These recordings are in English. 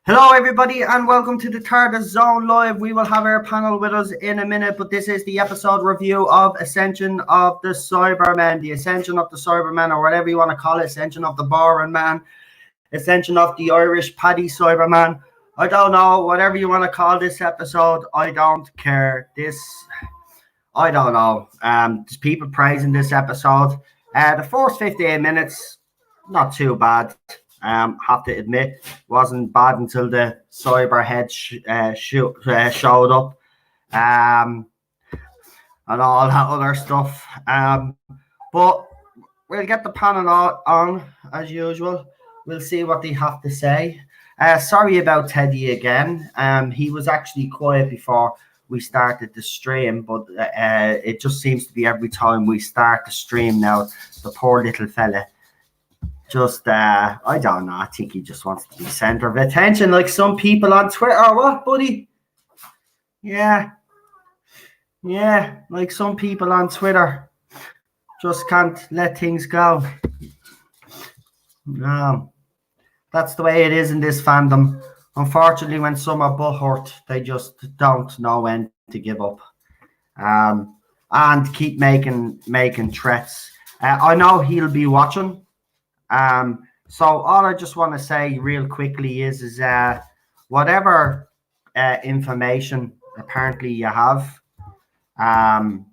Hello, everybody, and welcome to the Tardis Zone Live. We will have our panel with us in a minute, but this is the episode review of Ascension of the Cybermen, the Ascension of the Cybermen, or whatever you want to call it, Ascension of the Boring Man, Ascension of the Irish Paddy Cyberman. I don't know, whatever you want to call this episode, I don't care. I don't know. There's people praising this episode. The first 15 minutes, not too bad. Have to admit, wasn't bad until the Cyberhead showed up, and all that other stuff. But we'll get the panel on as usual. We'll see what they have to say. Sorry about Teddy again. He was actually quiet before we started the stream, but it just seems to be every time we start the stream now, the poor little fella just I don't know, I think he just wants to be center of attention like some people on Twitter. What, buddy? Yeah, like some people on Twitter just can't let things go. No, that's the way it is in this fandom. Unfortunately, when some are butthurt, they just don't know when to give up, and keep making threats. I know he'll be watching. So all I just want to say real quickly is whatever information apparently you have, I'm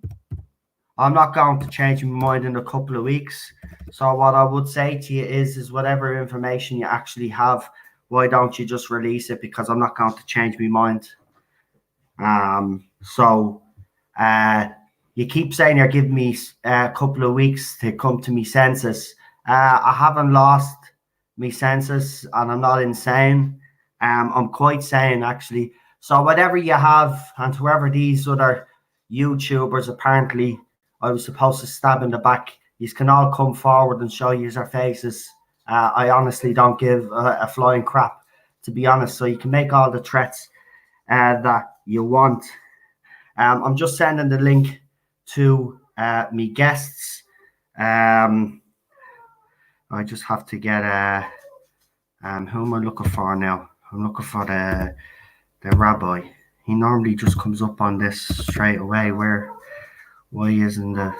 not going to change my mind in a couple of weeks. So what I would say to you is whatever information you actually have, why don't you just release it? Because I'm not going to change my mind. So you keep saying you're giving me a couple of weeks to come to me senses. I haven't lost my senses and I'm not insane. I'm quite sane actually. So whatever you have, and whoever these other YouTubers apparently I was supposed to stab in the back, you can all come forward and show you their faces. I honestly don't give a flying crap, to be honest. So you can make all the threats that you want. I'm just sending the link to me guests. I just have to get who am I looking for now? I'm looking for the rabbi. He normally just comes up on this straight away. Why isn't the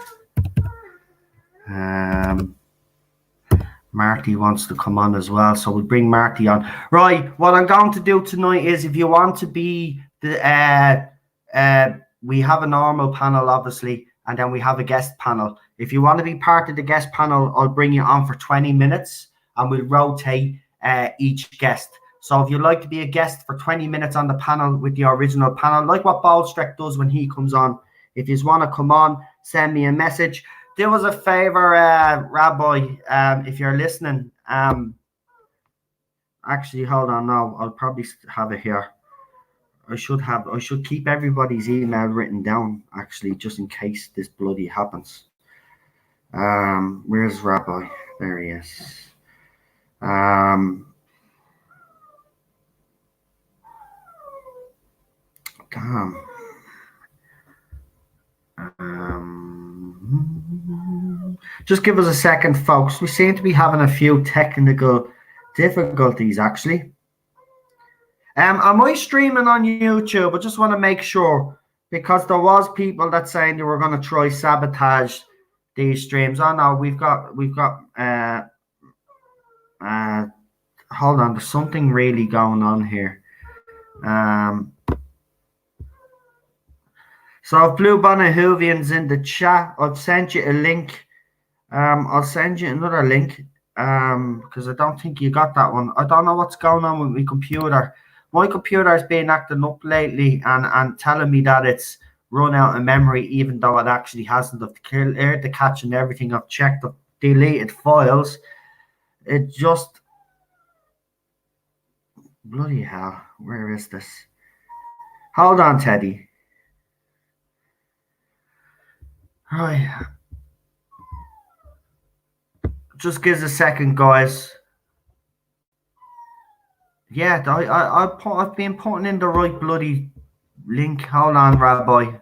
Marty wants to come on as well, so we'll bring Marty on. Right, what I'm going to do tonight is, if you want to be the we have a normal panel obviously, and then we have a guest panel. If you want to be part of the guest panel, I'll bring you on for 20 minutes and we'll rotate each guest. So if you'd like to be a guest for 20 minutes on the panel with the original panel, like what Baldstreck does when he comes on, if you want to come on, send me a message. Do us a favor, Rabbi, if you're listening. Actually, hold on now. I'll probably have it here. I should keep everybody's email written down, actually, just in case this bloody happens. Where's Rabbi? There he is. Damn. Just give us a second, folks. We seem to be having a few technical difficulties, actually. Am I streaming on YouTube? I just want to make sure, because there was people that saying they were going to try sabotage these streams. Oh no, we've got hold on, there's something really going on here. So Blue Bonnet Hoovian's in the chat. I've sent you a link. I'll send you another link because I don't think you got that one. I don't know what's going on with my computer. My computer has been acting up lately and telling me that it's run out of memory, even though it actually hasn't. I've cleared the cache and everything. I've checked the deleted files. It just... Bloody hell. Where is this? Hold on, Teddy. Right. Just give us a second, guys. Yeah, I've been putting in the right bloody link. Hold on, Rabbi.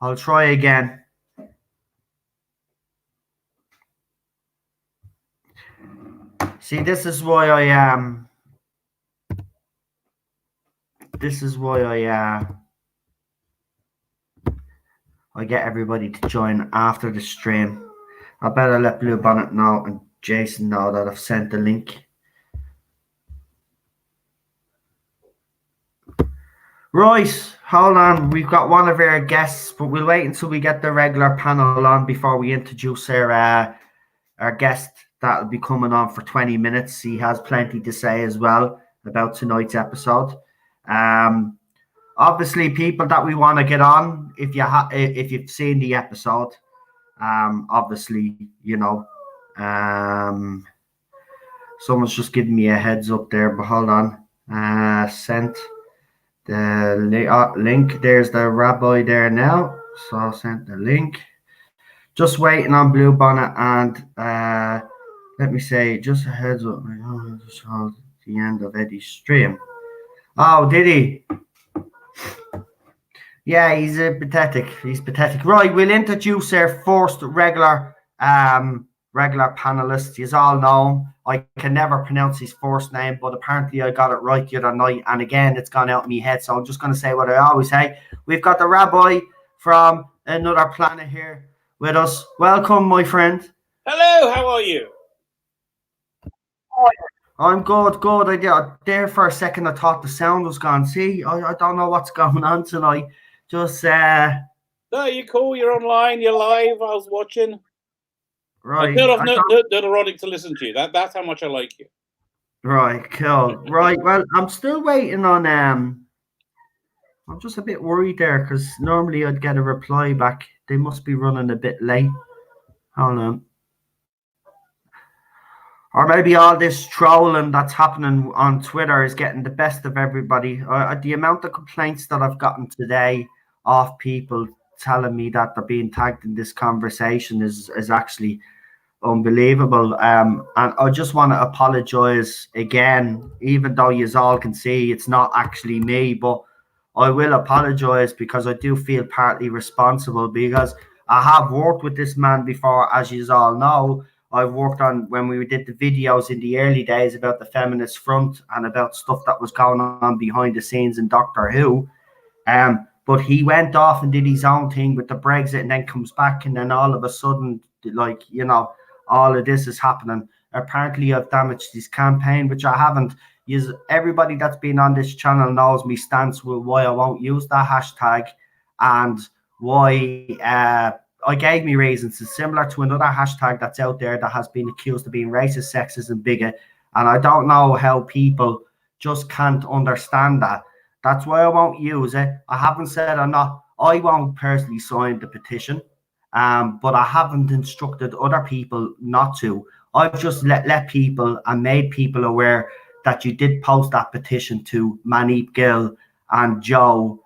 I'll try again. See, this is why I this is why I get everybody to join after the stream. I better let Blue Bonnet know and Jason know that I've sent the link. Right, hold on. We've got one of our guests, but we'll wait until we get the regular panel on before we introduce our guest that will be coming on for 20 minutes. He has plenty to say as well about tonight's episode. Obviously, people that we want to get on, if you've seen the episode, obviously, you know, someone's just giving me a heads up there, but hold on. Sent the link. There's the rabbi there now, so I sent the link. Just waiting on Blue Bonnet, and let me say, just a heads up. The end of Eddie's stream. Oh, did he? Yeah, he's pathetic. He's pathetic. Right, we'll introduce our first regular panelist. You all know I can never pronounce his first name, but apparently I got it right the other night, and again, it's gone out of my head. So I'm just going to say what I always say. We've got the rabbi from another planet here with us. Welcome, my friend. Hello, how are you? I'm good. I there for a second. I thought the sound was gone. See, I don't know what's going on tonight. Just No, you're cool. You're online. You're live. I was watching. Right. I'm not erotic to listen to you. That's how much I like you. Right. Cool. Right. Well, I'm still waiting on. I'm just a bit worried there because normally I'd get a reply back. They must be running a bit late. Hold on. Or maybe all this trolling that's happening on Twitter is getting the best of everybody. The amount of complaints that I've gotten today off people telling me that they're being tagged in this conversation is actually unbelievable. And I just want to apologize again, even though you all can see it's not actually me, but I will apologize because I do feel partly responsible because I have worked with this man before, as you all know. I worked on when we did the videos in the early days about the feminist front and about stuff that was going on behind the scenes in Doctor Who. But he went off and did his own thing with the Brexit and then comes back and then all of a sudden, like, you know, all of this is happening. Apparently I've damaged his campaign, which I haven't. Everybody that's been on this channel knows me stance with why I won't use that hashtag and why I gave me reasons. It's similar to another hashtag that's out there that has been accused of being racist, sexist, and bigot. And I don't know how people just can't understand that. That's why I won't use it. I haven't said I won't personally sign the petition, but I haven't instructed other people not to. I've just let people and made people aware that you did post that petition to Manip Gill and Joe,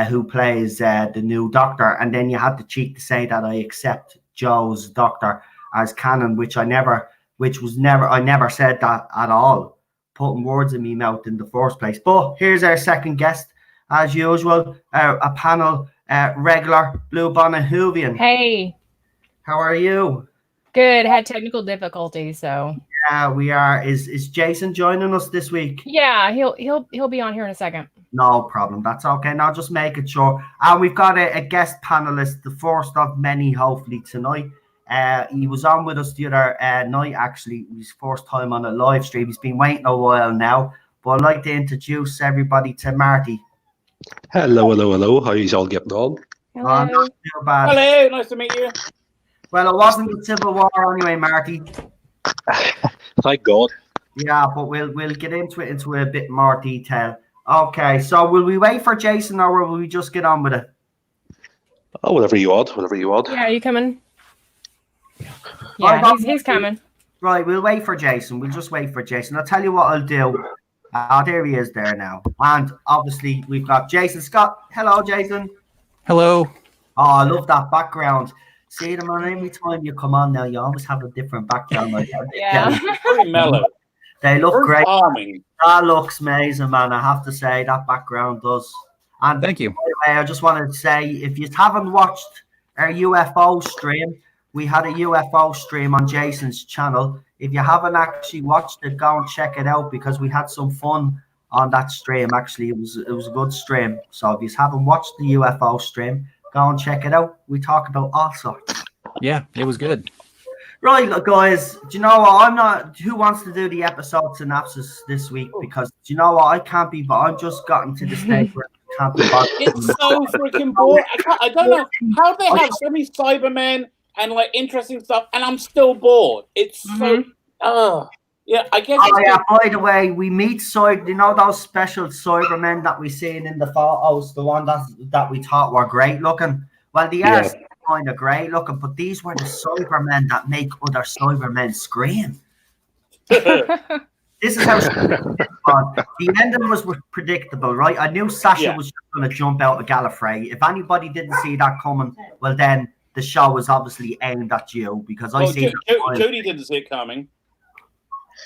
who plays the new Doctor, and then you had the cheek to say that I accept Joe's Doctor as canon, I never said that at all, putting words in my mouth in the first place. But here's our second guest, as usual, a panel regular, Blue Bonnet Whovian. Hey, how are you? Good. Had technical difficulties, so yeah, we are. Is Jason joining us this week? Yeah, he'll be on here in a second. No problem. That's okay. Now just making sure. And we've got a guest panelist, the first of many, hopefully, tonight. He was on with us the other night, actually. His first time on a live stream. He's been waiting a while now. But I'd like to introduce everybody to Marty. Hello. How you all getting on? Hello. Not too bad. Hello, nice to meet you. Well, it wasn't the Civil War anyway, Marty. Thank God. Yeah, but we'll get into a bit more detail. Okay, so will we wait for Jason or will we just get on with it? Oh, whatever you want. Yeah, are you coming? Yeah, he's coming. Right, we'll wait for Jason. We'll just wait for Jason. I'll tell you what I'll do. There he is there now. And obviously we've got Jason Scott. Hello, Jason. Hello. Oh, I love that background. See them on every time you come on now, you always have a different background. Like yeah. Very mellow. They look Very great. Calming. That looks amazing, man. I have to say that background does. And thank you. By the way, I just wanted to say, if you haven't watched our UFO stream, we had a UFO stream on Jason's channel. If you haven't actually watched it, go and check it out because we had some fun on that stream. Actually, it was a good stream. So if you haven't watched the UFO stream, go and check it out. We talk about all sorts. Yeah, it was good. Right, look, guys. Do you know what? I'm not. Who wants to do the episode synopsis this week? Because do you know what? I can't be. But I've just gotten to the stage where I can't be bothered. It's so freaking boring. I don't know how they have so many Cybermen and like interesting stuff, and I'm still bored. It's so. Yeah, I guess. Oh yeah. By the way, we meet you know those special Cybermen that we seen in the photos, the one that we thought were great looking. Well, they are kind of great looking, but these were the Cybermen that make other Cybermen scream. This is how the ending was predictable, right? I knew Sasha was going to jump out of Gallifrey. If anybody didn't see that coming, well, then the show was obviously aimed at you because I see. Jodie didn't see it coming.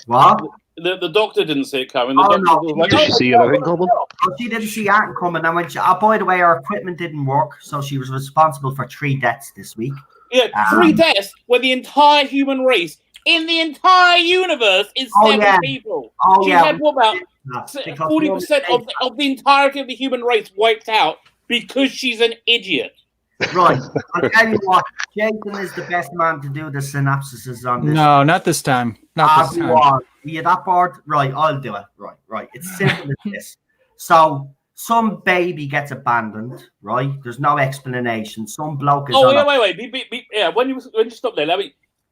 What? The doctor didn't see it coming. Did she see anything coming? Oh, she didn't see anything coming. And when by the way, our equipment didn't work, so she was responsible for 3 deaths this week. Yeah, 3 deaths when the entire human race in the entire universe is 7 people. She had what about 40% of the entirety of the human race wiped out because she's an idiot. Right. I'll tell you what, Jason is the best man to do the synopsises on this. No, not this time. Not this time. Are you that bored? Right, I'll do it. Right. It's simple as this. So, some baby gets abandoned, right? There's no explanation. Some bloke is wait. Yeah, when you stop there,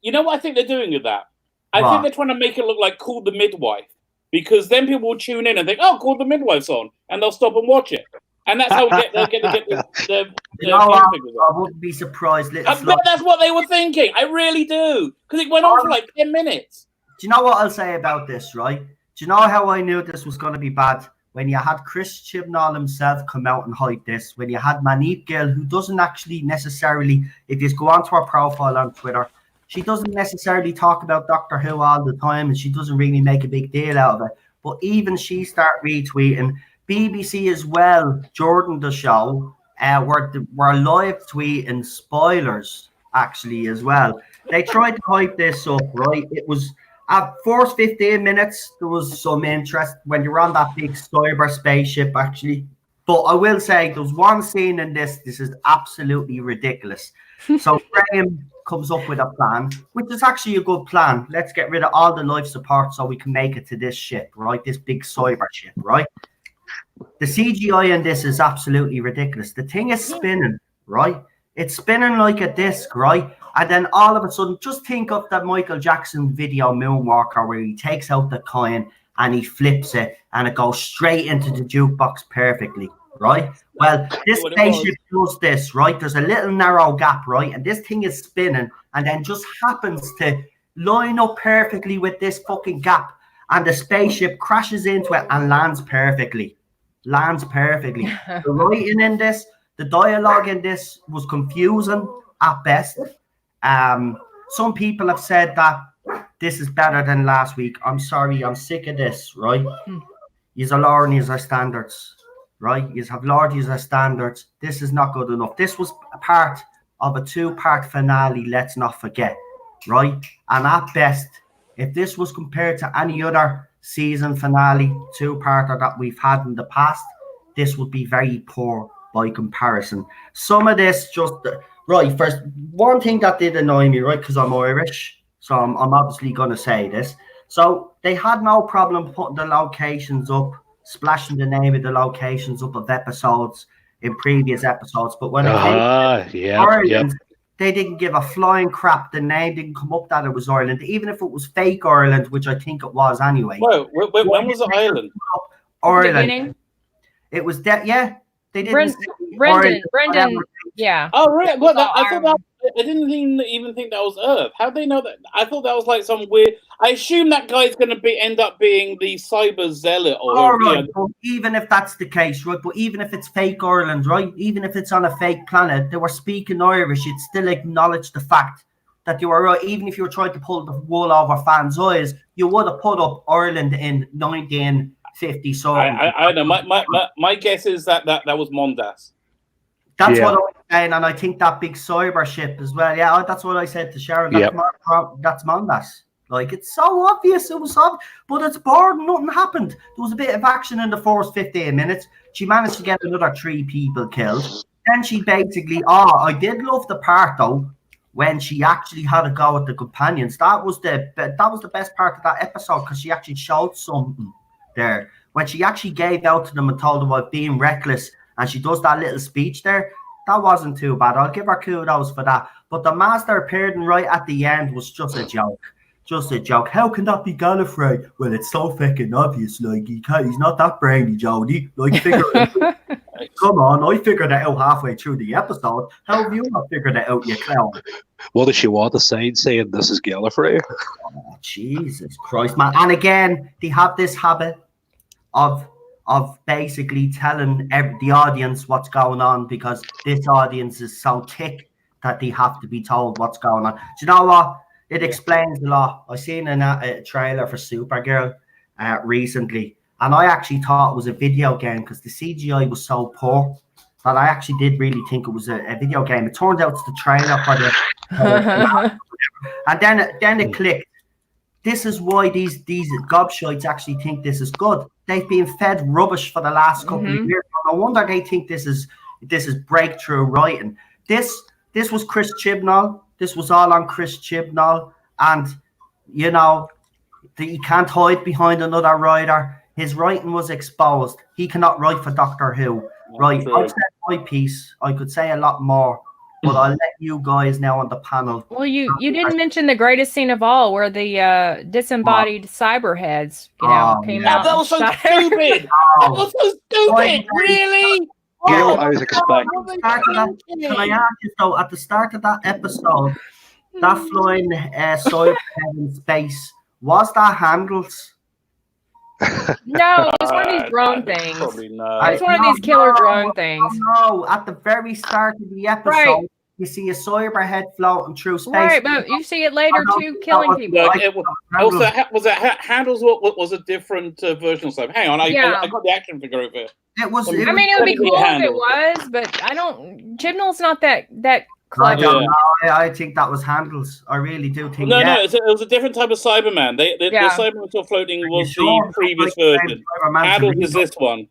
you know what I think they're doing with that? I think they're trying to make it look like Call the Midwife. Because then people will tune in and think, oh, Call the Midwife's on. And they'll stop and watch it. And that's how they'll get the I wouldn't be surprised. I bet that's what they were thinking. I really do. Because it went on for like 10 minutes. Do you know what I'll say about this, right? Do you know how I knew this was going to be bad? When you had Chris Chibnall himself come out and hype this, when you had Manip Gill, who doesn't actually necessarily, if you go onto her profile on Twitter, she doesn't necessarily talk about Doctor Who all the time, and she doesn't really make a big deal out of it. But even she started retweeting. BBC as well, Jordan the show, were live tweeting spoilers actually as well. They tried to hype this up, right? It was at first 15 minutes, there was some interest when you're on that big cyber spaceship actually. But I will say there's one scene in this is absolutely ridiculous. So Graham comes up with a plan, which is actually a good plan. Let's get rid of all the life support so we can make it to this ship, right? This big cyber ship, right? The CGI in this is absolutely ridiculous. The thing is spinning, right? It's spinning like a disc, right? And then all of a sudden, just think of that Michael Jackson video Moonwalker where he takes out the coin and he flips it and it goes straight into the jukebox perfectly, right? Well, this spaceship does this, right? There's a little narrow gap, right? And this thing is spinning and then just happens to line up perfectly with this fucking gap. And the spaceship crashes into it and lands perfectly. The writing in this, the dialogue in this was confusing at best. Some people have said that this is better than last week. I'm sorry, I'm sick of this, right? You're lowering your standards, right? You have lowered your standards. This is not good enough. This was a part of a 2-part finale, let's not forget, right? And at best, if this was compared to any other season finale 2-parter that we've had in the past, this would be very poor by comparison. Some of this just right. First, one thing that did annoy me, right, because I'm Irish, so I'm obviously going to say this. So they had no problem putting the locations up, splashing the name of the locations up of episodes in previous episodes, but when it came to Ireland, they didn't give a flying crap. The name didn't come up that it was Ireland, even if it was fake Ireland, which I think it was anyway. Whoa, when was it Ireland? Ireland. It was that, yeah. They didn't. Brendan, yeah. Oh, really? Well, I didn't even think that was Earth. How'd they know that? I thought that was like some weird. I assume that guy's going to end up being the cyber zealot. All right, but even if that's the case, right? But even if it's fake Ireland, right? Even if it's on a fake planet, they were speaking Irish. You'd still acknowledge the fact that you were right. Even if you were trying to pull the wool over fans' eyes, you would have put up Ireland in 1950. So I know. My guess is that was Mondas. That's what I was saying, and I think that big cyber ship as well. Yeah, that's what I said to Sharon. That's Mondas. Like, it's so obvious. It was obvious, but it's boring. Nothing happened. There was a bit of action in the first 15 minutes. She managed to get another 3 people killed. Then she basically, I did love the part though when she actually had a go at the companions. That was the best part of that episode because she actually showed something there. When she actually gave out to them and told them about being reckless, and she does that little speech there, that wasn't too bad. I'll give her kudos for that. But the master appearing right at the end was just a joke. Just a joke. How can that be Gallifrey? Well, it's so fucking obvious. Like, he's not that brainy, Jodie. Like, figure it out. Come on, I figured it out halfway through the episode. How have you not figured it out, you clown? What does she want? A sign saying this is Gallifrey? Oh, Jesus Christ, man. And again, they have this habit of basically telling the audience what's going on because this audience is so thick that they have to be told what's going on. Do you know what? It explains a lot. I seen a trailer for Supergirl recently, and I actually thought it was a video game because the CGI was so poor that I actually did really think it was a video game. It turned out it's the trailer for the and then it clicked. This is why these gobshites actually think this is good. They've been fed rubbish for the last couple of years. No wonder they think this is breakthrough writing. This was Chris Chibnall. This was all on Chris Chibnall, and you know he can't hide behind another writer. His writing was exposed. He cannot write for Doctor Who. Right, I've said my piece. I could say a lot more, but I'll let you guys now on the panel. Well, you didn't mention the greatest scene of all, where the disembodied cyber heads, came out. That was so stupid. That was so stupid. Really? I was expecting. Can I ask you though? At the start of that episode, that flying cyber head in space, was that handles? No, it was one of these drone things. Probably not. It's one of these killer drone things. No, at the very start of the episode, you see a cyber head floating through space. Right, but you see it later too, killing people. Was that handles? What was a different version of something? Hang on, I got the action figure over here. It was. I mean, it would be cool if it was, but I don't. Chibnall's not that clever. I don't know. I think that was handles. I really do think. No, it was a different type of Cyberman. The Cyberman still floating was the previous version. Handles is this one.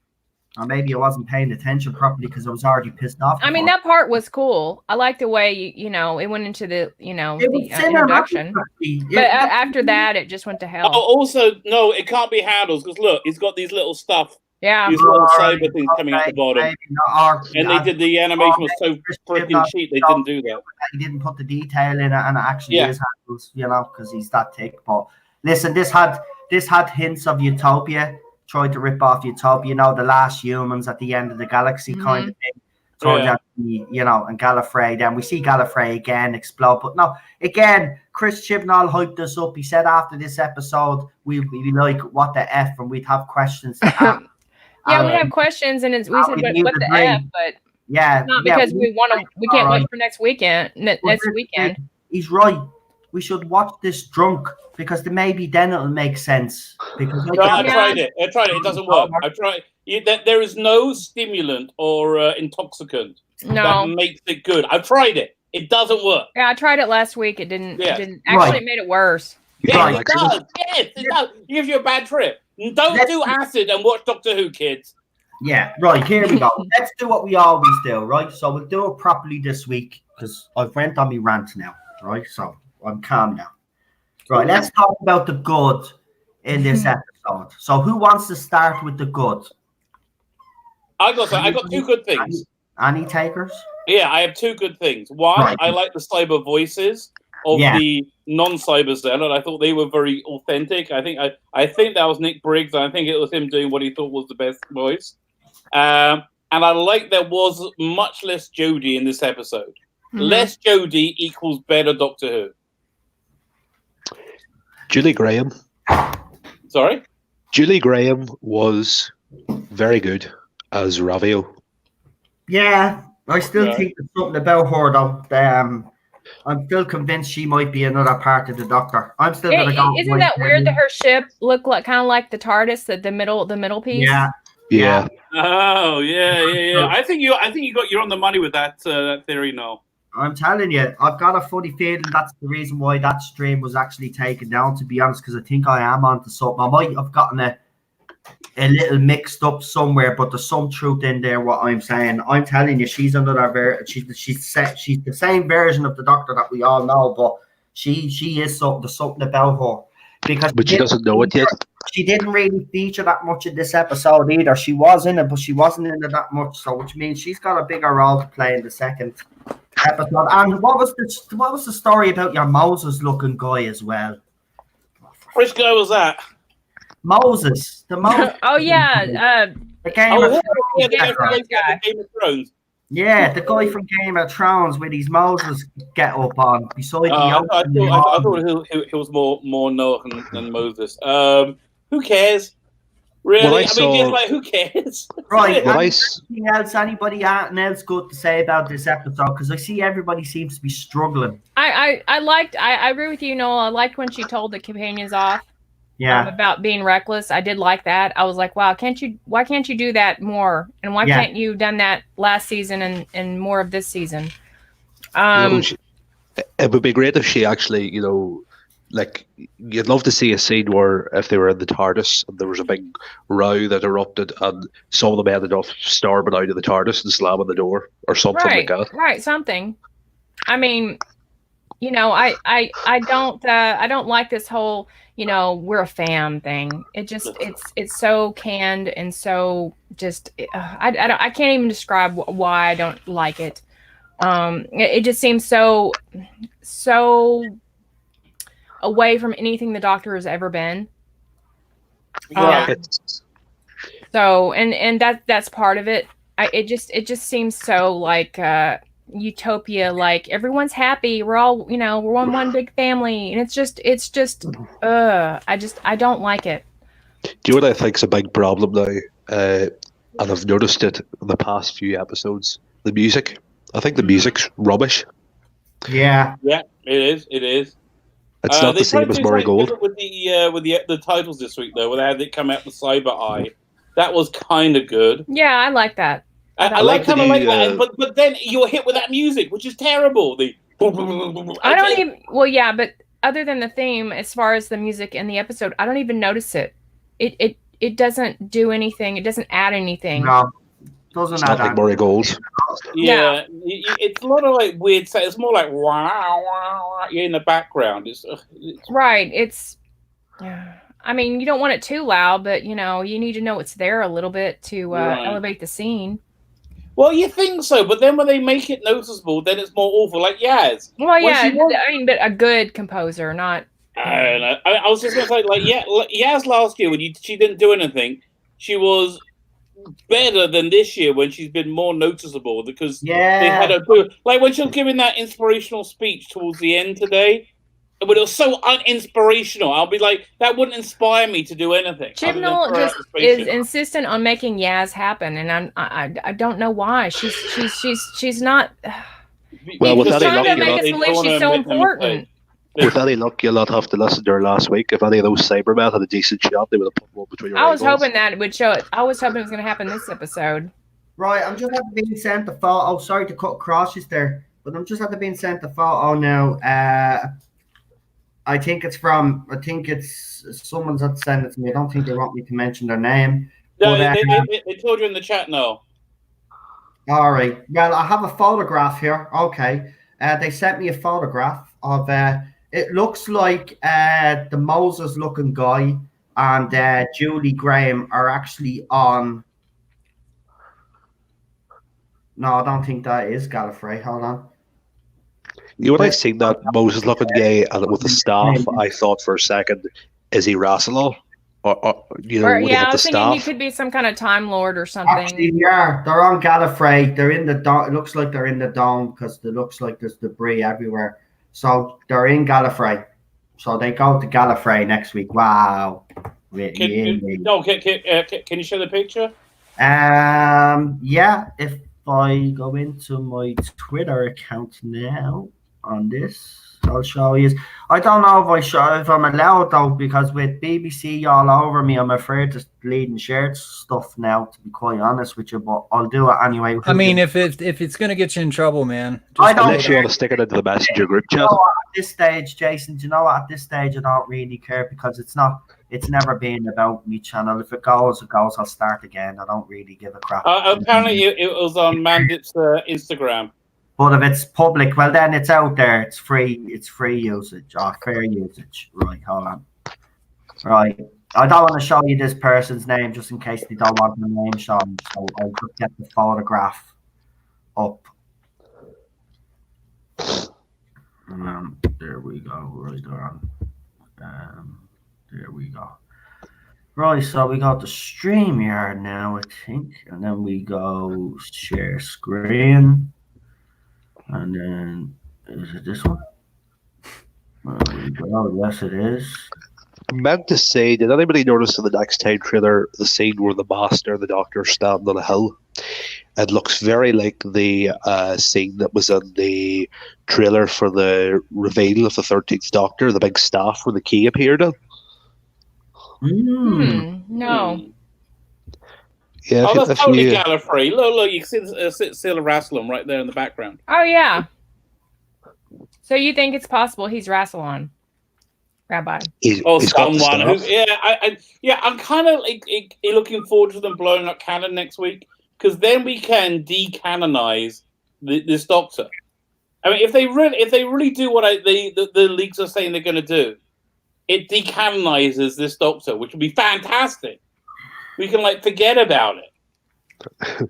Or maybe I wasn't paying attention properly because I was already pissed off. I mean, that part was cool. I like the way it went into the introduction. But after that, it just went to hell. Oh, also, no, it can't be handles because look, it's got these little stuff. Yeah, these little cyber things coming out the bottom. And they did the animation was so freaking cheap. They didn't do that. He didn't put the detail in it, and it actually is handles, because he's that thick. But listen, this had hints of Utopia. Tried to rip off Utopia, the last humans at the end of the galaxy kind of thing. Turned out to be, and Gallifrey. Then we see Gallifrey again explode. But no, again, Chris Chibnall hyped us up. He said after this episode, we'd be like, what the F? And we'd have questions to ask. We have questions, and we said, what the F? But not because we can't wait for next weekend. He's right. We should watch this drunk because maybe then it'll make sense. Because I tried it. It doesn't work. I tried. There is no stimulant or intoxicant that makes it good. I've tried it. It doesn't work. Yeah, I tried it last week. It didn't. It didn't. Actually, it made it worse. Yes, it does. Yes, it does. It gives you a bad trip. Don't do acid and watch Doctor Who, kids. Yeah, right. Here we go. Let's do what we always do, right? So we'll do it properly this week because I've went on my rant now, right? So I'm calm now. Right, let's talk about the good in this episode. So who wants to start with the good? I got two good things. Any takers? Yeah, I have two good things. One, I like the cyber voices of the non-cyber cell, and I thought they were very authentic. I think that was Nick Briggs. I think it was him doing what he thought was the best voice. And I like there was much less Jodie in this episode. Less Jodie equals better Doctor Who. Julie Graham. Sorry? Julie Graham was very good as Ravio. Yeah, I still think there's something about her though. I'm still convinced she might be another part of the Doctor. I'm still gonna go. Isn't that weird that her ship looked like kind of like the TARDIS, the middle piece? Yeah. Oh yeah. I think you're on the money with that theory now. I'm telling you, I've got a funny feeling that's the reason why that stream was actually taken down, to be honest, because I think I am onto something. I might have gotten a little mixed up somewhere, but there's some truth in there, what I'm saying. I'm telling you, she's another she's the same version of the Doctor that we all know, but she is something, there's something about her. But she doesn't know it yet. She didn't really feature that much in this episode either. She was in it, but she wasn't in it that much. So, which means she's got a bigger role to play in the second episode. And what was the story about your Moses looking guy as well? Which guy was that? Moses. The Moses. Oh yeah. The Game of Thrones. Yeah, the guy from Game of Thrones with his Moses get up on beside the I thought he was more Noah than Moses. Who cares? Really? Well, I mean, like, who cares? Right. Well, Anybody else good to say about this episode? Because I see everybody seems to be struggling. I agree with you, Noel. I liked when she told the companions off. Yeah. About being reckless. I did like that. I was like, wow, why can't you do that more? And why can't you done that last season and more of this season? It would be great if she actually, like, you'd love to see a scene where if they were in the TARDIS and there was a big row that erupted and some of them ended up storming out of the TARDIS and slamming the door or something like that. Right, something. I mean, I don't like this whole, we're a fan thing. It just it's so canned and so just I can't even describe why I don't like it. It just seems so away from anything the Doctor has ever been. So and that's part of it. It just seems so like utopia, like everyone's happy, we're all we're one big family, and it's just I don't like it. Do you know what I think's a big problem now? And I've noticed it in the past few episodes. The music. I think the music's rubbish. Yeah, it is. It's not the same as Marigold. With the titles this week though, where they had it come out with Cyber Eye, that was kind of good. Yeah, I like that. I like that, but then you're hit with that music, which is terrible. I don't even. Well, yeah, but other than the theme, as far as the music in the episode, I don't even notice it. It doesn't do anything. It doesn't add anything. No, doesn't it's add not like Marigold. Yeah, it's a lot of like weird. It's more like wow, you're in the background. It's right. It's. I mean, you don't want it too loud, but you need to know it's there a little bit to elevate the scene. Well, you think so, but then when they make it noticeable, then it's more awful. Like Yaz. Well, yeah, but a good composer, not. I don't know. I was just going to say, like, Yaz last year when she didn't do anything, she was better than this year when she's been more noticeable because they had her like when she was giving that inspirational speech towards the end today. But it was so uninspirational. I'll be like, that wouldn't inspire me to do anything. Chibnall just is insistent on making Yaz happen, and I don't know why. She's not. Well, with he's any trying luck, to make us believe she's so important. With any luck, you'll not have to listen to her last week. If any of those cybermen had a decent shot, they would have put one between your eyeballs. hoping that it would show it. I was hoping it was going to happen this episode. Right, I'm just being sent the photo. Oh, sorry to cut crosses there, but I'm just being sent the photo now. I think it's someone's had sent it to me. I don't think they want me to mention their name. No, they told you in the chat now. All right. Well, I have a photograph here. Okay. They sent me a photograph of it looks like the Moses looking guy and Julie Graham are actually on. No, I don't think that is Gallifrey. Hold on. When I seen that Moses looking gay and with the staff, I thought for a second, is he Rassilal? Or I was thinking he could be some kind of Time Lord or something. Actually, yeah, they're on Gallifrey. They're in the dome. It looks like they're in the dome because it looks like there's debris everywhere. So they're in Gallifrey. So they go to Gallifrey next week. Wow. Can you show the picture? Yeah, if I go into my Twitter account now on this. I'll show you. I don't know if I'm allowed though, because with BBC all over me, I'm afraid to lead and share stuff now. To be quite honest with you, but I'll do it anyway. I mean, if it's gonna get you in trouble, man. I don't. Unless you want to stick it into the messenger group chat. You know what, at this stage, Jason, do you know what? At this stage, I don't really care because it's never been about me channel. If it goes, it goes. I'll start again. I don't really give a crap. Apparently, it was on Mandip's Instagram. But if it's public, well, then it's out there. It's free. It's free usage or fair usage. Right, hold on. Right. I don't want to show you this person's name just in case they don't want the name shown. So I'll just get the photograph up. There we go. Right on. There we go. Right, so we got the StreamYard now, I think. And then we go share screen. And then, is it this one? There we go. Yes, it is. I meant to say, did anybody notice in the next time trailer the scene where the master and the doctor stand on a hill? It looks very like the scene that was in the trailer for the reveal of the 13th Doctor, the big staff where the key appeared in. No. Yeah, that's totally Gallifrey. Look, you can see Scylla Rassilon right there in the background. Oh, yeah. So you think it's possible he's Rassilon, Rabbi? He's someone. I'm kind of looking forward to them blowing up canon next week, because then we can decanonize this Doctor. I mean, if they really do what the leaks are saying they're going to do, it decanonizes this Doctor, which would be fantastic. We can forget about it.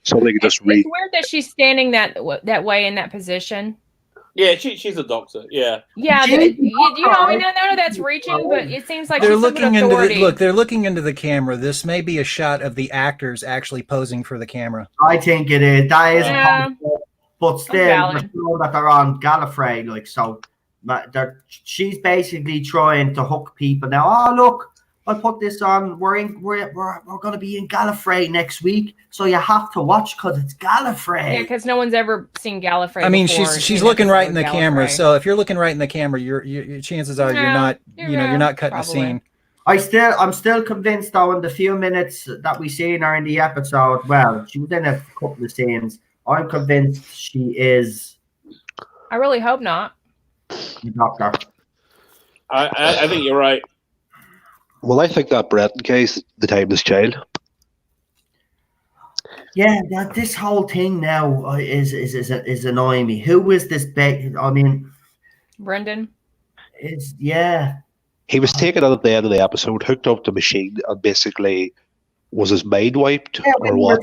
So they can just read. It's weird that she's standing that way in that position. Yeah, she's a doctor. Yeah. Yeah, I know that's reaching, but it seems like they're she's looking into they're looking into the camera. This may be a shot of the actors actually posing for the camera. I think it is. That is, but still, that they're on Gallifrey, so. She's basically trying to hook people now. Oh, look, I put this on. We're going to be in Gallifrey next week, so you have to watch because it's Gallifrey. Yeah, because no one's ever seen Gallifrey. I mean, before. she's looking right in the camera. So if you're looking right in the camera, your chances are you're not cutting the scene. I'm still convinced though. In the few minutes that we seen her in the episode, well, she was in a couple of scenes. I'm convinced she is. I really hope not. Doctor. I think you're right. Well, I think that Breton case, the timeless child. Yeah, this whole thing now is annoying me. Who is this? I mean, Brendan. He was taken out at the end of the episode, hooked up to machine, and basically was his mind wiped or what?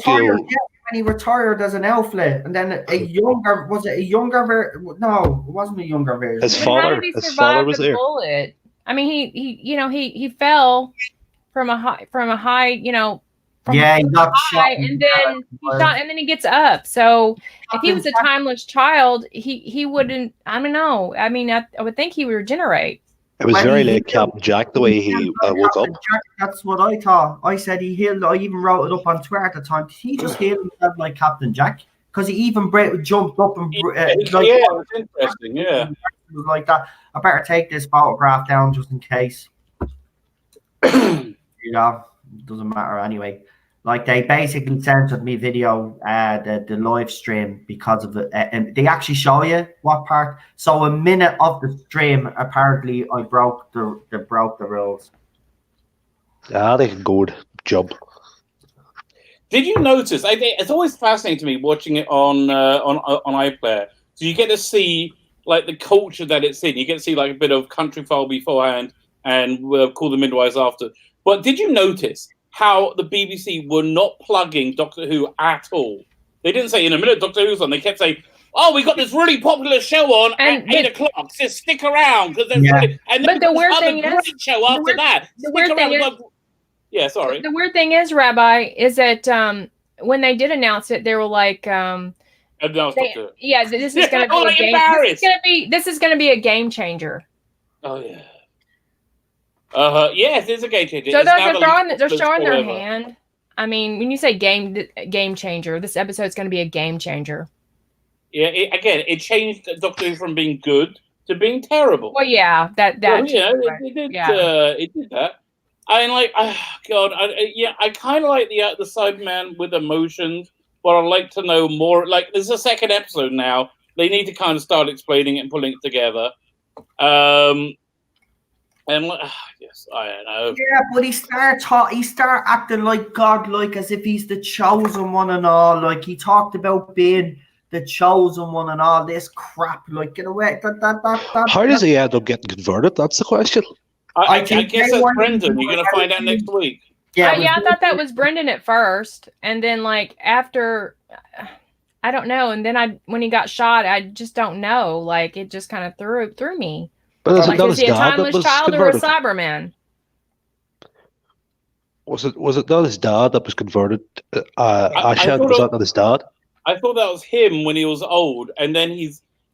When he retired as an elflet, and then a younger no, it wasn't a younger version. His father was there. Bullet? I mean, he fell from a high, he got shot, and then he shot, and then he gets up. So if he was a timeless child, he wouldn't. I don't know. I mean, I would think he would regenerate. It was very like Captain Jack the way he woke up. Jack, that's what I thought. I said he healed. I even wrote it up on Twitter at the time. He just healed himself like Captain Jack because he even jumped up and it was interesting. Yeah, like that. I better take this photograph down just in case. It doesn't matter anyway. They basically censored me video, the live stream because of it. And they actually show you what part. So a minute of the stream, apparently, I broke the rules. They can go jump. Did you notice? It's always fascinating to me watching it on iPlayer. So you get to see the culture that it's in. You get to see a bit of Countryfile beforehand and Call the Midwives after. But did you notice how the BBC were not plugging Doctor Who at all? They didn't say in a minute Doctor Who's on. They kept saying, "Oh, we got this really popular show on at 8 o'clock. So stick around because there's really." And then the weird thing is, great show after that. The weird thing is, sorry. The weird thing is, Rabbi, is that when they did announce it, they were like, this is going to be a game. This is going to be a game changer. Oh yeah. Yes, it's a game changer. So they're showing their hand. I mean, when you say game changer, this episode's going to be a game changer. Yeah, it changed Doctor Who from being good to being terrible. Well, yeah, that Well, you know, right. it did that. I like, God, I kind of like the Cyberman with emotions, but I'd like to know more. Like, there's a second episode now. They need to kind of start explaining it and pulling it together. And yes, I don't know. Yeah, but he start acting like God, like as if he's the chosen one and all. Like he talked about being the chosen one and all this crap. Like, get away. How does he end up getting converted? That's the question. I guess that's Brendan. You're going to find out next week. Yeah, I thought that was Brendan at first, and then like after, I don't know. And then when he got shot, I just don't know. Like it just kind of threw me. But is he a timeless child or a Cyberman? Was it not his dad that was converted? Asha, was that not his dad? I thought that was him when he was old, and then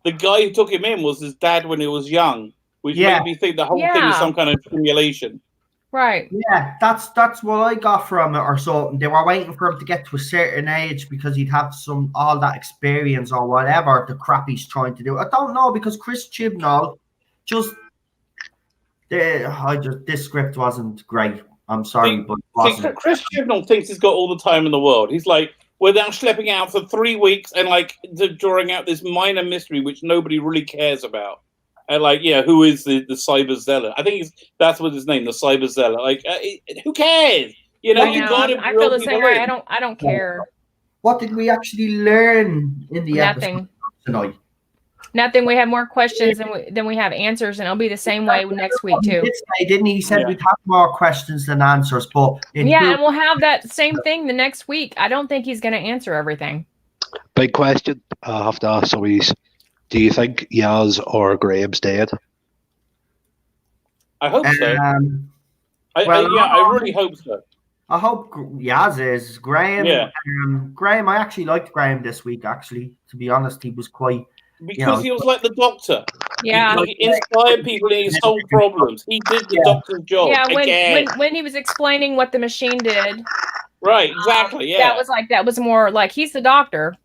the guy who took him in was his dad when he was young, which made me think the whole thing is some kind of simulation. Right. Yeah, that's what I got from it or something. They were waiting for him to get to a certain age because he'd have all that experience or whatever the crap he's trying to do. I don't know, because Chris Chibnall this script wasn't great. I'm sorry, but it wasn't. Chris Chibnall thinks he's got all the time in the world. He's like, we're now schlepping out for 3 weeks and like drawing out this minor mystery which nobody really cares about. And like, who is the cyber zealot? I think that's what his name, the cyber zealot. Like, who cares? You know, you got him. I feel the same way. I don't care. What did we actually learn in the episode tonight? Nothing. We have more questions than we have answers, and it'll be the same way next week too. Didn't he? He said we'd have more questions than answers, but and we'll have that same thing the next week. I don't think he's going to answer everything. Big question. I have to ask always. Do you think Yaz or Graham's dead? I hope so. I really hope so. I hope Yaz is. Graham. Yeah. Graham. I actually liked Graham this week. Actually, to be honest, he was quite. Because he was like the doctor. Yeah. He inspired people and he solved problems. He did the doctor's job. Yeah, when he was explaining what the machine did. Right, exactly, yeah. That was more like he's the doctor.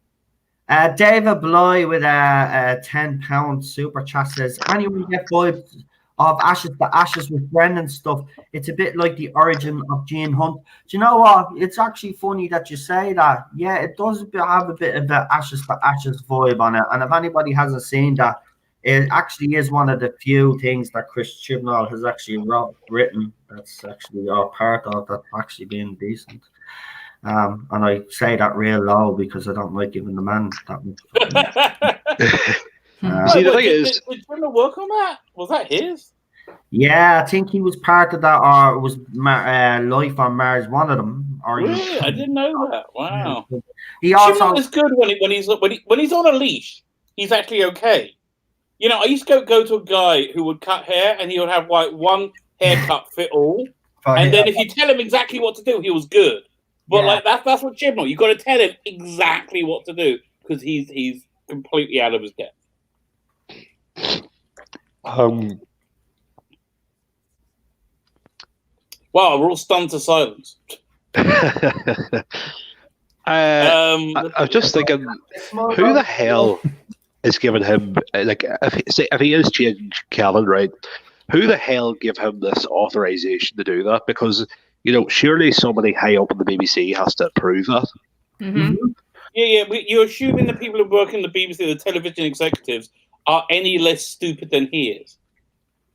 David Bly with a £10 super chat says, anyone get vibes of Ashes to Ashes with Brendan stuff? It's a bit like the origin of Gene Hunt. Do you know what? It's actually funny that you say that. Yeah, it does have a bit of the Ashes to Ashes vibe on it. And if anybody hasn't seen that, it actually is one of the few things that Chris Chibnall has actually written that's actually all part of that actually being decent. And I say that real low because I don't like giving the man that much. See, the thing is, did Jimmy work on that? Was that his? Yeah, I think he was part of that, or it was Life on Mars, one of them. Or really? I didn't know that. Wow. He also is good when he's on a leash. He's actually okay. You know, I used to go to a guy who would cut hair, and he would have like one haircut fit all, and then if you tell him exactly what to do, he was good. But like that's what Chibnall. You got to tell him exactly what to do because he's completely out of his depth. Wow, we're all stunned to silence. I was just thinking, who the hell is giving him like if he is changing Calvin, right? Who the hell gave him this authorization to do that? Because surely somebody high up in the BBC has to approve that. Mm-hmm. Yeah. You're assuming the people who work in the BBC, the television executives, are any less stupid than he is.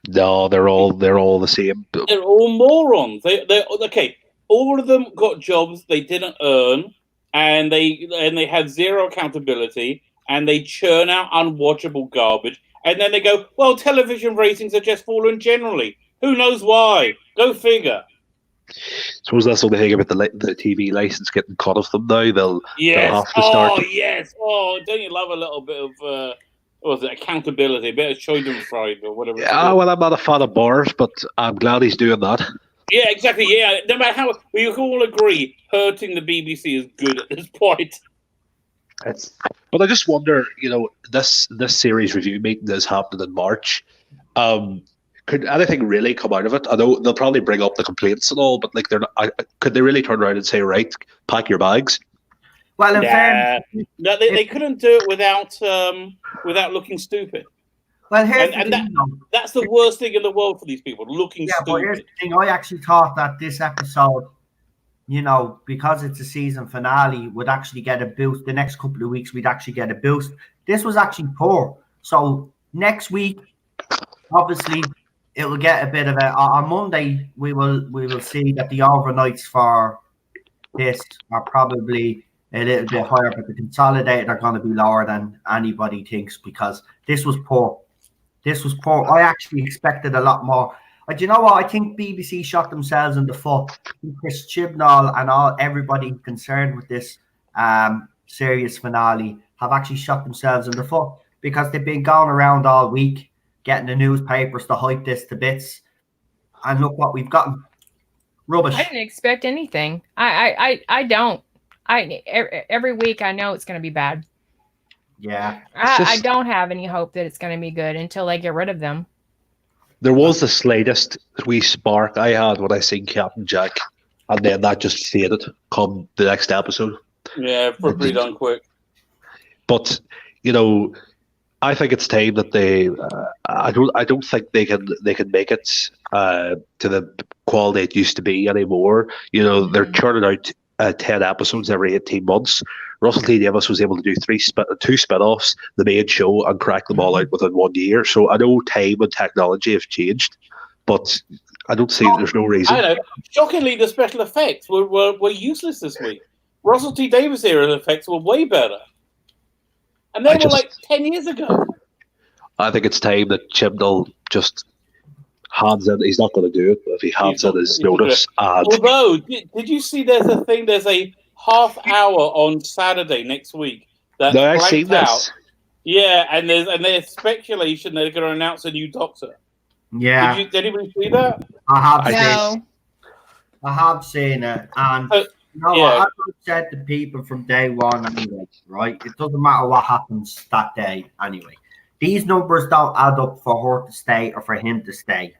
No, they're all the same. They're all morons. They're okay. All of them got jobs they didn't earn, and they have zero accountability, and they churn out unwatchable garbage. And then they go, well, television ratings are just falling generally. Who knows why? Go figure. Suppose that's the only thing about the TV license getting cut off them now. They'll have to start. Oh, yes. Oh, don't you love a little bit of accountability, a bit of Schadenfreude or whatever. Yeah, well, I'm not a fan of bars, but I'm glad he's doing that. Yeah, exactly. Yeah, no matter how we all agree, hurting the BBC is good at this point. But I just wonder, this series review meeting that's happening in March. Could anything really come out of it? I know they'll probably bring up the complaints and all, but like could they really turn around and say, right, pack your bags? Well, no, they couldn't do it without looking stupid. Well, here's And the thing, though. that's the worst thing in the world for these people, looking Yeah, but here's stupid. the thing. I actually thought that this episode, because it's a season finale, would actually get a boost. The next couple of weeks, we'd actually get a boost. This was actually poor. So next week, obviously, it will get a bit of a. On Monday, we will see that the overnights for this are probably a little bit higher, but the consolidated are going to be lower than anybody thinks because this was poor. This was poor. I actually expected a lot more. Do you know what? I think BBC shot themselves in the foot. Chris Chibnall and everybody concerned with this series finale have actually shot themselves in the foot because they've been going around all week getting the newspapers to hype this to bits. And look what we've gotten. Rubbish. I didn't expect anything. I don't. Every week I know it's going to be bad. Yeah. I don't have any hope that it's going to be good until they get rid of them. There was the slightest wee spark I had when I seen Captain Jack, and then that just faded come the next episode. Yeah, pretty done quick. But I think it's time that they. I don't think they can make it to the quality it used to be anymore. They're churning out 10 episodes every 18 months. Russell T Davies was able to do two spin-offs, the main show, and crack them all out within 1 year. So I know time and technology have changed, but I don't see there's no reason. I know. Shockingly, the special effects were useless this week. Russell T Davies era effects were way better. And they were like 10 years ago. I think it's time that Chibnall just hands in. He's not going to do it, but if he hands in his notice. Although, did you see there's a half hour on Saturday next week that's I've seen blanked this. out? Yeah, and there's speculation they're going to announce a new Doctor. Yeah. Did anybody see that? I have seen it. And I've said to people from day one anyway, right? It doesn't matter what happens that day anyway. These numbers don't add up for her to stay or for him to stay,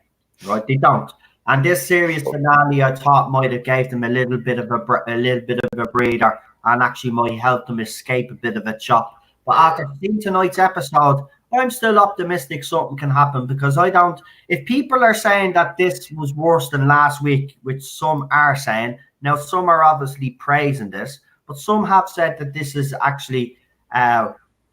right? They don't. And this series finale, I thought might have gave them a little bit of a breather, and actually might help them escape a bit of a chop. But after seeing tonight's episode, I'm still optimistic something can happen because I don't. If people are saying that this was worse than last week, which some are saying, now some are obviously praising this, but some have said that this is actually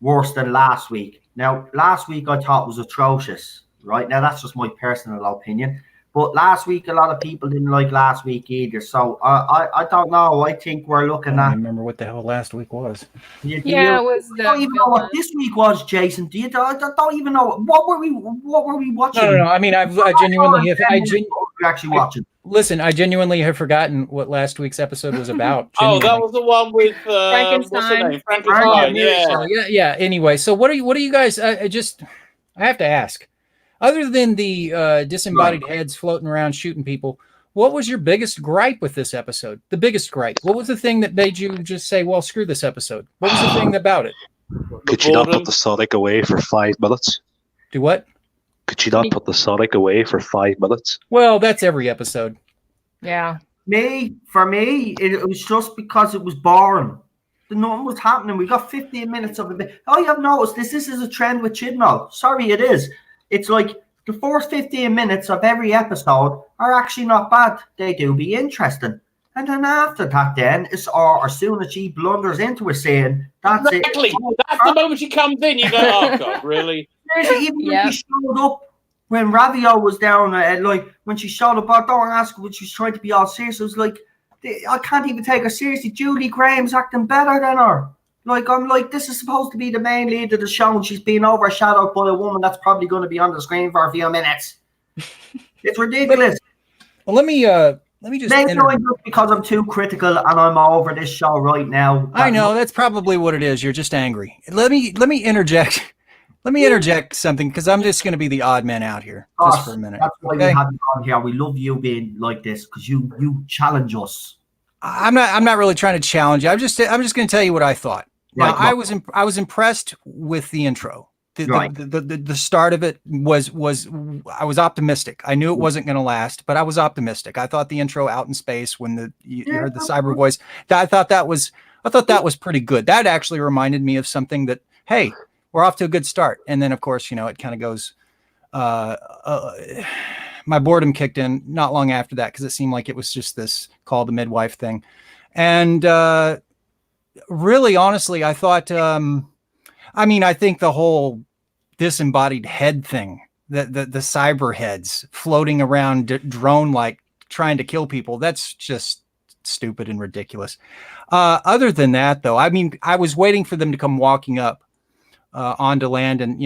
worse than last week. Now, last week I thought was atrocious, right? Now, that's just my personal opinion. But last week, a lot of people didn't like last week either. So I don't know. I think we're looking at. I remember what the hell last week was. It was. I don't even know what this week was, Jason. Do you? I don't even know what were we watching. No. I mean, I genuinely have. Actually watching. Listen, I genuinely have forgotten what last week's episode was about. Oh, that was the one with Frankenstein. What's her name? Frankenstein. Yeah. Anyway, so what are you guys? I have to ask. Other than the disembodied heads floating around shooting people, what was your biggest gripe with this episode? The biggest gripe. What was the thing that made you just say, well, screw this episode? What was the thing about it? Could you not put the Sonic away for 5 minutes? Do what? Could you not put the Sonic away for 5 minutes? Well, that's every episode. Yeah. For me, it was just because it was boring. Nothing was happening. We got 15 minutes of it. Oh, you have noticed this is a trend with Chibnall. Sorry, it is. It's like the first 15 minutes of every episode are actually not bad. They do be interesting. And then after that, then, it's as soon as she blunders into a scene, that's exactly. it. That's the moment she comes in, you go, oh, God, really? Even when she showed up, when Ravio was down, when she showed up, I don't ask when she was trying to be all serious. It was like, I can't even take her seriously. Julie Graham's acting better than her. I'm like, this is supposed to be the main lead of the show, and she's being overshadowed by a woman that's probably going to be on the screen for a few minutes. It's ridiculous. Well, let me just. Maybe just because I'm too critical and I'm over this show right now. I know that's probably what it is. You're just angry. Let me interject. Let me interject something because I'm just going to be the odd man out here just for a minute. That's why we have you on here. We love you being like this because you challenge us. I'm not really trying to challenge you. I'm just going to tell you what I thought. Now, I was impressed with the intro. The start of it was I was optimistic. I knew it wasn't going to last, but I was optimistic. I thought the intro out in space when you heard the cyber voice, I thought that was pretty good. That actually reminded me of something that, hey, we're off to a good start. And then, of course, it kind of goes. My boredom kicked in not long after that because it seemed like it was just this call the midwife thing, and really, honestly, I thought. I think the whole disembodied head thing, the cyber heads floating around drone like trying to kill people, that's just stupid and ridiculous. Other than that, though, I was waiting for them to come walking up onto land and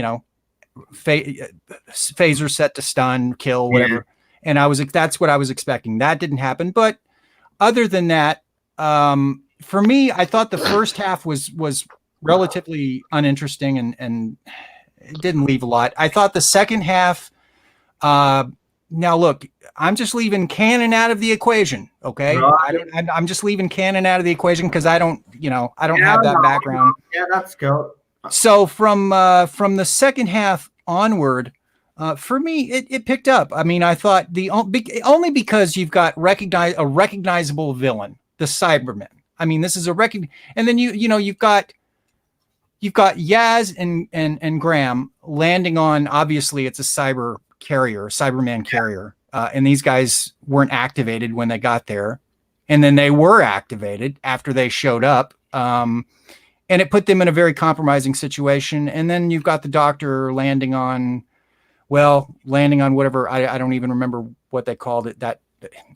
phaser set to stun, kill, whatever. And that's what I was expecting. That didn't happen. But other than that, for me, I thought the first half was relatively uninteresting and it didn't leave a lot. I thought the second half, now look, I'm just leaving canon out of the equation. Okay. Right. I'm just leaving canon out of the equation because I don't have that background. Yeah, that's cool. So from the second half onward, for me, it picked up. I thought only because you've got a recognizable villain, the Cybermen. This is and then you've got Yaz and Graham landing on, obviously it's a Cyberman carrier. And these guys weren't activated when they got there. And then they were activated after they showed up. And it put them in a very compromising situation. And then you've got the doctor landing on whatever. I don't even remember what they called it. That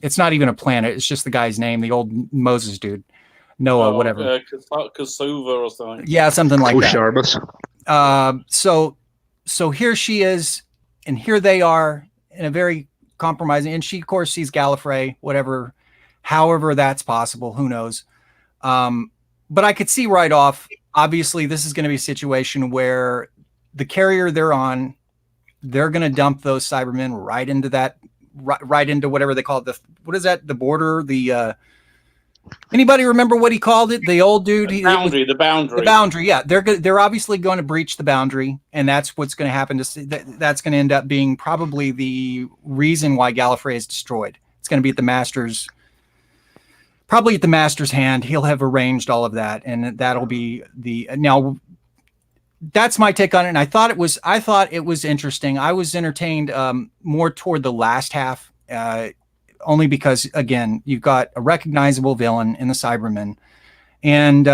it's not even a planet. It's just the guy's name, the old Moses dude. Noah, whatever. Kosova or something. Yeah, something like that. So here she is, and here they are in a very compromising. And she, of course, sees Gallifrey, whatever, however that's possible. Who knows? But I could see right off. Obviously, this is going to be a situation where the carrier they're on, they're going to dump those Cybermen right into whatever they call it. What is that? The border. Anybody remember what he called it? The old dude. The boundary. The boundary. Yeah, they're obviously going to breach the boundary, and that's what's going to happen. That's going to end up being probably the reason why Gallifrey is destroyed. It's going to be at the Master's. Probably at the Master's hand. He'll have arranged all of that, and that'll be now. That's my take on it. And I thought it was interesting. I was entertained more toward the last half. Only because, again, you've got a recognizable villain in the Cybermen. And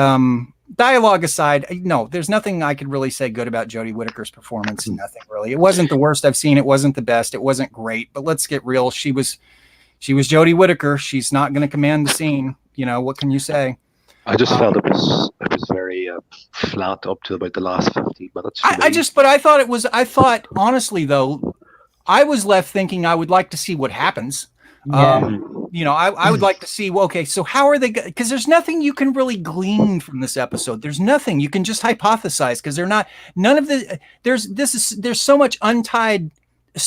dialogue aside, no, there's nothing I could really say good about Jodie Whittaker's performance. Nothing really. It wasn't the worst I've seen. It wasn't the best. It wasn't great. But let's get real. She was Jodie Whittaker. She's not going to command the scene. What can you say? I just felt it was very flat up to about the last 15 minutes. I thought, honestly, though, I was left thinking I would like to see what happens. Yeah. I would like to see, so how are they? Because there's nothing you can really glean from this episode. There's nothing you can just hypothesize because there's so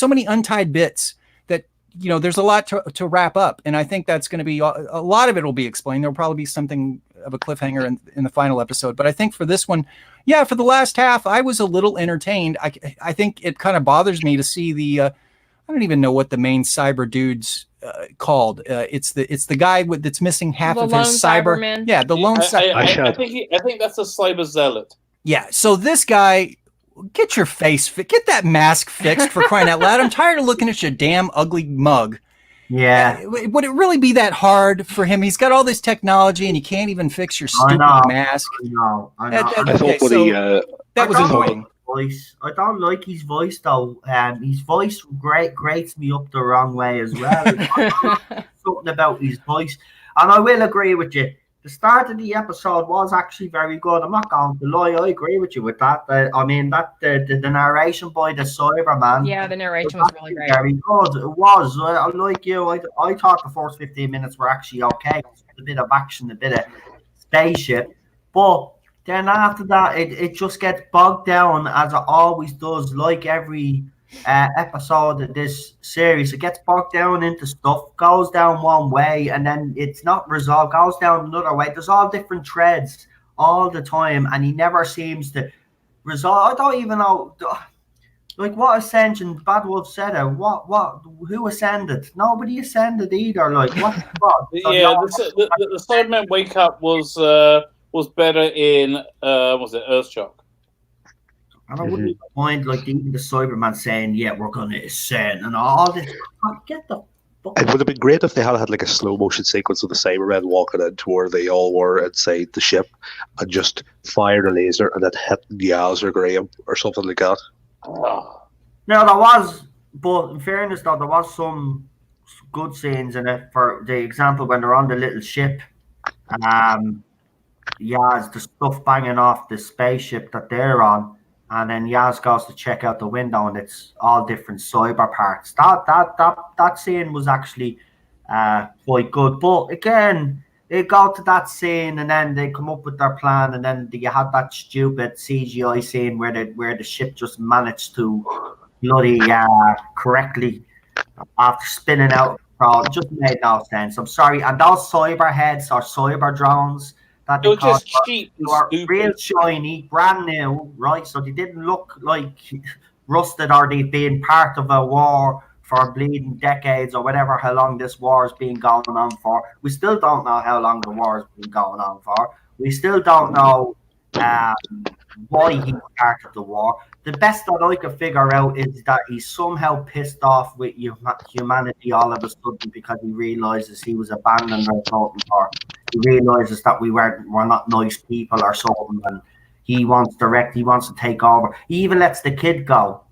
many untied bits that, there's a lot to wrap up. And I think that's going to be, a lot of it will be explained. There'll probably be something of a cliffhanger in the final episode. But I think for this one, for the last half, I was a little entertained. I think it kind of bothers me to see I don't even know what the main cyber dude's called. It's the guy that's missing half of his cyber. Cyberman. Yeah, the lone cyber. I think that's a cyber zealot. Yeah. So this guy, get that mask fixed for crying out loud. I'm tired of looking at your damn ugly mug. Yeah. Would it really be that hard for him? He's got all this technology and you can't even fix your stupid mask. I know. That was annoying. Voice. I don't like his voice though. His voice grates me up the wrong way as well. Something about his voice, and I will agree with you. The start of the episode was actually very good. I'm not going to lie. I agree with you with that. The narration by the Cyberman. Yeah, the narration was really great. Very good. It was. Like you, I thought the first 15 minutes were actually okay. A bit of action, a bit of spaceship, but then after that, it just gets bogged down as it always does, like every episode of this series. It gets bogged down into stuff, goes down one way, and then it's not resolved, goes down another way. There's all different threads all the time, and he never seems to resolve. I don't even know, like, what Ascension, Bad Wolf said it. Who ascended? Nobody ascended either. Like, what? The Cybermen wake up was better in was it Earthshock? And I wouldn't mind, like, even the Cyberman saying, yeah, we're going to ascend and all this. Get the fuck. It would have been great if they had like a slow motion sequence of the Cybermen walking into where they all were inside the ship and just fired a laser and it hit Yaz or Graham or something like that. Oh. Now, there was, but in fairness, though, there was some good scenes in it. For the example, when they're on the little ship, Yaz, the stuff banging off the spaceship that they're on, and then Yaz goes to check out the window, and it's all different cyber parts. That scene was actually quite good. But again, they go to that scene, and then they come up with their plan, and then you had that stupid CGI scene where the ship just managed to bloody correctly after spinning out. It just made no sense. I'm sorry. And those cyber heads or cyber drones that they were just cheap and were stupid. real shiny, brand new, right? So they didn't look like rusted or they've been part of a war for bleeding decades or whatever, how long this war has been going on for. We still don't know how long the war has been going on for. We still don't know why he started the war. The best that I could figure out is that he's somehow pissed off with humanity all of a sudden because he realizes he was abandoned or something, or he realizes that we're not nice people or something, and he wants to take over. He even lets the kid go.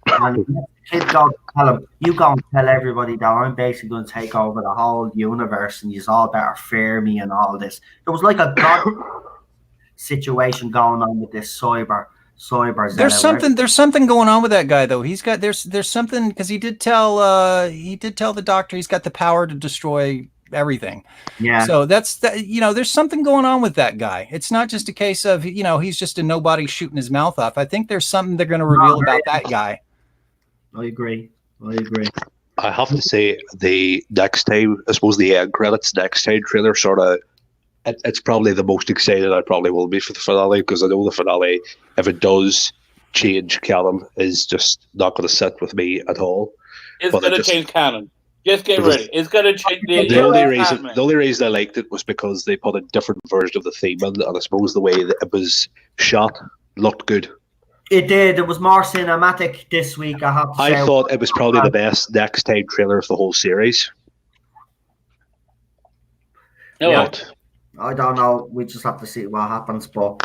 And he lets the kid go to tell him, you go and tell everybody that I'm basically going to take over the whole universe and you all better fear me and all this. There was like a god situation going on with this cyber. There's something going on with that guy though. He's got there's something, because he did tell the doctor he's got the power to destroy everything. Yeah. So there's something going on with that guy. It's not just a case of he's just a nobody shooting his mouth off. I think there's something they're going to reveal about that guy. I agree. I have to say, the next time, I suppose the end credits next time trailer sort of. It's probably the most excited I probably will be for the finale, because I know the finale, if it does change canon, is just not going to sit with me at all. It's going to change canon. Just get ready. It's going to change the only reason I liked it was because they put a different version of the theme in, and I suppose the way that it was shot looked good. It did. It was more cinematic this week, I have to say. I thought it was probably the best next time trailer of the whole series. Yeah. I don't know. We just have to see what happens. But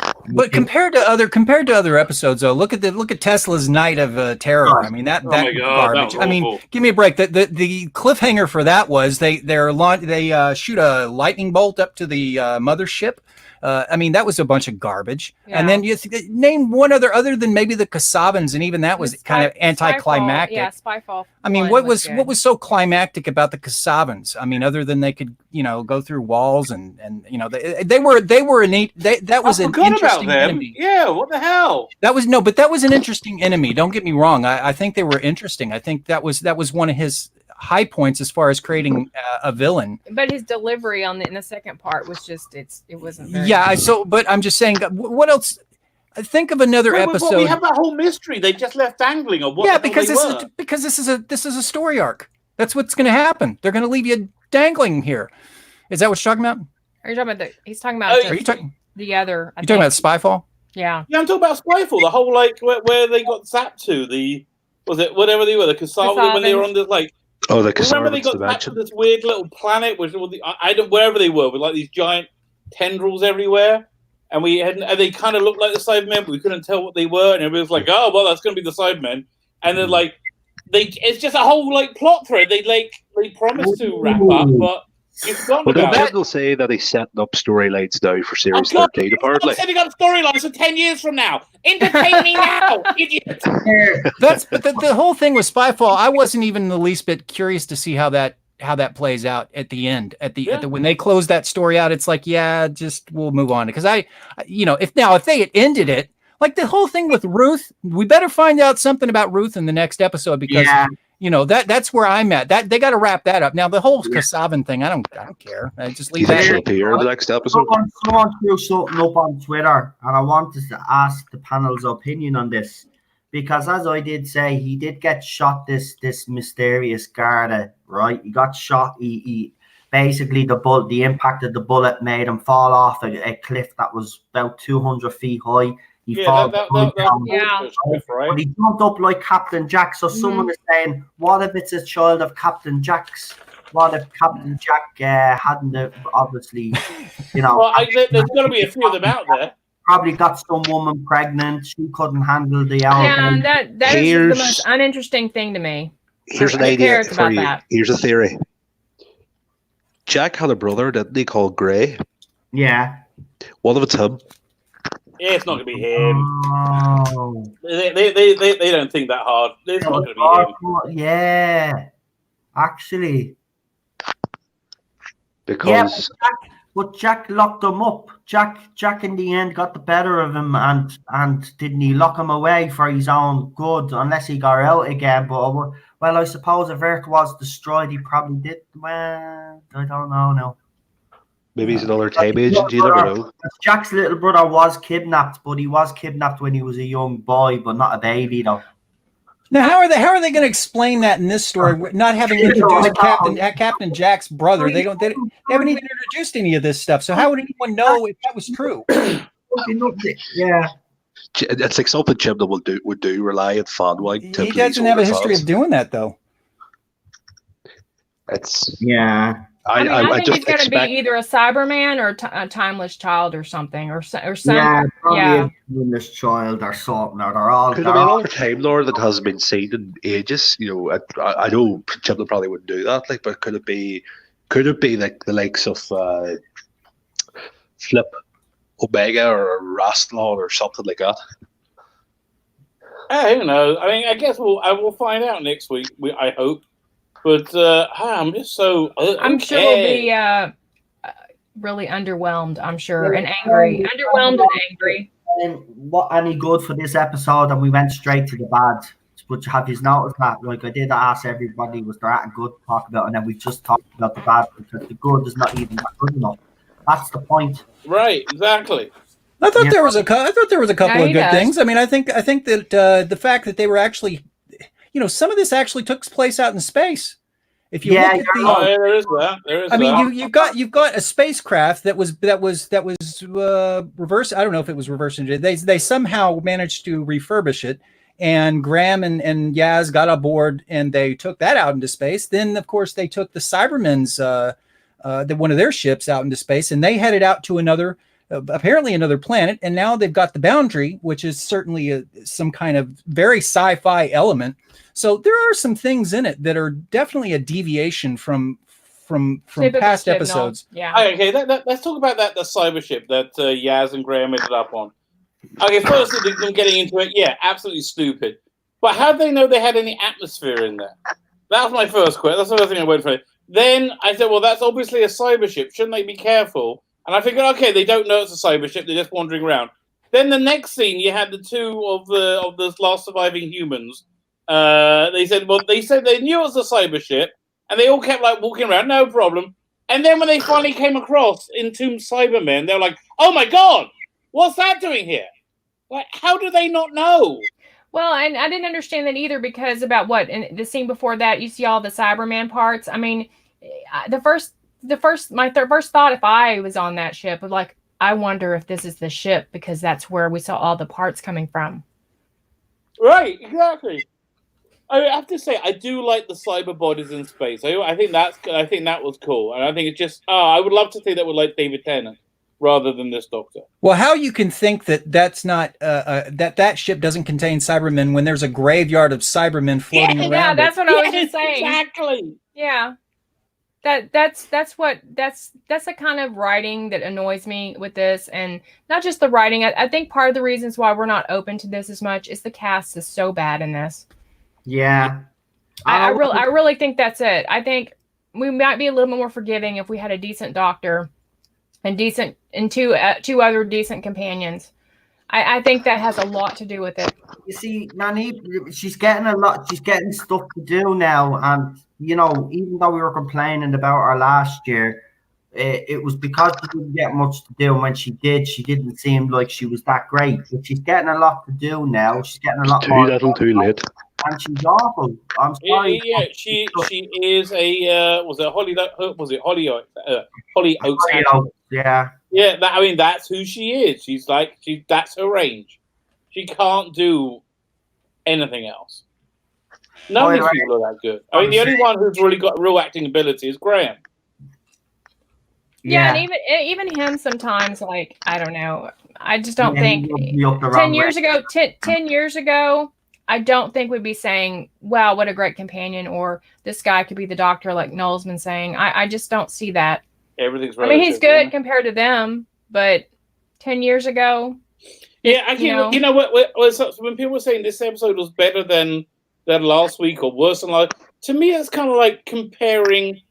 compared to other episodes, though, look at Tesla's Night of Terror. I mean that garbage. I mean, give me a break. The cliffhanger for that was they shoot a lightning bolt up to the mothership. I mean, that was a bunch of garbage. Yeah. And then you name one other than maybe the Kasabans, and even that was kind of anticlimactic. Spyfall. I mean, what was so climactic about the Kasabans? I mean, other than they could, go through walls and they were that was an interesting enemy. Yeah, what the hell? That was an interesting enemy. Don't get me wrong. I think they were interesting. I think that was one of his high points as far as creating a villain. But his delivery in the second part was just it wasn't very but I'm just saying, what else? Think of another episode. We have that whole mystery they just left dangling on what. Yeah, because this is a story arc. That's what's going to happen. They're going to leave you dangling here. Is that what you're talking about? Are you talking about he's talking about are you talking the other? You're talking about Spyfall? Yeah. Yeah, I'm talking about Spyfall. The whole where they got zapped to whatever they were, the Kasabans, when they were on the the Kasabans. Remember they got back to this weird little planet, which wherever they were, with like these giant tendrils everywhere, and they kind of looked like the Cybermen, but we couldn't tell what they were, and everybody was like, "Oh, well, that's going to be the Cybermen," and then it's just a whole plot thread. They promised to wrap up, but you've forgotten about it. Will say that he's setting up storylines now for Series 13, apparently. I'm setting up storylines for 10 years from now. Entertain me now, idiot. But the whole thing with Spyfall, I wasn't even the least bit curious to see how that plays out at the end. When they close that story out, it's like, just we'll move on. Because if they had ended it, like the whole thing with Ruth, we better find out something about Ruth in the next episode, because that's where I'm at. That they got to wrap that up. Now the whole Kasavan thing, I don't care. I just leave that. She'll appear in the next episode. Someone threw something up on Twitter, and I wanted to ask the panel's opinion on this, because as I did say, he did get shot. This mysterious guard, right? He got shot. He basically the impact of the bullet made him fall off a cliff that was about 200 feet high. He yeah, right? But he jumped up like Captain Jack. So someone is saying, what if it's a child of Captain Jack's? What if Captain Jack hadn't obviously, Well, there's got to be a few of them out there. Probably got some woman pregnant. She couldn't handle the hour. Yeah, that is the most uninteresting thing to me. Here's an idea for you. Here's a theory. Jack had a brother, didn't he, called Gray? Yeah. What if it's him? Yeah, it's not going to be him. Oh. They don't think that hard. It's not going to be him. Yeah. Actually. Because... Yeah, but Jack locked him up. Jack in the end got the better of him and didn't he lock him away for his own good unless he got out again. But well, I suppose if Earth was destroyed, he probably did. Well, I don't know now. Maybe he's another time agent. You never know. Jack's little brother was kidnapped, but he was kidnapped when he was a young boy, but not a baby though. Now, how are they going to explain that in this story? Not having introduced Captain Jack's brother, they haven't even introduced any of this stuff. So how would anyone know if that was true? Yeah, it's like something Jim would do. Rely on fan. He doesn't have a history of doing that, though. It's I think he's going to be either a Cyberman or a timeless child or something, or some. A timeless child or something. Or they're all. Could there be another Time Lord that hasn't been seen in ages? I know Jim probably wouldn't do that. But could it be like the likes of Flip Omega or Rastalon or something like that? Who knows? I mean, I guess I will find out next week. I hope. But I'm just so. I'm sure we'll be really underwhelmed. I'm sure and angry, underwhelmed and angry. What any good for this episode? And we went straight to the bad. But have you noticed that? Like I did ask everybody, was there anything good to talk about? And then we just talked about the bad because the good is not even that good enough. That's the point. Right. Exactly. I thought there was a couple of good things. I mean, I think that the fact that they were actually. Some of this actually took place out in space. If you look at there is that. I mean, you've got a spacecraft that was reverse. I don't know if it was reverse engineered. They somehow managed to refurbish it, and Graham and Yaz got aboard, and they took that out into space. Then, of course, they took the Cybermen's one of their ships out into space, and they headed out to apparently another planet, and now they've got the Boundary, which is certainly some kind of very sci-fi element. So there are some things in it that are definitely a deviation from past episodes. Yeah. Okay, let's talk about the cyber ship that Yaz and Graham ended up on. Okay, firstly, them getting into it, yeah, absolutely stupid. But how did they know they had any atmosphere in there? That was my first question. That's the first thing I went for. Then I said, well, that's obviously a cyber ship. Shouldn't they be careful? And I figured, okay, they don't know it's a cyber ship. They're just wandering around. Then the next scene, you had the two of the last surviving humans. They said they knew it was a cyber ship, and they all kept walking around, no problem. And then when they finally came across Entombed Cybermen, they were like, "Oh my god, what's that doing here? Like, how do they not know?" Well, and I didn't understand that either because about what in the scene before that, you see all the Cyberman parts. I mean, my first thought, if I was on that ship, was like, I wonder if this is the ship because that's where we saw all the parts coming from. Right, exactly. I have to say, I do like the cyber bodies in space. I think that was cool, and I think it's just. I would love to see that with David Tennant rather than this Doctor. Well, how you can think that's not that ship doesn't contain Cybermen when there's a graveyard of Cybermen floating around? Yeah, that's what I was just saying. Exactly. Yeah. That's the kind of writing that annoys me with this, and not just the writing. I think part of the reasons why we're not open to this as much is the cast is so bad in this. Yeah, I really think that's it. I think we might be a little bit more forgiving if we had a decent Doctor and two other decent companions. I think that has a lot to do with it. You see, Nani, she's getting stuff to do now, and even though we were complaining about her last year, it was because she didn't get much to do. And when she did, she didn't seem like she was that great. But she's getting a lot to do now. She's getting a lot more. Too little, too late. And she's awful. I'm sorry. Yeah, she is a Hollyoaks? Yeah. Yeah, that's who she is. That's her range. She can't do anything else. None of these people are that good. I mean, the only one who's really got real acting ability is Graham. Yeah, and even him sometimes, like, I don't know. I just don't think 10 years ago, I don't think we'd be saying, wow, what a great companion, or this guy could be the doctor, like Noel's been saying. I just don't see that. Everything's relative. I mean, he's good compared to them, but 10 years ago. Yeah, actually, you know what? When people were saying this episode was better than last week or worse than last, to me, it's kind of like comparing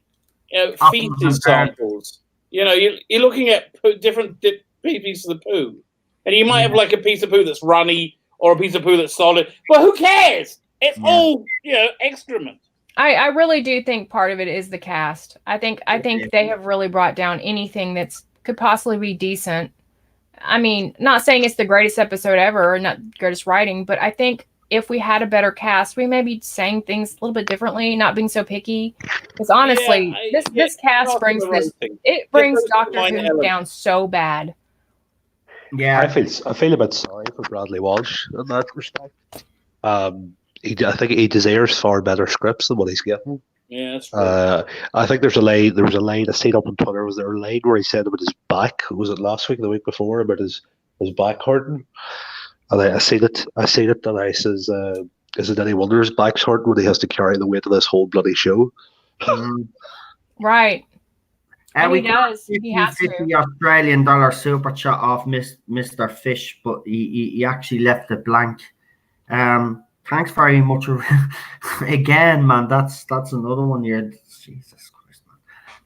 feces samples. You know, you're looking at different pieces of poo, and you might have like a piece of poo that's runny or a piece of poo that's solid, but who cares? It's all, excrement. I really do think part of it is the cast. I think they have really brought down anything that's could possibly be decent. I mean, not saying it's the greatest episode ever or not greatest writing, but I think if we had a better cast, we may be saying things a little bit differently, not being so picky. Because honestly, this cast brings brings Doctor Who down so bad. Yeah, I feel a bit sorry for Bradley Walsh in that respect. I think he deserves far better scripts than what he's getting. Yeah, that's true. I think there was a line I seen up on Twitter. Was there a line where he said about his back? Was it last week or the week before about his back hurting? And I seen it, and I says, is it any wonder his back's hurting when he has to carry the weight of this whole bloody show? Right. And he does. He has to. The Australian dollar super chat off Mr. Fish, but he actually left it blank. Thanks very much. Again, man, that's another one here. Jesus Christ, man.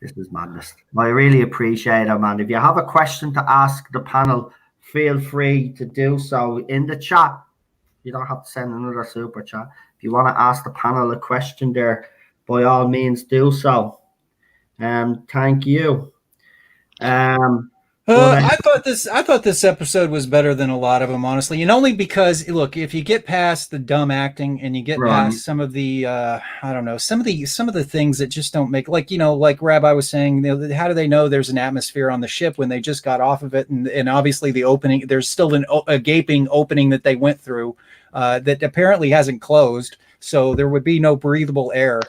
This is madness. I really appreciate it, man. If you have a question to ask the panel, feel free to do so in the chat. You don't have to send another super chat. If you want to ask the panel a question there, by all means do so. Thank you. I thought this episode was better than a lot of them, honestly, and only because, look, if you get past the dumb acting and you get past some of the some of the things that just don't make, like Rabbi was saying, how do they know there's an atmosphere on the ship when they just got off of it, and obviously the opening, there's still a gaping opening that they went through that apparently hasn't closed, so there would be no breathable air.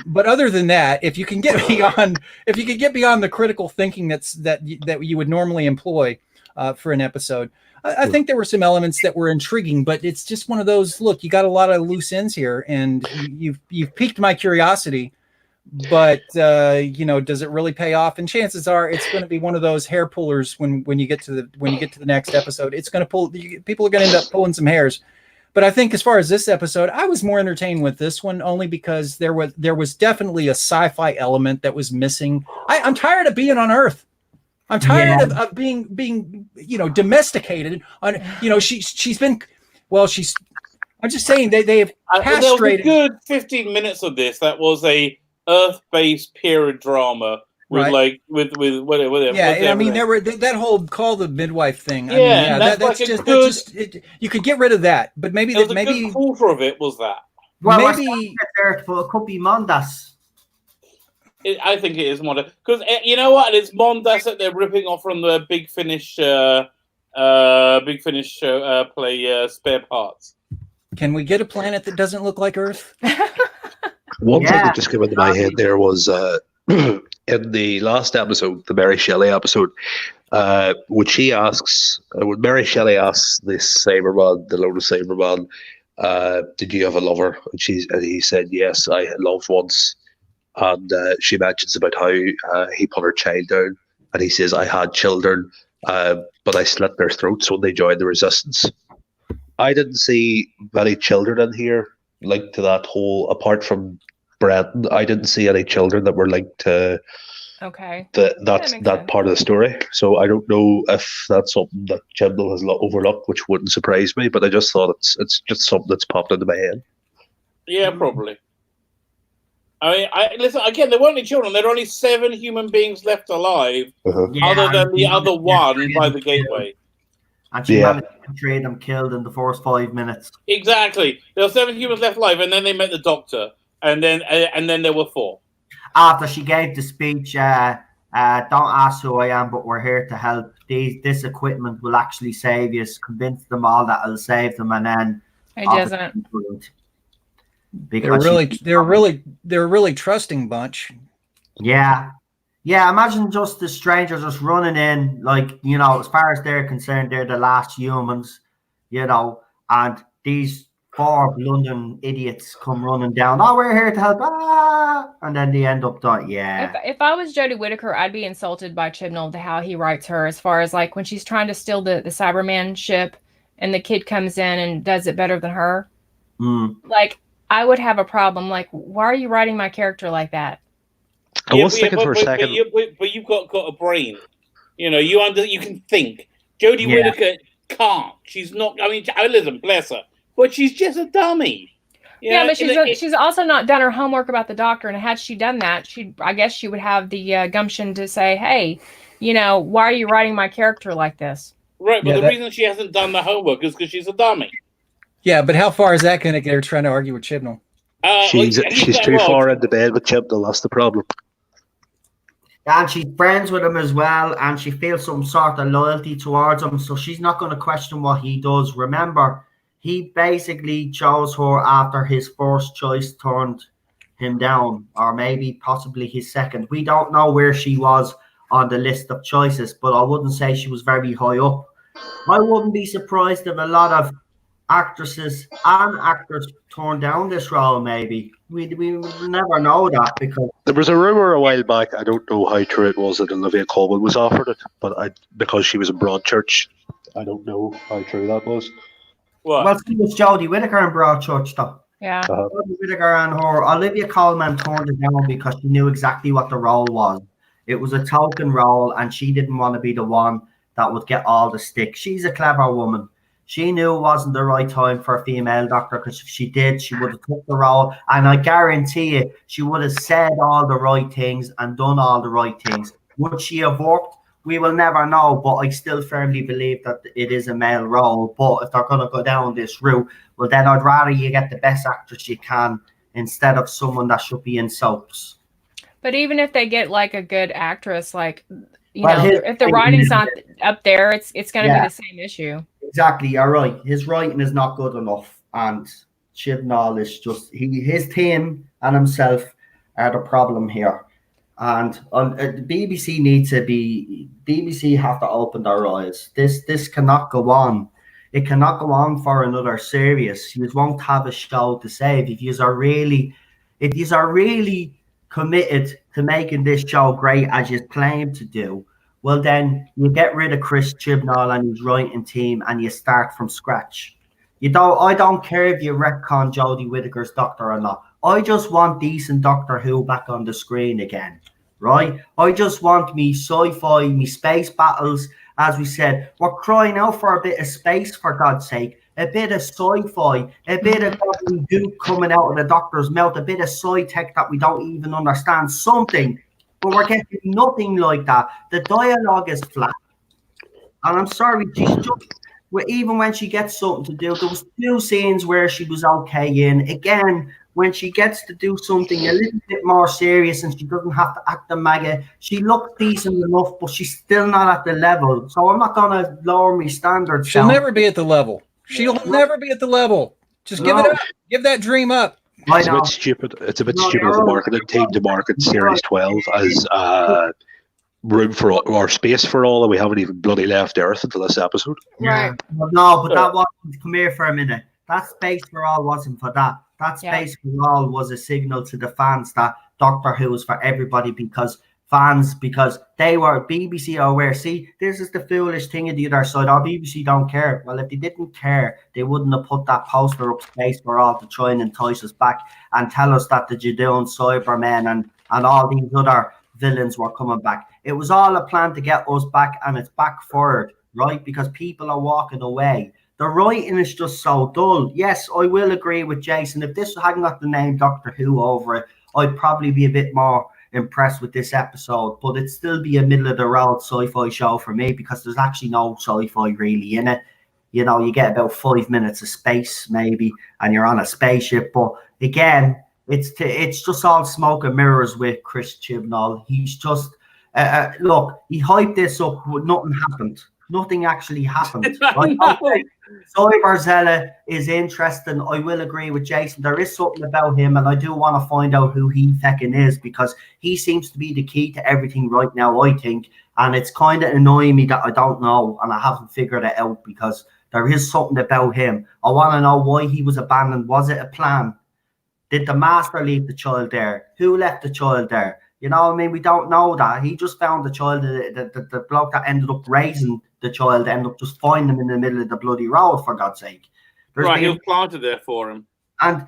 But other than that, if you can get beyond the critical thinking that you would normally employ for an episode, I think there were some elements that were intriguing. But it's just one of those. Look, you got a lot of loose ends here, and you've piqued my curiosity. But does it really pay off? And chances are, it's going to be one of those hair pullers when you get to the next episode. It's going to pull. People are going to end up pulling some hairs. But I think as far as this episode, I was more entertained with this one only because there was definitely a sci-fi element that was missing. I'm tired of being on Earth. I'm tired of being domesticated. She's been. I'm just saying they have castrated. There was a good 15 minutes of this that was a Earth-based period drama. With whatever. Yeah, I mean, there were that whole call the midwife thing. That's just you could get rid of that, but maybe a good quarter of it was that. Well, maybe it could be Mondas. I think it is Mondas because you know what? It's Mondas that they're ripping off from the Big Finish play Spare Parts. Can we get a planet that doesn't look like Earth? One thing that just came into my head there was. In the last episode, the Mary Shelley episode, when Mary Shelley asks this Cyberman, the Lotus Cyberman, did you have a lover? And he said, yes, I had loved once. And she mentions about how he put her child down. And he says, I had children, but I slit their throats when they joined the resistance. I didn't see many children in here linked to that whole, apart from Brenton, I didn't see any children that were linked to that part of the story. So I don't know if that's something that Chibnall has overlooked, which wouldn't surprise me. But I just thought it's just something that's popped into my head. Yeah, probably. I mean, listen again. There weren't any children. There are only 7 human beings left alive, other than the other one by the gateway. And she managed to trade them killed in the first 5 minutes. Exactly. There were 7 humans left alive, and then they met the Doctor. And then there were 4. After she gave the speech, Don't ask who I am, but we're here to help. This equipment will actually save you. Convince them all that it'll save them, and then it doesn't. They're a really trusting bunch. Yeah. Imagine just the strangers just running in, like, you know, as far as they're concerned, they're the last humans, you know, and these 4 London idiots come running down. Oh, we're here to help. And then they end up dying. Yeah. If I was Jodie Whittaker, I'd be insulted by Chibnall to how he writes her, as far as like when she's trying to steal the Cyberman ship and the kid comes in and does it better than her. Like, I would have a problem. Like, why are you writing my character like that? I was thinking for a second. But you've got a brain. You know, you can think. Jodie Whittaker can't. She's not. I mean, listen, bless her, but she's just a dummy. Yeah, but she's also not done her homework about the doctor. And had she done that, I guess she would have the gumption to say, "Hey, you know, why are you writing my character like this?" Right, but the reason she hasn't done the homework is because she's a dummy. Yeah, but how far is that going to get her trying to argue with Chibnall? She's too far into bed with Chibnall. That's the problem. And she's friends with him as well, and she feels some sort of loyalty towards him, so she's not going to question what he does. Remember, he basically chose her after his first choice turned him down, or maybe possibly his second. We don't know where she was on the list of choices, but I wouldn't say she was very high up. I wouldn't be surprised if a lot of actresses and actors turned down this role. Maybe we will never know that, because there was a rumor a while back. I don't know how true it was that Olivia Colman was offered it, but because she was in Broadchurch, I don't know how true that was. What? Well, she was Jodie Whittaker in Broadchurch, though. Yeah. Jodie Whittaker and her Olivia Colman turned it down because she knew exactly what the role was. It was a token role, and she didn't want to be the one that would get all the stick. She's a clever woman. She knew it wasn't the right time for a female doctor, because if she did, she would have took the role. And I guarantee you, she would have said all the right things and done all the right things. Would she have worked? We will never know, but I still firmly believe that it is a male role. But if they're going to go down this route, well, then I'd rather you get the best actress you can instead of someone that should be in soaps. But even if they get like a good actress, like, you know, if the writing's not up there, it's going to be the same issue. Exactly, you're right. His writing is not good enough, and Chibnall is just his team and himself are the problem here. And the BBC have to open their eyes. This cannot go on. It cannot go on for another series. You won't have a show to save if you are really committed to making this show great as you claim to do. Well, then you get rid of Chris Chibnall and his writing team, and you start from scratch. I don't care if you retcon Jodie Whittaker's Doctor or not. I just want decent Doctor Who back on the screen again, right? I just want me sci-fi, me space battles. As we said, we're crying out for a bit of space, for God's sake. A bit of sci-fi, a bit of gobbledygook coming out of the Doctor's mouth, a bit of sci-tech that we don't even understand, something. But we're getting nothing like that. The dialogue is flat. And I'm sorry, she's just, even when she gets something to do, there was 2 scenes where she was okay in. Again, when she gets to do something a little bit more serious and she doesn't have to act a maggot, she looks decent enough, but she's still not at the level. So I'm not going to lower my standards. She'll never be at the level. She'll never be at the room. Just give it up. Give that dream up. It's a bit stupid. It's a bit stupid of the marketing team to market Series 12 as room for or space for all, and we haven't even bloody left Earth until this episode. Yeah. No, but that wasn't. Come here for a minute. That space for all wasn't for that. That space for all was a signal to the fans that Doctor Who is for everybody, because they were BBC are aware. See, this is the foolish thing at the other side. Our BBC don't care. Well, if they didn't care, they wouldn't have put that poster up space for all to try and entice us back and tell us that the Judean Cybermen and all these other villains were coming back. It was all a plan to get us back, and it's backfired, right? Because people are walking away. The writing is just so dull. Yes, I will agree with Jason. If this hadn't got the name Doctor Who over it, I'd probably be a bit more impressed with this episode, but it'd still be a middle-of-the-road sci-fi show for me, because there's actually no sci-fi really in it. You know, you get about 5 minutes of space maybe, and you're on a spaceship. But again, it's just all smoke and mirrors with Chris Chibnall. He's just look, he hyped this up, but nothing happened. Nothing actually happened. Right? No. Cyberzella is interesting. I will agree with Jason. There is something about him, and I do want to find out who he feckin' is, because he seems to be the key to everything right now, I think. And it's kind of annoying me that I don't know, and I haven't figured it out, because there is something about him. I want to know why he was abandoned. Was it a plan? Did the master leave the child there? Who left the child there? You know what I mean? We don't know that. He just found the child. The bloke that ended up raising the child ended up just finding him in the middle of the bloody road, for God's sake. He was planted there for him. And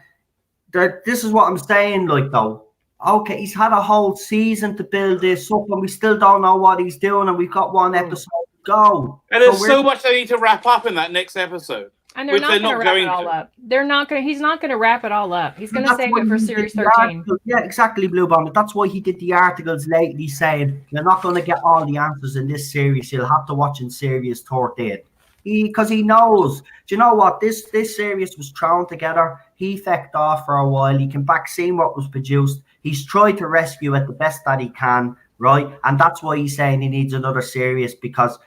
this is what I'm saying, like, though. Okay, he's had a whole season to build this up, and we still don't know what he's doing, and we've got one episode to go. And there's so much they need to wrap up in that next episode. And they're not going to wrap it all up. They're not going. He's not going to wrap it all up. He's going to save it for series 13. Yeah, exactly, Blue Bomber. That's why he did the articles lately saying you're not going to get all the answers in this series. You'll have to watch in series 13. Because he knows. Do you know what? This series was thrown together. He fecked off for a while. He came back, seeing what was produced. He's tried to rescue it the best that he can, right? And that's why he's saying he needs another series, because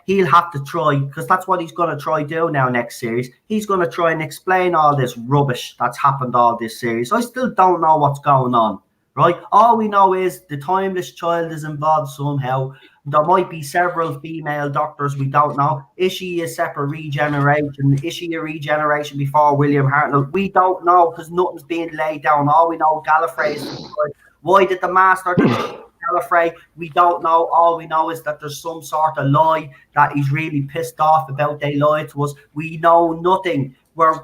he'll have to try, because that's what he's going to try do now next series. He's going to try and explain all this rubbish that's happened all this series. I still don't know what's going on, right? All we know is the timeless child is involved somehow. There might be several female doctors, we don't know. Is she a separate regeneration? Is she a regeneration before William Hartnell? We don't know, because nothing's being laid down. All we know, Gallifrey is why did the master Gallifrey? We don't know. All we know is that there's some sort of lie that he's really pissed off about. They lied to us. We know nothing. We're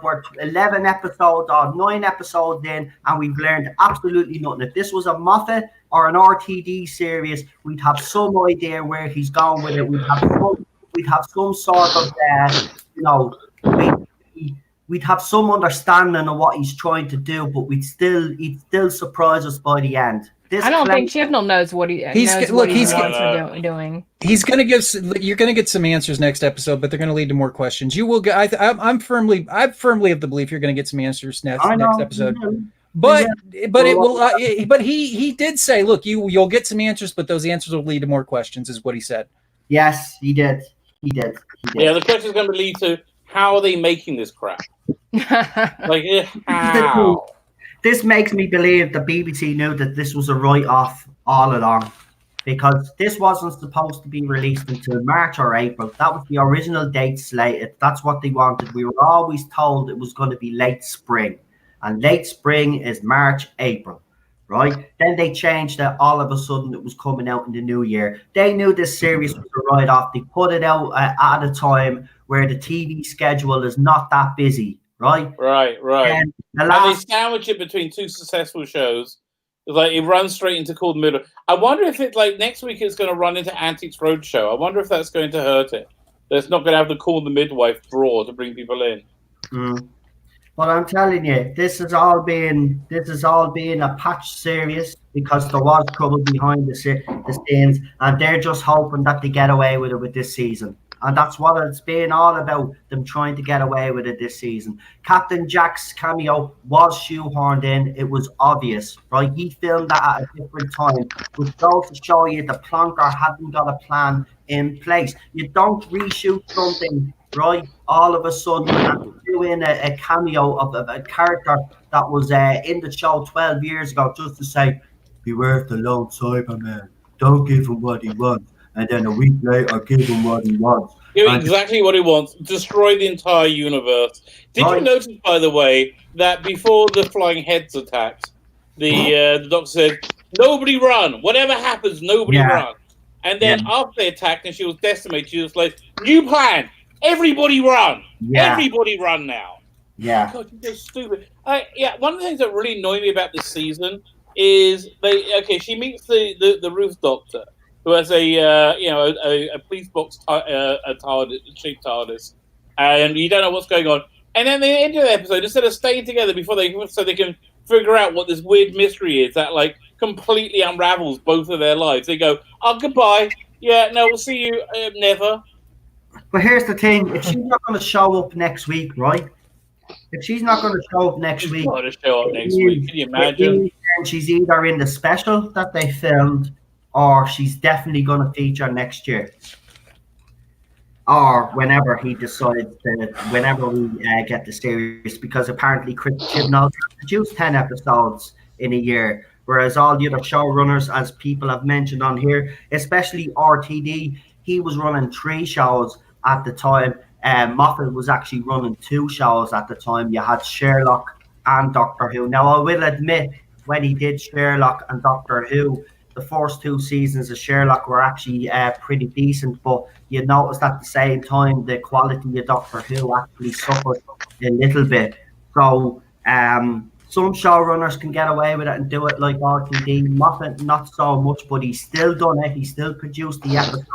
11 episodes or 9 episodes in, and we've learned absolutely nothing. If this was a Moffat or an RTD series, we'd have some idea where he's going with it. We'd have some sort of, we'd have some understanding of what he's trying to do, but he'd still surprise us by the end. I don't think Chibnall knows what he's doing. He's going to give. You're going to get some answers next episode, but they're going to lead to more questions. You will get. I'm firmly of the belief you're going to get some answers next episode. But it will. But he did say, look, you'll get some answers, but those answers will lead to more questions, is what he said. Yes, he did. He did. Yeah, the question is going to lead to, how are they making this crap? Like, how? This makes me believe the BBC knew that this was a write-off all along, because this wasn't supposed to be released until March or April. That was the original date slated. That's what they wanted. We were always told it was going to be late spring, and late spring is March, April, right? Then they changed it. All of a sudden, it was coming out in the new year. They knew this series was a write-off. They put it out at a time where the TV schedule is not that busy. Right. And they sandwich it between two successful shows. It's like it runs straight into Cool the Middle. I wonder if it's like next week it's going to run into Antiques Roadshow. I wonder if that's going to hurt it. That's not going to have the Cool the Midwife draw to bring people in. But I'm telling you, this has all been a patch series, because there was trouble behind the scenes, and they're just hoping that they get away with it with this season. And that's what it's been all about, them trying to get away with it this season. Captain Jack's cameo was shoehorned in. It was obvious, right? He filmed that at a different time, which goes to show you the plonker hadn't got a plan in place. You don't reshoot something, right, all of a sudden, and do in a cameo of a character that was in the show 12 years ago, just to say, beware of the lone Cyberman. Don't give him what he wants. And then a week later, give him what he wants. Give him exactly what he wants. Destroy the entire universe. Did you notice, by the way, that before the flying heads attacked, the doctor said, nobody run. Whatever happens, nobody run. And then after they attacked and she was decimated, she was like, new plan. Everybody run. Everybody run now. Yeah. God, you're so stupid. One of the things that really annoyed me about this season is she meets the roof doctor, who has a police box, a TARDIS, a cheap TARDIS, and you don't know what's going on. And then at the end of the episode, instead of staying together so they can figure out what this weird mystery is that like completely unravels both of their lives, they go, "Oh, goodbye. Yeah, no, we'll see you never." But here's the thing: if she's not going to show up next week, right? If she's not going to show up next week, can you imagine? She's either in the special that they filmed, or she's definitely going to feature next year, or whenever he decides whenever we get the series, because apparently Chris Chibnall can produce 10 episodes in a year, whereas all the other showrunners, as people have mentioned on here, especially RTD, he was running 3 shows at the time. Moffat was actually running 2 shows at the time. You had Sherlock and Doctor Who. Now, I will admit, when he did Sherlock and Doctor Who, the first 2 seasons of Sherlock were actually pretty decent, but you noticed at the same time the quality of Doctor Who actually suffered a little bit. So some showrunners can get away with it and do it like RTD. Moffat, not so much, but he's still done it. He still produced the episode.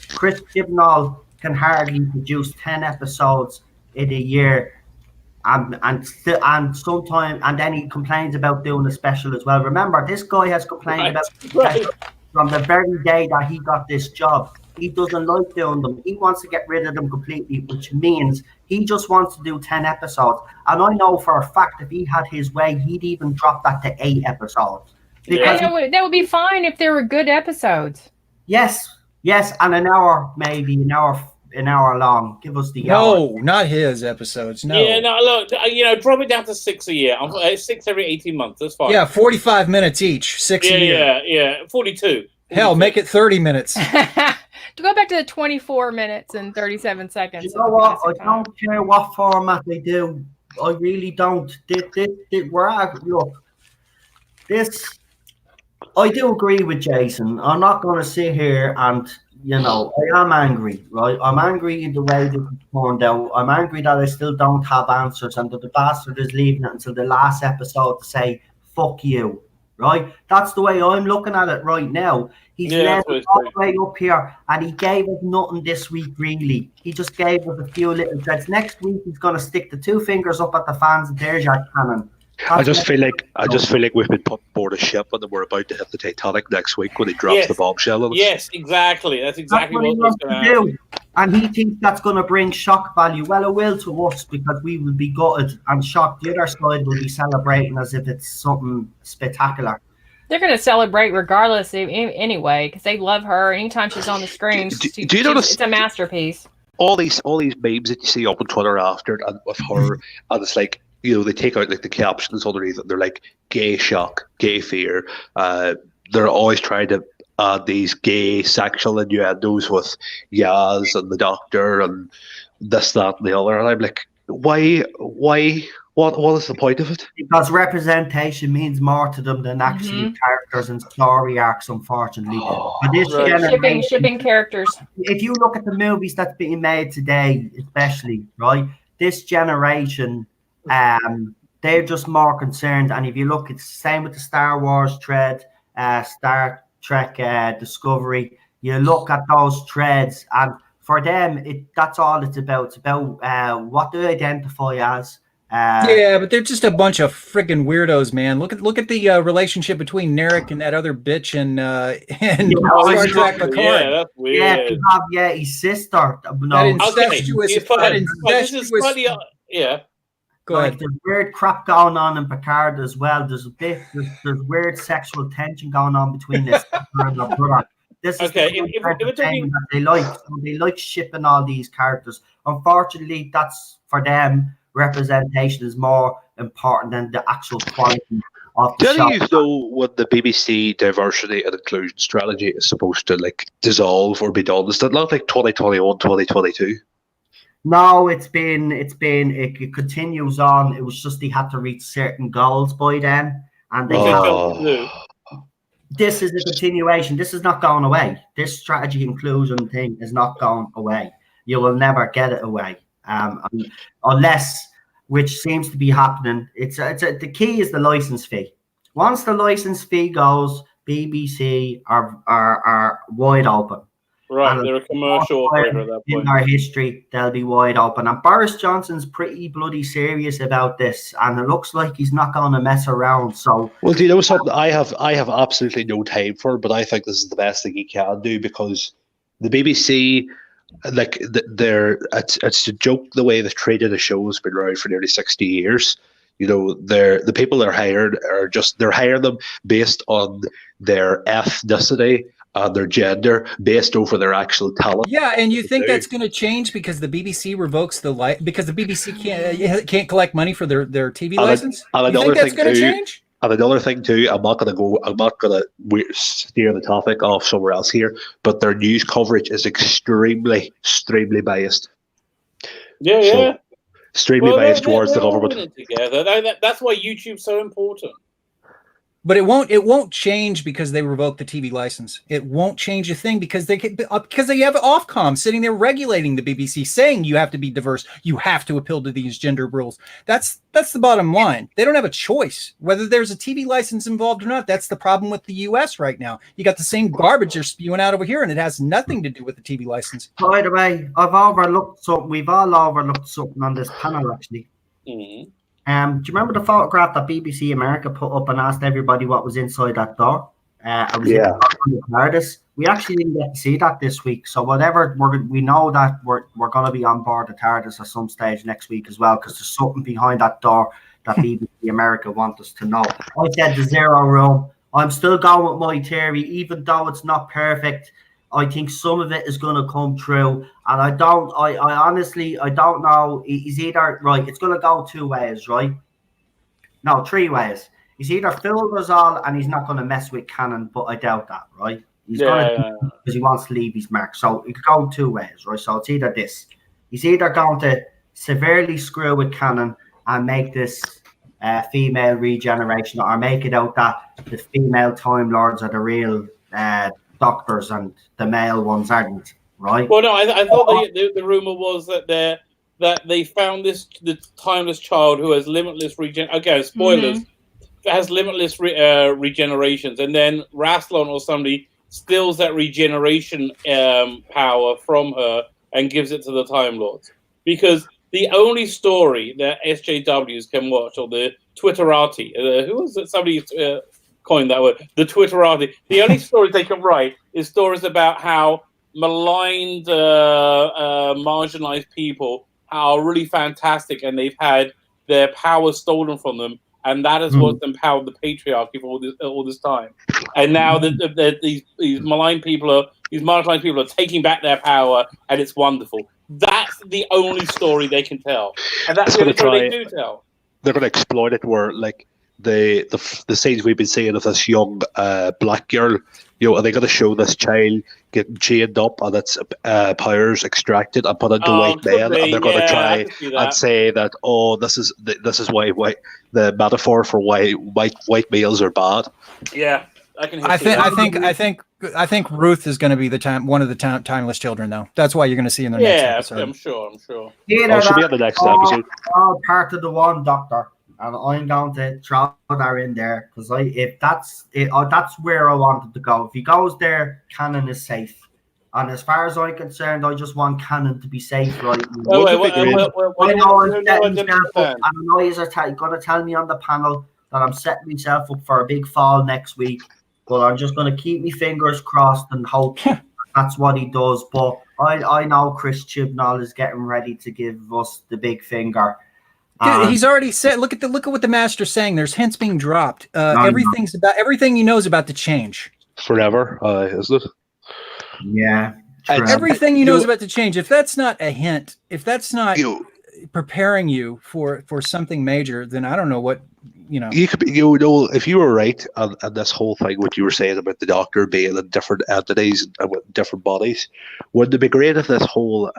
Chris Chibnall can hardly produce 10 episodes in a year. And sometimes, and then he complains about doing a special as well. Remember, this guy has complained about from the very day that he got this job. He doesn't like doing them. He wants to get rid of them completely, which means he just wants to do 10 episodes. And I know for a fact, if he had his way, he'd even drop that to 8 episodes. Because that would be fine if they were good episodes. Yes, and an hour long. Give us the hour. Not his episodes. No. Yeah, no. Look, drop it down to 6 a year. 6 every 18 months. That's fine. Yeah, 45 minutes each. 6 a year. Yeah. 42. Hell, make it 30 minutes. To go back to the 24 minutes and 37 seconds. You know what? I don't care what format they do. I really don't. I do agree with Jason. I'm not going to sit here and, I am angry, right? I'm angry in the way that it's turned out. I'm angry that I still don't have answers and that the bastard is leaving it until the last episode to say, fuck you, right? That's the way I'm looking at it right now. He's led us all the way up here and he gave us nothing this week, really. He just gave us a few little threads. Next week, he's going to stick the 2 fingers up at the fans and there's your cannon. I just feel like we've been put aboard a ship and we're about to hit the Titanic next week when he drops the bombshell on us. Yes, exactly. That's exactly what he's going to do. And he thinks that's going to bring shock value. Well, it will to us because we will be gutted and shocked. The other side will be celebrating as if it's something spectacular. They're going to celebrate regardless anyway because they love her. Anytime she's on the screen, do you notice it's a masterpiece. All these memes that you see up on Twitter after it and with her, and it's like, they take out like the captions underneath it. They're like gay shock, gay fear. They're always trying to add these gay sexual innuendos with Yaz and the Doctor and this, that, and the other. And I'm like, why? What is the point of it? Because representation means more to them than actually characters and story arcs, unfortunately. Shipping characters. If you look at the movies that's being made today, especially, right, this generation, they're just more concerned. And if you look, it's the same with the Star Wars thread, Star Trek Discovery. You look at those threads, and for them, that's all it's about. It's about what they identify as. Yeah, but they're just a bunch of friggin' weirdos, man. Look at the relationship between Narek and that other bitch and Star Trek Picard. Yeah, that's weird. Yeah, his sister. No, yeah. Go ahead. There's weird crap going on in Picard as well. There's weird sexual tension going on between this and her brother. This is they like shipping all these characters. Unfortunately, that's for them. Representation is more important than the actual quality of the show. Do you know what the BBC diversity and inclusion strategy is supposed to dissolve or be done? Is that not like 2021, 2022? No, it continues on. It was just they had to reach certain goals by then, and they this is a continuation. This is not going away. This strategy inclusion thing is not going away. You will never get it away, unless, which seems to be happening. The key is the license fee. Once the license fee goes, BBC are wide open. Right, they're a commercial operator at that point. In our history, they'll be wide open. And Boris Johnson's pretty bloody serious about this, and it looks like he's not going to mess around. So, well, do you know something? I have absolutely no time for it, but I think this is the best thing he can do, because the BBC, it's a joke the way they've treated the show has been around for nearly 60 years. The people they're hired they're hiring them based on their ethnicity and their gender based over their actual talent. Yeah, and you think that's going to change because the BBC revokes because the BBC can't collect money for their TV license? And you think that's going to change? And another thing too, I'm not going to steer the topic off somewhere else here, but their news coverage is extremely biased. Yeah. Extremely biased towards the government. Together. That's why YouTube's so important. But it won't change because they revoke the TV license. It won't change a thing because they have Ofcom sitting there regulating the BBC, saying you have to be diverse, you have to appeal to these gender rules. That's the bottom line. They don't have a choice whether there's a TV license involved or not. That's the problem with the US right now. You got the same garbage they're spewing out over here, and it has nothing to do with the TV license. By the way, I've overlooked something. We've all overlooked something on this panel actually. Mm-hmm. Do you remember the photograph that BBC America put up and asked everybody what was inside that door? It was in the Tardis. We actually didn't get to see that this week. So whatever, we know that we're going to be on board the Tardis at some stage next week as well, because there's something behind that door that BBC America want us to know. I said the zero room. I'm still going with my theory, even though it's not perfect. I think some of it is going to come true, and I honestly don't know. He's either right. It's going to go two ways, right? No, three ways. He's either filled us all, and he's not going to mess with canon, but I doubt that, right? He's going to because he wants to leave his mark. So it could go two ways, right? So it's either this. He's either going to severely screw with canon and make this female regeneration, or make it out that the female Time Lords are the real doctors and the male ones aren't, right? Well, no, I thought the rumor was that they found the timeless child who has limitless spoilers. Has limitless regenerations, and then Rassilon or somebody steals that regeneration power from her and gives it to the Time Lords. Because the only story that SJWs can watch, or the Twitterati, who was it? Somebody coined that word, the Twitterati. The only stories they can write is stories about how maligned, marginalized people are really fantastic, and they've had their power stolen from them, and that is what's empowered the patriarchy for all this time. And now these maligned people these marginalized people are taking back their power, and it's wonderful. That's the only story they can tell, and that's the only story they do tell. They're going to exploit it where, like, the scenes we've been seeing of this young black girl, are they going to show this child getting chained up and its powers extracted and put into white men, and they're going to try and say that this is why the metaphor for why white males are bad. Yeah, I think Ruth is going to be one of the timeless children, though. That's why you're going to see in the next episode. I'm sure. She'll be on the next episode. Part of the one Doctor. And I'm going to throw that in there because if that's where I wanted to go. If he goes there, canon is safe. And as far as I'm concerned, I just want canon to be safe, right? I know I'm setting myself up, and I know you're going to tell me on the panel that I'm setting myself up for a big fall next week. But I'm just going to keep my fingers crossed and hope that's what he does. But I know Chris Chibnall is getting ready to give us the big finger. Dude, he's already said. Look at what the master's saying. There's hints being dropped. Everything he knows about to change forever. Isn't it? Yeah. Everything he knows about to change. If that's not a hint, if that's not preparing you for something major, then I don't know what You could, if you were right on this whole thing, what you were saying about the Doctor being in different entities and with different bodies, wouldn't it be great if this whole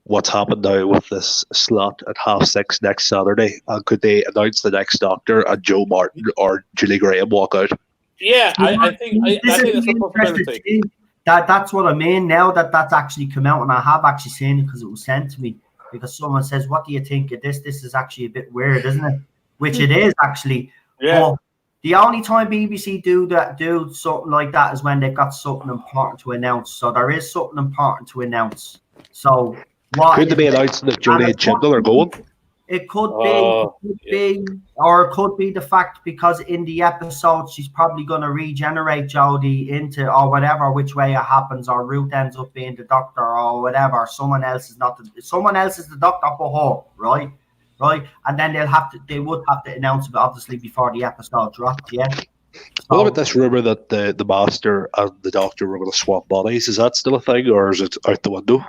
what's happened now with this slot at 6:30 next Saturday, could they announce the next Doctor and Joe Martin or Julie Graham walk out? Yeah, I think that's a possibility. That's what I mean. Now that's actually come out, and I have actually seen it because it was sent to me. Because someone says, "What do you think of this? This is actually a bit weird, isn't it?" Which it is actually. Yeah. But the only time BBC do something like that is when they've got something important to announce. So there is something important to announce. So what could they be announcing that Jodie and Chibnall are going? It could be, or it could be the fact because in the episode she's probably going to regenerate Jodie into or whatever, which way it happens, or Ruth ends up being the Doctor or whatever. Someone else is the Doctor for her, right? And then they would have to announce it obviously before the episode dropped. Yeah. What about this rumor that the Master and the Doctor were going to swap bodies? Is that still a thing, or is it out the window?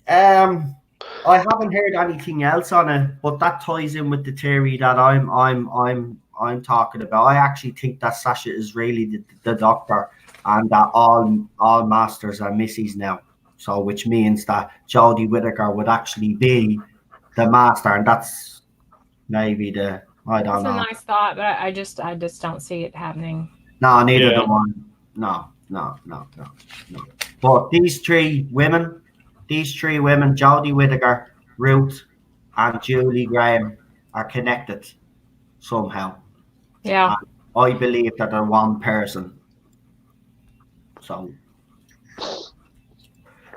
I haven't heard anything else on it, but that ties in with the theory that I'm talking about. I actually think that Sasha is really the Doctor, and that all Masters are Missies now. So, which means that Jodie Whittaker would actually be the Master, and that's maybe I don't know. That's a nice thought, but I just don't see it happening. No, neither do I. No. But these three women, Jodie Whittaker, Ruth, and Julie Graham, are connected somehow. Yeah. And I believe that they're one person. So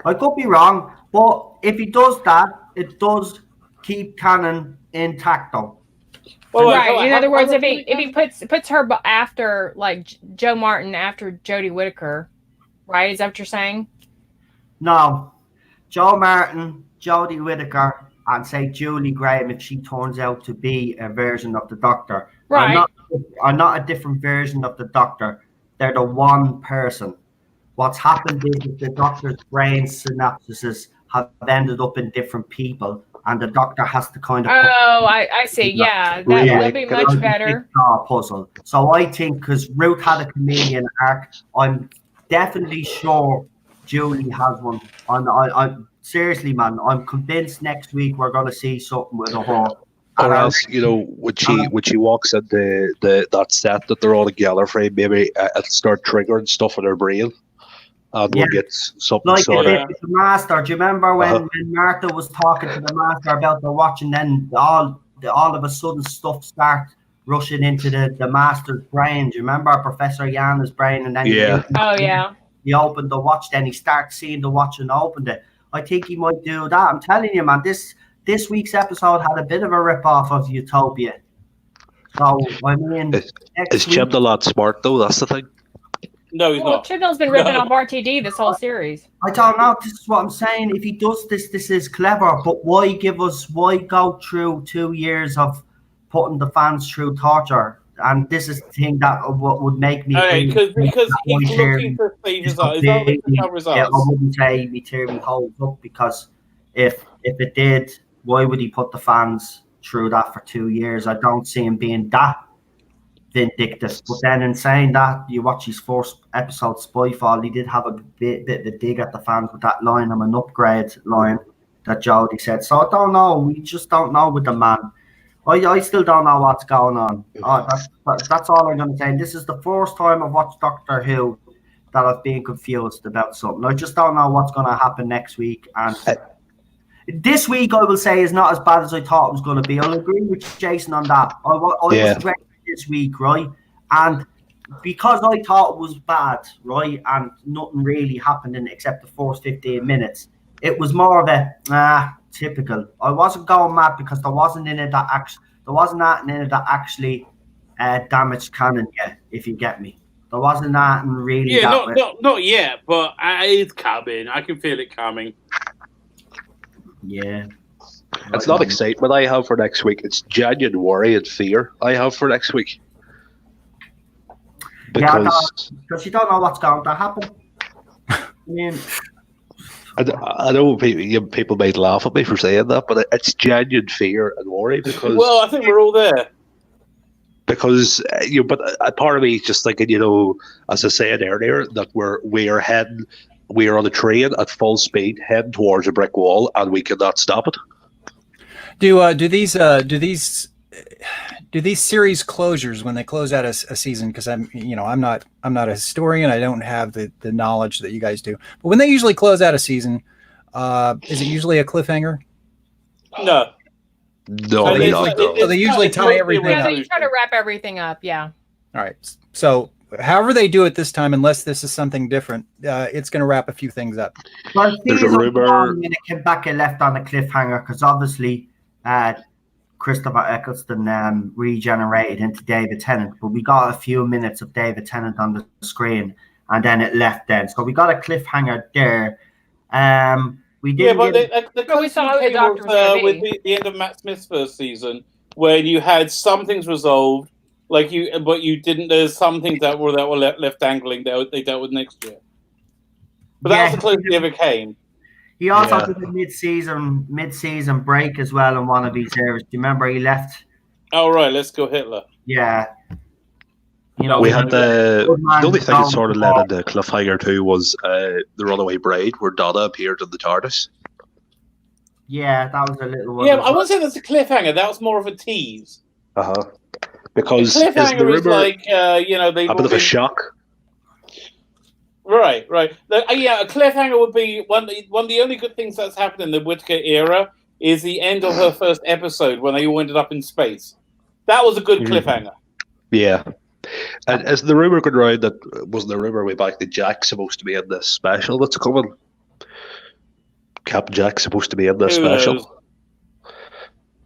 I could be wrong, but if he does that, it does keep canon intact though. Well, right. In other words, if he puts her after, like, Joe Martin after Jodie Whittaker, right? Is that what you're saying? No, Joe Martin, Jodie Whittaker, and say Julie Graham if she turns out to be a version of the Doctor. Right. I'm not a different version of the Doctor. They're the one person. What's happened is that the Doctor's brain synopsises have ended up in different people, and the Doctor has to kind of. Oh, I see. Yeah, that'd be much better. Puzzle. So I think because Ruth had a chameleon arc, I'm definitely sure Julie has one. I'm seriously, man. I'm convinced next week we're going to see something with her. Or else, when she walks into that set that they're all together for, maybe it'll start triggering stuff in her brain. And we'll get something like sorted. The Master. Do you remember when Martha was talking to the Master about the watch, and then all of a sudden stuff starts rushing into the Master's brain? Do you remember Professor Yana's brain? And then he opened the watch. Then he starts seeing the watch and opened it. I think he might do that. I'm telling you, man. This week's episode had a bit of a rip-off of Utopia. So I mean, is Chibnall a lot smart though? That's the thing. No, he's not. Chibnall's been ripping off RTD this whole series. I don't know. This is what I'm saying. If he does this is clever. But why go through 2 years of putting the fans through torture? And this is the thing that would make me. Because he's looking for favors. I wouldn't say my theory holds up, because if it did, why would he put the fans through that for 2 years? I don't see him being that vindictive. But then in saying that, you watch his first episode, Spyfall, he did have a bit of a dig at the fans with that line, "I'm an upgrade" line that Jodie said. So I don't know. We just don't know with the man. I still don't know what's going on. That's all I'm going to say. And this is the first time I've watched Doctor Who that I've been confused about something. I just don't know what's going to happen next week. And this week, I will say, is not as bad as I thought it was going to be. I'll agree with Jason on that. I was ready this week, right? And because I thought it was bad, right, and nothing really happened in it except the first 15 minutes, it was more of a typical. I wasn't going mad because there wasn't in it that actually damaged canon yet, if you get me. There wasn't that and really. Yeah, not yet, but it's coming. I can feel it coming. Yeah. It's not excitement I have for next week. It's genuine worry and fear I have for next week. Because you don't know what's going to happen. I mean, I know people might laugh at me for saying that, but it's genuine fear and worry because. Well, I think we're all there. Because but a part of me is just thinking, as I said earlier, that we are on a train at full speed heading towards a brick wall, and we cannot stop it. Do these series closures, when they close out a season, because I'm not a historian, I don't have the knowledge that you guys do, but when they usually close out a season, is it usually a cliffhanger? No, they don't. So they usually tie everything up. They try to wrap everything up. Yeah. All right. So however they do it this time, unless this is something different, it's going to wrap a few things up. Well, there's a rumor. It came back and left on a cliffhanger because obviously Christopher Eccleston regenerated into David Tennant, but we got a few minutes of David Tennant on the screen, and then it left then. So we got a cliffhanger there. We did. Yeah, but we saw the Doctor with the end of Matt Smith's first season, where you had some things resolved, But you didn't. There's some things that were left dangling that they dealt with next year. But that was the closest he ever came. He also did a mid-season break as well in one of his areas. Do you remember he left? Oh right, let's go Hitler. Yeah. We had the only thing that sort of led into cliffhanger too was the Runaway Bride, where Donna appeared in the TARDIS. Yeah, that was a little one. Yeah, I wouldn't say that's a cliffhanger. That was more of a tease. Because the cliffhanger is like a bit of a shock. Right. A cliffhanger would be one of the only good things that's happened in the Whittaker era is the end of her first episode when they all ended up in space. That was a good cliffhanger. Yeah. And as the rumor going around, that wasn't the rumor way back that Jack's supposed to be in this special that's coming. Captain Jack's supposed to be in this special. Knows?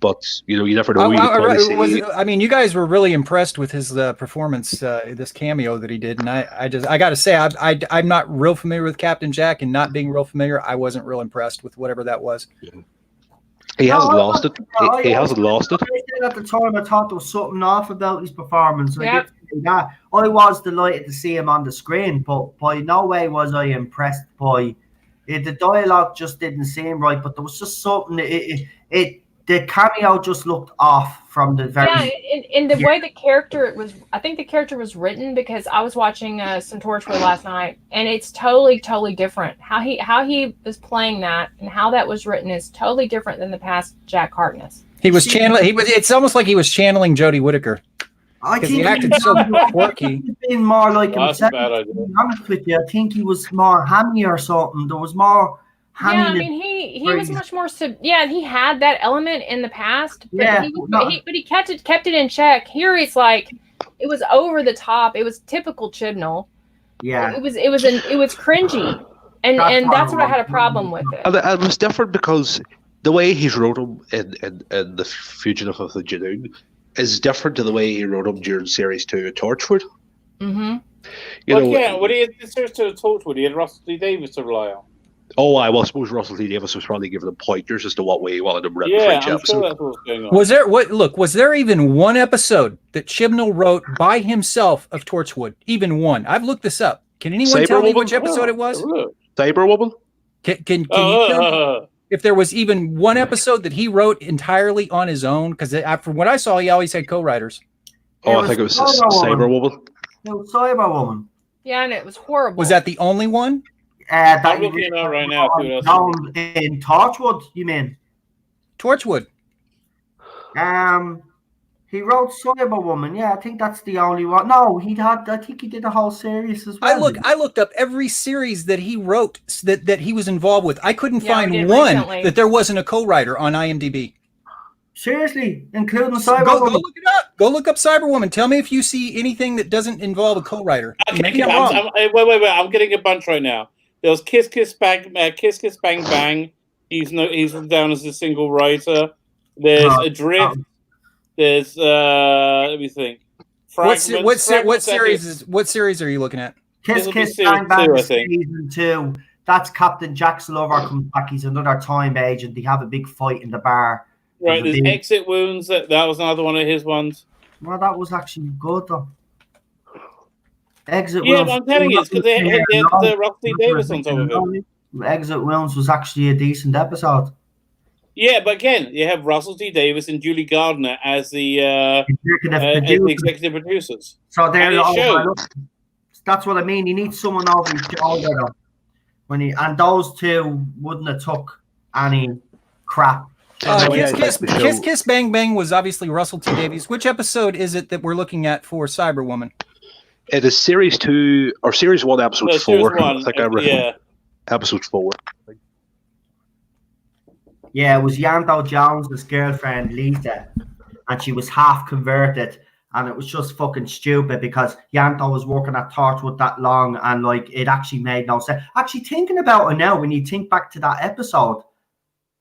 But you never know. You guys were really impressed with his performance, this cameo that he did, and I got to say, I'm not real familiar with Captain Jack, and not being real familiar, I wasn't real impressed with whatever that was. He hasn't lost it. He hasn't lost it. At the time, I thought there was something off about his performance. I was delighted to see him on the screen, but by no way was I impressed by it. The dialogue just didn't seem right, but there was just something. The cameo just looked off from the very. In the way the character I think the character was written, because I was watching some Torchwood last night, and it's totally different. How he was playing that and how that was written is totally different than the past Jack Harkness. He was channeling. It's almost like he was channeling Jodie Whittaker. I think he acted so quirky. He's been more like himself. To be honest with you, I think he was more hammy or something. There was more. He was much more. He had that element in the past, but he kept it in check. Here it's like it was over the top. It was typical Chibnall. Yeah, it was cringy, and that's what I had a problem with it. And it was different because the way he's wrote him in the Fugitive of the Junoon is different to the way he wrote him during Series 2 of Torchwood. Mm-hmm. When he had Series 2 of Torchwood, he had Russell T Davies to rely on. Oh, I suppose Russell T Davies was probably giving him pointers as to what way he wanted him written for each episode. Sure that's what's going on. Was there even one episode that Chibnall wrote by himself of Torchwood? Even one? I've looked this up. Can anyone tell me which episode it was? Cyberwoman? Can you tell me if there was even one episode that he wrote entirely on his own? Because from what I saw, he always had co-writers. I think it was Cyberwoman. No, Cyberwoman. Yeah, and it was horrible. Was that the only one? I'm looking it up right now. In Torchwood, you mean? Torchwood. He wrote Cyberwoman. Yeah, I think that's the only one. No, I think he did a whole series as well. I looked up every series that he wrote that he was involved with. I couldn't find one that there wasn't a co-writer on IMDb. Seriously, including Cyberwoman. Go look it up. Go look up Cyberwoman. Tell me if you see anything that doesn't involve a co-writer. Okay, wait. I'm getting a bunch right now. There was Kiss Kiss Bang Bang. He's down as a single writer. There's Adrift. There's let me think. What series are you looking at? Kiss Kiss Bang Bang season 2. That's Captain Jack's lover comes back. He's another time agent. They have a big fight in the bar. Right, there's Exit Wounds. That was another one of his ones. Well, that was actually good though. Exit Wounds. Yeah, I'm telling you, it's because they had Russell T Davies on top of it. Exit Wounds was actually a decent episode. Yeah, but again, you have Russell T Davies and Julie Gardner as the executive producers. So that's what I mean. You need someone over his shoulder and those two wouldn't have took any crap. Kiss Bang Bang was obviously Russell T Davies. Which episode is it that we're looking at for Cyberwoman? It is Series 2 or Series 1, Episode 4. I think I read Episode 4. Yeah, it was Yanto Jones' girlfriend Lisa, and she was half converted, and it was just fucking stupid because Yanto was working at Torchwood that long, and like it actually made no sense. Actually, thinking about it now, when you think back to that episode,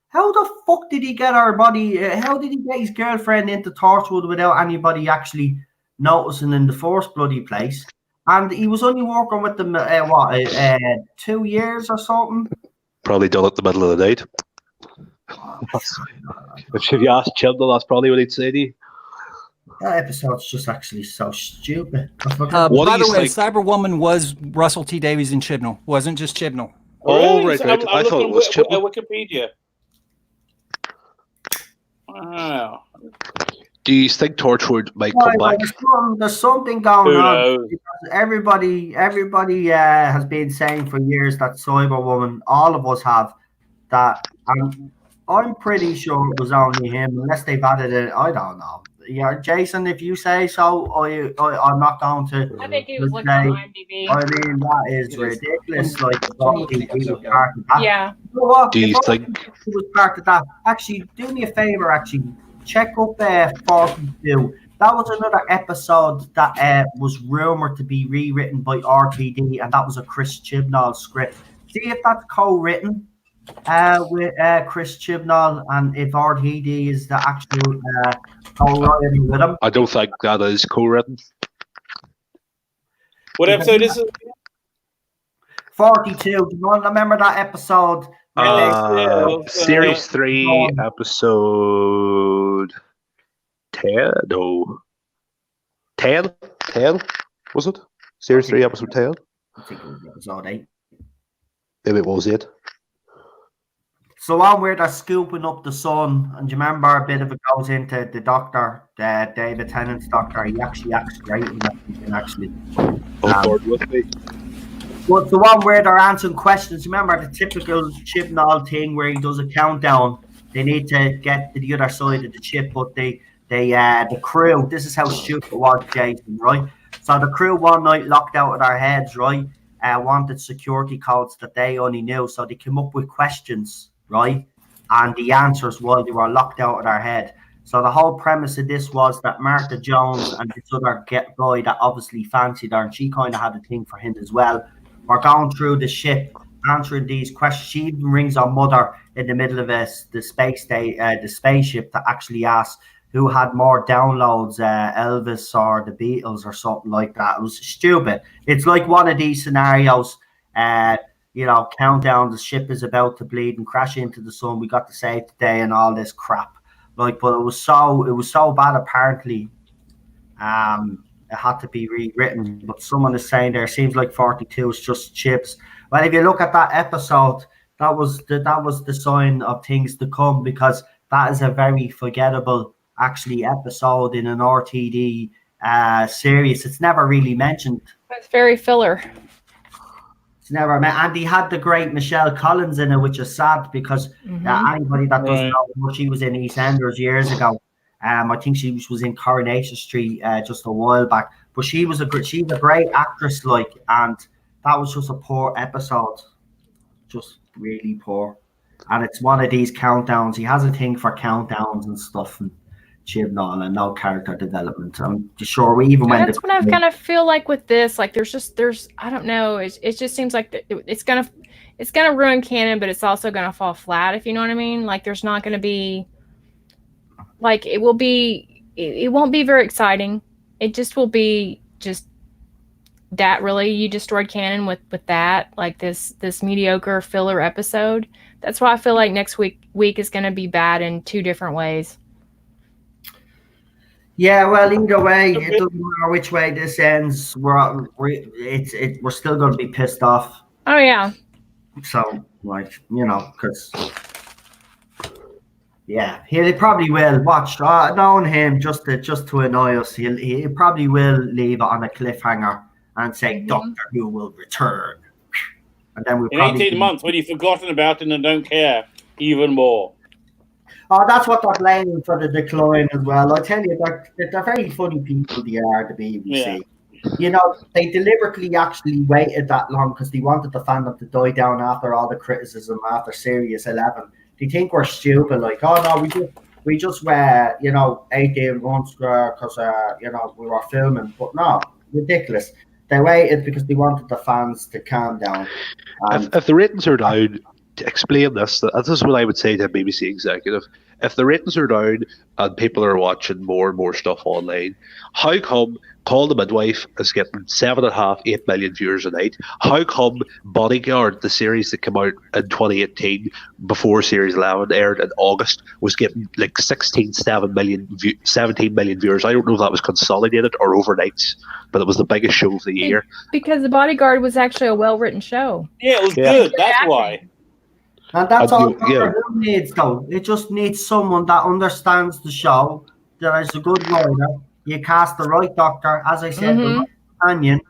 how the fuck did he get our body? How did he get his girlfriend into Torchwood without anybody actually noticing in the first bloody place? And he was only working with them 2 years or something. Probably done at the middle of the night. If you ask Chibnall, that's probably what he'd say to you. That episode's just actually so stupid. By the you way, think? Cyberwoman was Russell T Davies and Chibnall. Wasn't just Chibnall. Oh, Really? right, So right. I thought it was at Chibnall. Wikipedia. Wow. Do you think Torchwood might Well, come back? there's something going Who on. knows? Because everybody has been saying for years that Cyberwoman, all of us have, that I'm pretty sure it was only him, unless they've added it. I don't know. Yeah, Jason, if you say so, I'm not going to. I think he was looking say, on IMDb. I mean, that is ridiculous. Like, he was part of that. Yeah. You know what? Do you If think he was part of that? Actually, do me a favor. Actually, check up 42. That was another episode that was rumored to be rewritten by RTD, and that was a Chris Chibnall script. See if that's co-written with Chris Chibnall, and if RTD is the actual co-writing with him. I don't think that is co-written. What episode is it? 42. Do you remember that episode? Series 3, episode 10? No. 10? 10? Was it? Series 3, episode 10? I think it was episode 8. Maybe it was 8. So on where they're scooping up the sun, and do you remember a bit of it goes into the doctor, David Tennant's doctor. He actually acts great in that season, actually. Board with me. But the one where they're answering questions, remember the typical Chibnall thing where he does a countdown. They need to get to the other side of the ship, but the crew, this is how stupid it was, Jason, right? So the crew one night locked out of their heads, right? Wanted security codes that they only knew, so they came up with questions, right? And the answers while they were locked out of their head. So the whole premise of this was that Martha Jones and this other guy that obviously fancied her, and she kind of had a thing for him as well, were going through the ship, answering these questions. She even rings her mother in the middle of the spaceship to actually ask who had more downloads, Elvis or the Beatles or something like that. It was stupid. It's like one of these scenarios, countdown, the ship is about to bleed and crash into the sun. We got to save the day and all this crap. But it was so bad apparently. It had to be rewritten, but someone is saying there seems like 42 is just chips. Well, if you look at that episode, that was the sign of things to come, because that is a very forgettable actually episode in an RTD series. It's never really mentioned. It's very filler. It's never and he had the great Michelle Collins in it, which is sad because anybody that doesn't know what she was in EastEnders years ago. I think she was in Coronation Street just a while back, but she's a great actress, and that was just a poor episode, just really poor. And it's one of these countdowns. He has a thing for countdowns and stuff, and Chibnall, and no character development. I'm sure we even went. That's what I kind of feel like with this. Like there's I don't know. It just seems like it's gonna ruin canon, but it's also gonna fall flat. If you know what I mean. Like there's not gonna be. Like it won't be very exciting. It just will be just that really you destroyed canon with that, like this mediocre filler episode. That's why I feel like next week is going to be bad in two different ways. Yeah, well, either way, it doesn't matter which way this ends. We're still going to be pissed off. Oh yeah. So because. Yeah, he probably will watch. Knowing him, just to annoy us, he probably will leave it on a cliffhanger and say Doctor Who will return, and then in 18 months when you've forgotten about it and don't care even more. Oh, that's what they're blaming for the decline as well. I tell you, they're very funny people. They are, the BBC. Yeah. They deliberately actually waited that long because they wanted the fandom to die down after all the criticism after Series 11. They think we're stupid, like, oh no, we just were, 18 months because we were filming, but no, ridiculous. They waited because they wanted the fans to calm down. If the ratings are down, explain this. This is what I would say to a BBC executive. If the ratings are down and people are watching more and more stuff online, how come Call the Midwife is getting 7.5, 8 million viewers a night? How come Bodyguard, the series that came out in 2018 before Series 11 aired in August, was getting like 17 million viewers? I don't know if that was consolidated or overnights, but it was the biggest show of the year. Because The Bodyguard was actually a well-written show. Yeah, it was good. That's why. And that's all Doctor Who needs, though. It just needs someone that understands the show, that is a good writer. You cast the right doctor, as I said, the right companion.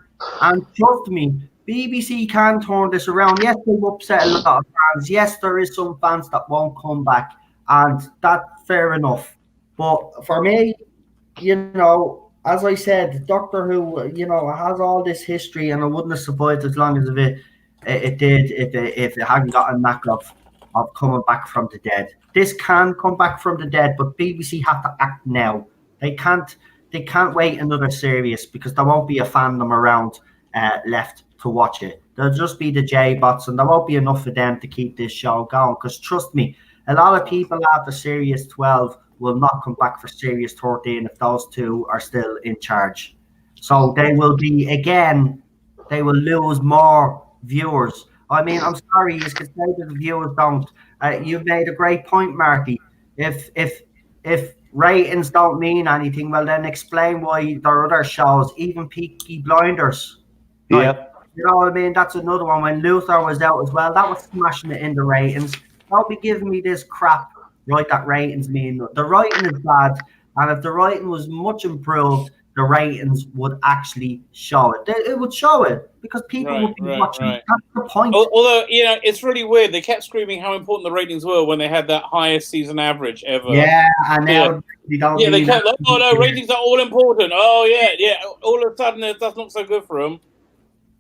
And trust me, BBC can turn this around. Yes, they've upset a lot of fans. Yes, there is some fans that won't come back. And that's fair enough. But for me, as I said, Doctor Who, has all this history, and it wouldn't have survived as long as it did if it hadn't got a knack of coming back from the dead. This can come back from the dead, but BBC have to act now. They can't wait another series, because there won't be a fandom around left to watch it. There'll just be the J-bots, and there won't be enough of them to keep this show going. Because trust me, a lot of people after Series 12 will not come back for Series 13 if those two are still in charge. So they will lose more viewers. I mean, I'm sorry, you can say that the viewers don't. You've made a great point, Marty. If ratings don't mean anything, well, then explain why there are other shows, even Peaky Blinders. Yeah. You know what I mean? That's another one. When Luther was out as well, that was smashing it in the ratings. Don't be giving me this crap, right, that ratings mean. The writing is bad, and if the writing was much improved, the ratings would actually show it. It would show it, because people would be watching. Right. That's the point. Although, it's really weird. They kept screaming how important the ratings were when they had that highest season average ever. Yeah, and now they don't. Yeah, they kept like, oh no, ratings are all important. Oh yeah. All of a sudden, it doesn't look so good for them.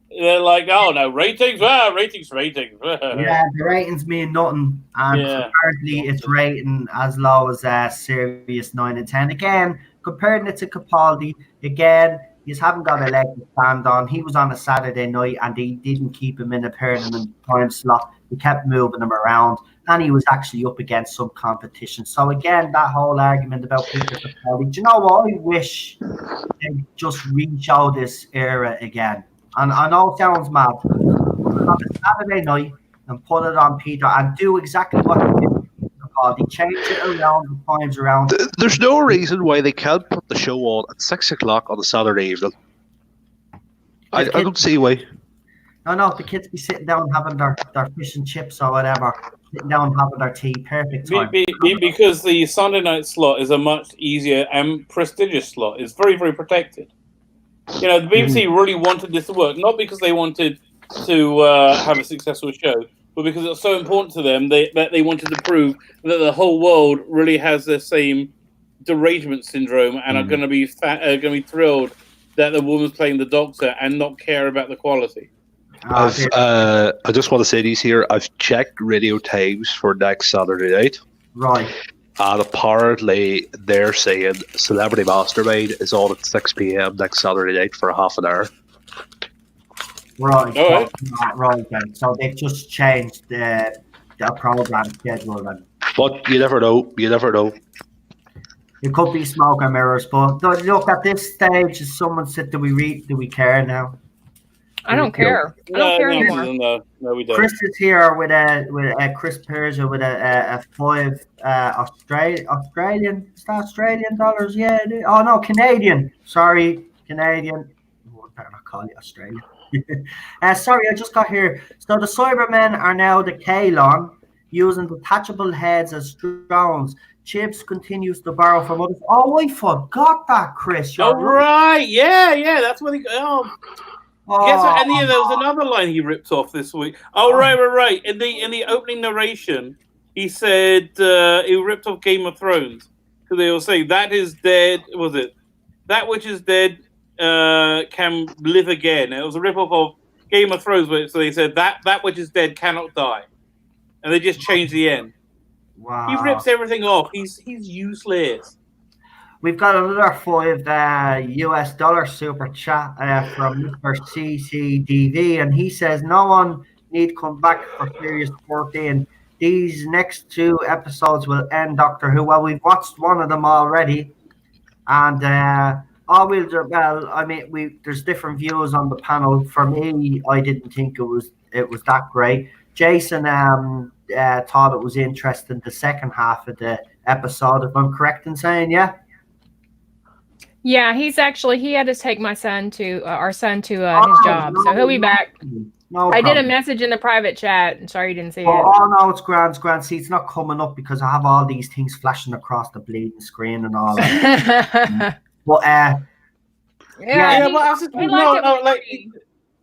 They're like, oh no, ratings. Ratings. Yeah, the ratings mean nothing, and apparently it's rating as low as Series 9 and 10. Again, comparing it to Capaldi, again, you haven't got a leg to stand on. He was on a Saturday night, and they didn't keep him in a permanent time slot. They kept moving him around, and he was actually up against some competition. So again, that whole argument about Peter Capaldi, do you know what? I wish they just re-show this era again. And I know it sounds mad. On a Saturday night and put it on Peter and do exactly what he did. They change it around, the times around. There's no reason why they can't put the show on at 6 o'clock on a Saturday evening. I don't see why. No, the kids be sitting down having their fish and chips or whatever, sitting down having their tea. Perfect time. Because the Sunday night slot is a much easier and prestigious slot. It's very, very protected. The BBC really wanted this to work, not because they wanted to have a successful show, but because it's so important to them that they wanted to prove that the whole world really has the same derangement syndrome and are going to be thrilled that the woman's playing the doctor and not care about the quality. I just want to say these here. I've checked Radio Times for next Saturday night. Right. And apparently they're saying Celebrity Mastermind is on at 6 p.m. next Saturday night for half an hour. Right. Right then. So they've just changed the program schedule then. But you never know. It could be smoke and mirrors, but look, at this stage, as someone said, do we care now? I don't care. I don't care anymore. No, we don't. Chris is here with Chris Persia with a 5 Australian. Is that Australian dollars? Yeah. Oh no, Canadian. Sorry, Canadian. I better not call you Australian. Sorry, I just got here. So the Cybermen are now the Kalon, using detachable heads as drones. Chips continues to borrow from others. Oh, I forgot that, Chris. Right. Yeah. That's what he. Guess what? And there was another line he ripped off this week. Right. In the opening narration, he said he ripped off Game of Thrones. So they will say that is dead. Was it that which is dead can live again? It was a rip off of Game of Thrones. So they said that which is dead cannot die, and they just changed the end. Wow. He rips everything off. He's useless. We've got another $5 super chat from Mr. CCDV, and he says, no one need to come back for Series 14. These next 2 episodes will end Doctor Who. Well, we've watched one of them already, and there's different views on the panel. For me, I didn't think it was that great. Jason thought it was interesting the second half of the episode, if I'm correct in saying, yeah. Yeah, he had to take our son to his job, so he'll be back. No I did a message in the private chat. I'm sorry you didn't see it. Oh no, it's grand. See, it's not coming up because I have all these things flashing across the bleeding screen and all that. But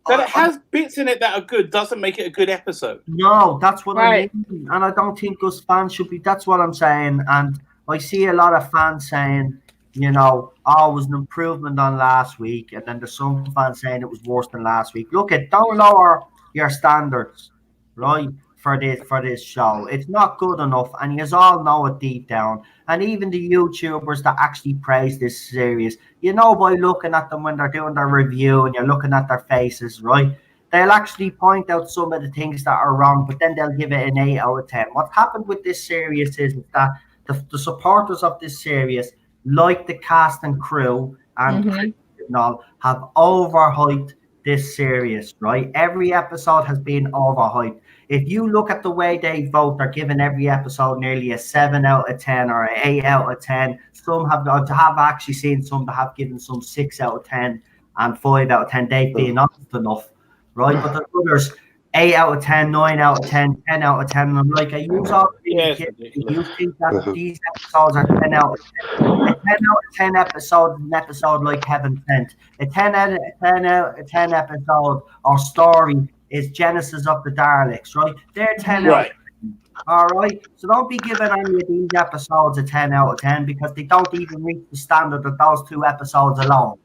but that it has bits in it that are good doesn't make it a good episode. No, that's what I mean, and I don't think us fans should be. That's what I'm saying, and I see a lot of fans saying, it was an improvement on last week, and then there's some fans saying it was worse than last week. Look, don't lower your standards, right, for this show. It's not good enough, and you all know it deep down. And even the YouTubers that actually praise this series, by looking at them when they're doing their review and you're looking at their faces, right, they'll actually point out some of the things that are wrong, but then they'll give it an 8 out of 10. What happened with this series is that the supporters of this series, like the cast and crew and all, have overhyped this series, right? Every episode has been overhyped. If you look at the way they vote, they're giving every episode nearly a 7 out of 10 or an 8 out of 10. Some have actually seen some that have given some 6 out of 10 and 5 out of 10. They've been honest enough, right? But the others, 8 out of 10, 9 out of 10, 10 out of 10. And I'm like, you think that these episodes are 10 out of 10? A 10 out of 10 episode is an episode like Heaven Sent. A 10 out of 10 episode or story is Genesis of the Daleks, right? They're 10 out of 10. All right? So don't be giving any of these episodes a 10 out of 10 because they don't even reach the standard of those 2 episodes alone.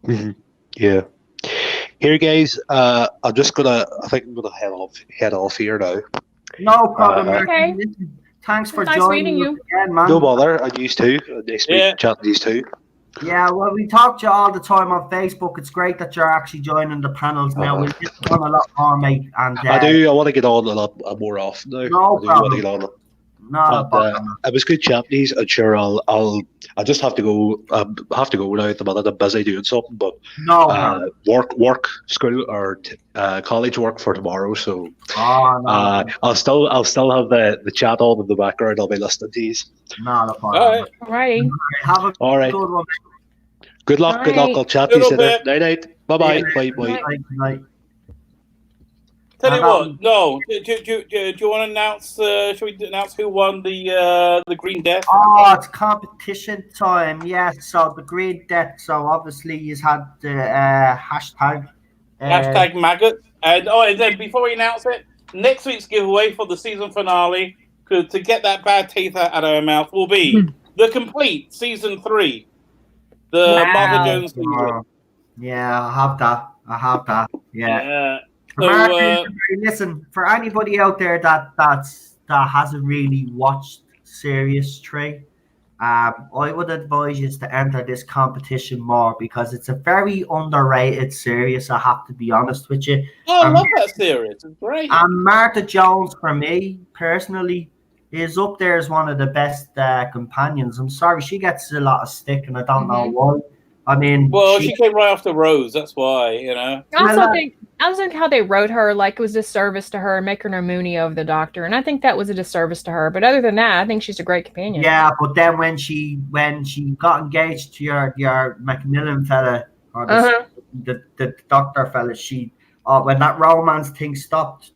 Mm-hmm. Yeah. Here, guys, I think I'm gonna head off here now. No problem. Okay. Thanks for nice joining you again, man. No bother. I used to. Nice chatting these two. Yeah, well, we talk to you all the time on Facebook. It's great that you're actually joining the panels now. We'll get on a lot more, mate. And I do. I want to get on a lot more often now. No problem. I want to get on. It was good chatting these. And sure, I'll just have to go. Have to go now at the minute. I'm busy doing something, but work, school, or college work for tomorrow. So I'll still have the chat on in the background. I'll be listening to these. Not a problem. All right. Have a good one. Good luck. Night. Good luck. I'll chat to you later. Night. Bye. Night. Tell you what, no. Do you want to announce? Should we announce who won the Green Death? Oh, it's competition time. Yes. So the Green Death. So obviously he's had the hashtag maggot. And then before we announce it, next week's giveaway for the season finale, to get that bad taste out of our mouth, will be the complete season 3, the Martha Jones season. Yeah, I have that. Yeah. So, listen, for anybody out there that hasn't really watched Series 3, I would advise you to enter this competition more because it's a very underrated series. I have to be honest with you. Oh, I love that series. It's great. And Martha Jones, for me personally, is up there as one of the best companions. I'm sorry, she gets a lot of stick, and I don't know why. I mean, she came right after Rose. That's why, I also think how they wrote her, like it was a disservice to her, making her Mooney over the Doctor, and I think that was a disservice to her. But other than that, I think she's a great companion. Yeah, but then when she got engaged to your Macmillan fella or the Doctor fella, when that romance thing stopped,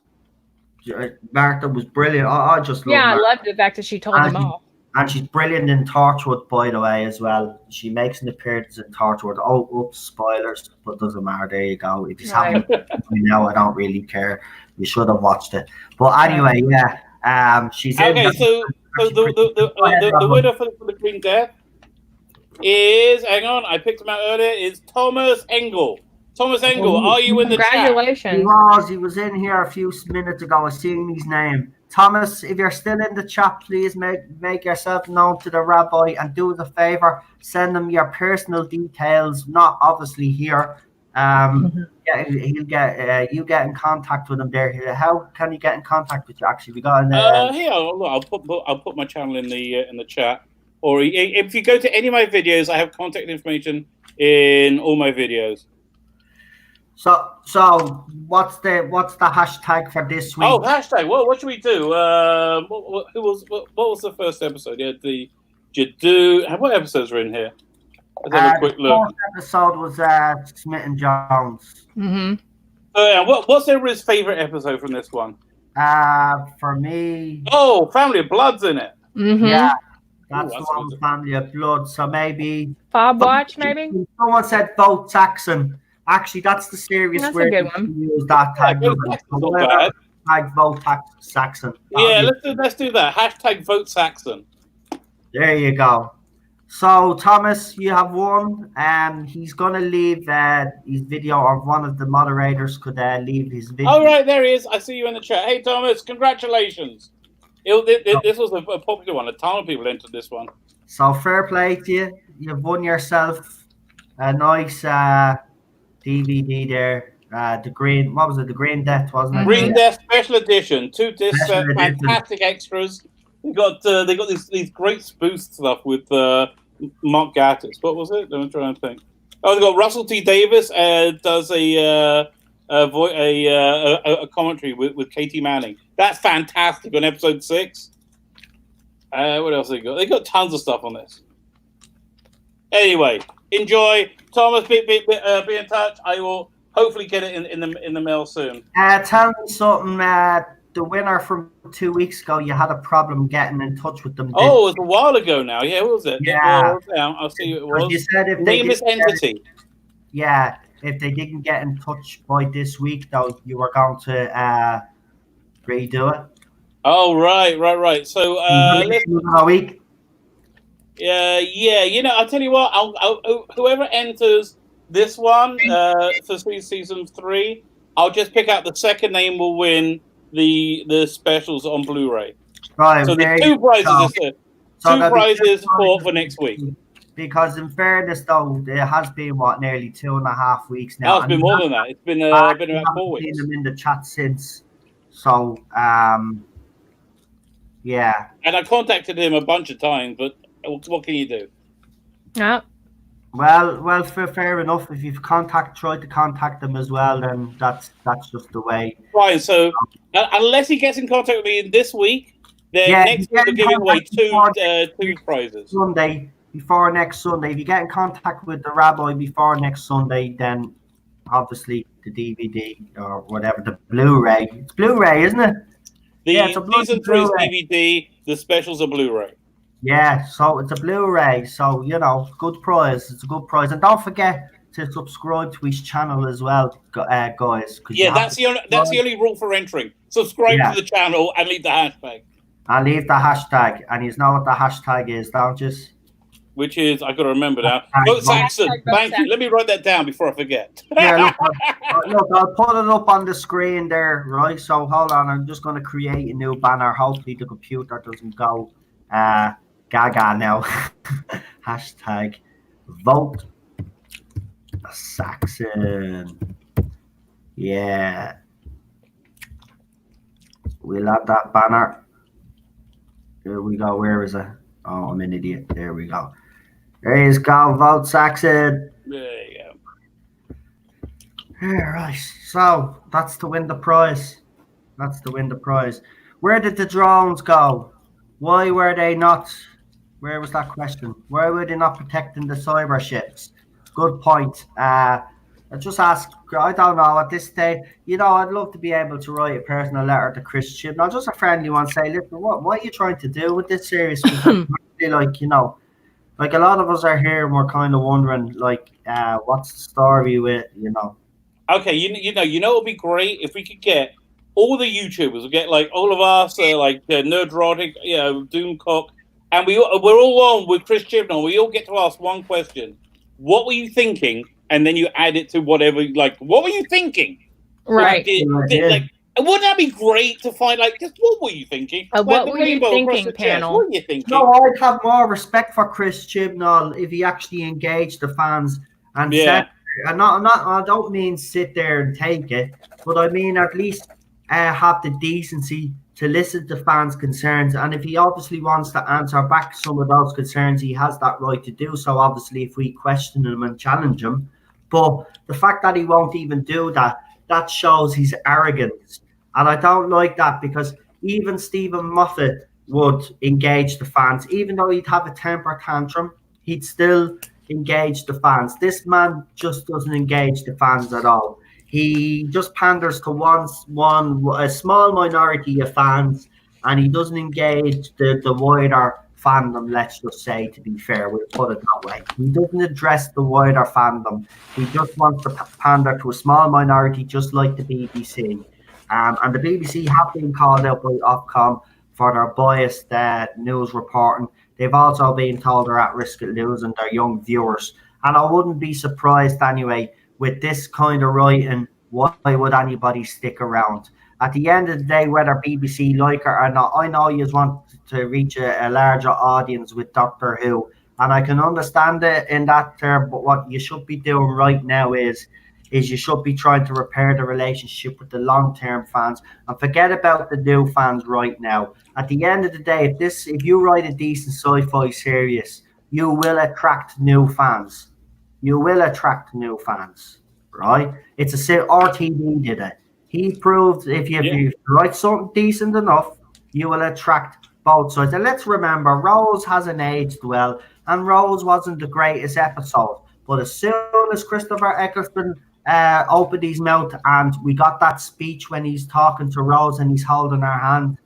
Martha was brilliant. I just love I loved the fact that she told them off. And she's brilliant in Torchwood, by the way, as well. She makes an appearance in Torchwood. Oh, oops, spoilers, but doesn't matter. There you go. If you haven't, I don't really care. You should have watched it. But anyway, she's okay. So the winner for the Green Death is, hang on, I picked him out earlier. Is Thomas Engel. Thomas Engel, are you in the chat? Congratulations. He was in here a few minutes ago. I seen his name. Thomas, if you're still in the chat, please make yourself known to the rabbi and do us a favor. Send them your personal details, not obviously here, Yeah, he'll get you get in contact with him there. How can you get in contact with you? Actually, we got here. I'll put my channel in the chat. Or if you go to any of my videos, I have contact information in all my videos. So what's the hashtag for this week? Oh, hashtag. What should we do? What was the first episode? Yeah, the Jadu. What episodes are in here? Let's have a quick look. The first episode was Smith and Jones. What's everybody's favorite episode from this one? For me. Oh, Family of Blood's in it. Yeah, that's the one with Family of Blood. So maybe Bob Watch, maybe. Someone said vote Saxon. Actually, that's the serious word. That's a good one. Use that tag. Tag vote Saxon. Yeah, let's do that. Hashtag vote Saxon. There you go. So Thomas, you have won. He's gonna leave his video, or one of the moderators could leave his video. All right, there he is. I see you in the chat. Hey, Thomas, congratulations. This was a popular one. A ton of people entered this one. So fair play to you. You've won yourself a nice DVD there. The green, what was it? The Green Death, wasn't it? Green Death Special Edition. 2 discs, fantastic extras. They got these great spoof stuff with Mark Gatiss. What was it? I'm trying to think. Oh, they got Russell T Davis does a commentary with Katie Manning. That's fantastic on episode 6. What else they got? They got tons of stuff on this. Anyway, enjoy. Thomas, be in touch. I will hopefully get it in the mail soon. Tell me something. The winner from 2 weeks ago, you had a problem getting in touch with them. Oh, it was a while ago now. Yeah, what was it? Yeah. I'll see who it was. You said if Name is entity. Yeah, if they didn't get in touch by this week, though, you were going to redo it. Oh, right. So, a week. Yeah. You know, I'll tell you what. I'll whoever enters this one for season 3, I'll just pick out the second name will win the specials on Blu-ray. Right. So the 2 prizes prizes for next week. Because in fairness, though, it has been nearly 2.5 weeks now. Oh, it's been more than that. It's been about 4 weeks. I've seen them in the chat since. So, yeah. And I contacted him a bunch of times, but what can you do? Yeah. Well, fair enough. If you've tried to contact them as well, then that's just the way. Right. So unless he gets in contact with me this week, then next week we're giving away 2 prizes. Sunday before next Sunday. If you get in contact with the rabbi before next Sunday, then obviously the DVD or whatever, the Blu-ray. It's Blu-ray, isn't it? It's a season 3's DVD. The specials are Blu-ray. Yeah, so it's a Blu-ray. So, you know, good prize. It's a good prize. And don't forget to subscribe to his channel as well, guys. Yeah, that's the only rule for entering. Subscribe to the channel and leave the hashtag. And leave the hashtag. And you know what the hashtag is, don't you? Which is, I got to remember now. Vote Saxon. Thank you. Let me write that down before I forget. Yeah, look, I'll put it up on the screen there, right? So hold on. I'm just going to create a new banner. Hopefully the computer doesn't go gaga now. Hashtag vote Saxon. Yeah. We'll add that banner. Here we go. Where is it? Oh, I'm an idiot. There we go. There you go. Vote Saxon. There you go. All right. So that's to win the prize. Where did the drones go? Why were they not? Where was that question? Why were they not protecting the cyber ships? Good point. I just ask. I don't know at this stage. You know, I'd love to be able to write a personal letter to Chris Chib. Not just a friendly one. Say, listen, what are you trying to do with this series? Like, you know, like a lot of us are here and we're kind of wondering, like, what's the story with, you know? Okay, you know, it would be great if we could get all the YouTubers, we get like all of us, like Nerdrotic, you know, Doomcock, and we're all on with Chris Chibnall. We all get to ask one question: what were you thinking? And then you add it to whatever, like, what were you thinking? Right. Like, wouldn't that be great to find, like, just what were you thinking? What were you thinking, panel? What were you thinking? No, I'd have more respect for Chris Chibnall if he actually engaged the fans and said I don't mean sit there and take it, but I mean at least have the decency to listen to fans' concerns. And if he obviously wants to answer back some of those concerns, he has that right to do so, obviously, if we question him and challenge him. But the fact that he won't even do that, that shows his arrogance. And I don't like that, because even Stephen Moffat would engage the fans. Even though he'd have a temper tantrum, he'd still engage the fans. This man just doesn't engage the fans at all. He just panders to a small minority of fans, and he doesn't engage the wider fandom, let's just say, to be fair, we'll put it that way. He doesn't address the wider fandom. He just wants to pander to a small minority, just like the BBC. And the BBC have been called out by Ofcom for their biased news reporting. They've also been told they're at risk of losing their young viewers. And I wouldn't be surprised anyway, with this kind of writing, why would anybody stick around? At the end of the day, whether BBC like it or not, I know you want to reach a larger audience with Doctor Who, and I can understand it in that term, but what you should be doing right now is you should be trying to repair the relationship with the long-term fans and forget about the new fans right now. At the end of the day, if you write a decent sci-fi series, you will attract new fans. You will attract new fans, right? RTV did it. He proved if you write something decent enough, you will attract both sides. And let's remember, Rose hasn't aged well, and Rose wasn't the greatest episode. But as soon as Christopher Eccleston opened his mouth and we got that speech when he's talking to Rose and he's holding her hand,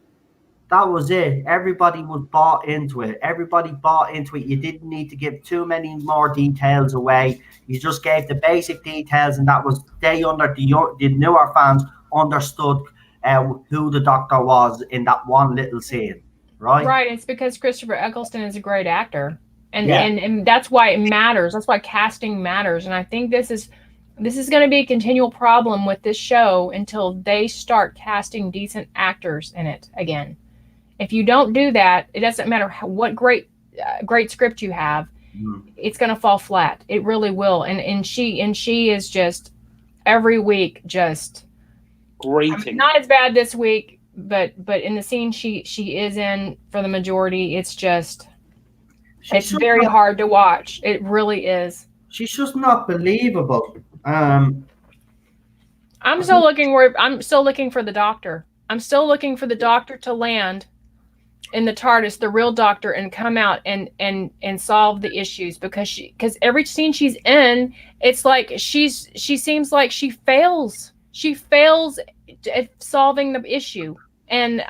that was it. Everybody was bought into it. Everybody bought into it. You didn't need to give too many more details away. You just gave the basic details, and that was the newer fans understood who the Doctor was in that one little scene, right? Right. It's because Christopher Eccleston is a great actor, and that's why it matters. That's why casting matters. And I think this is going to be a continual problem with this show until they start casting decent actors in it again. If you don't do that, it doesn't matter what great script you have. It's going to fall flat. It really will. And she is just every week just grating. Not as bad this week, but in the scene she is in for the majority, it's very hard to watch. It really is. She's just not believable. I'm still looking for the Doctor. I'm still looking for the Doctor to land in the TARDIS, the real Doctor, and come out and solve the issues, because every scene she's in, it's like she seems like she fails at solving the issue, and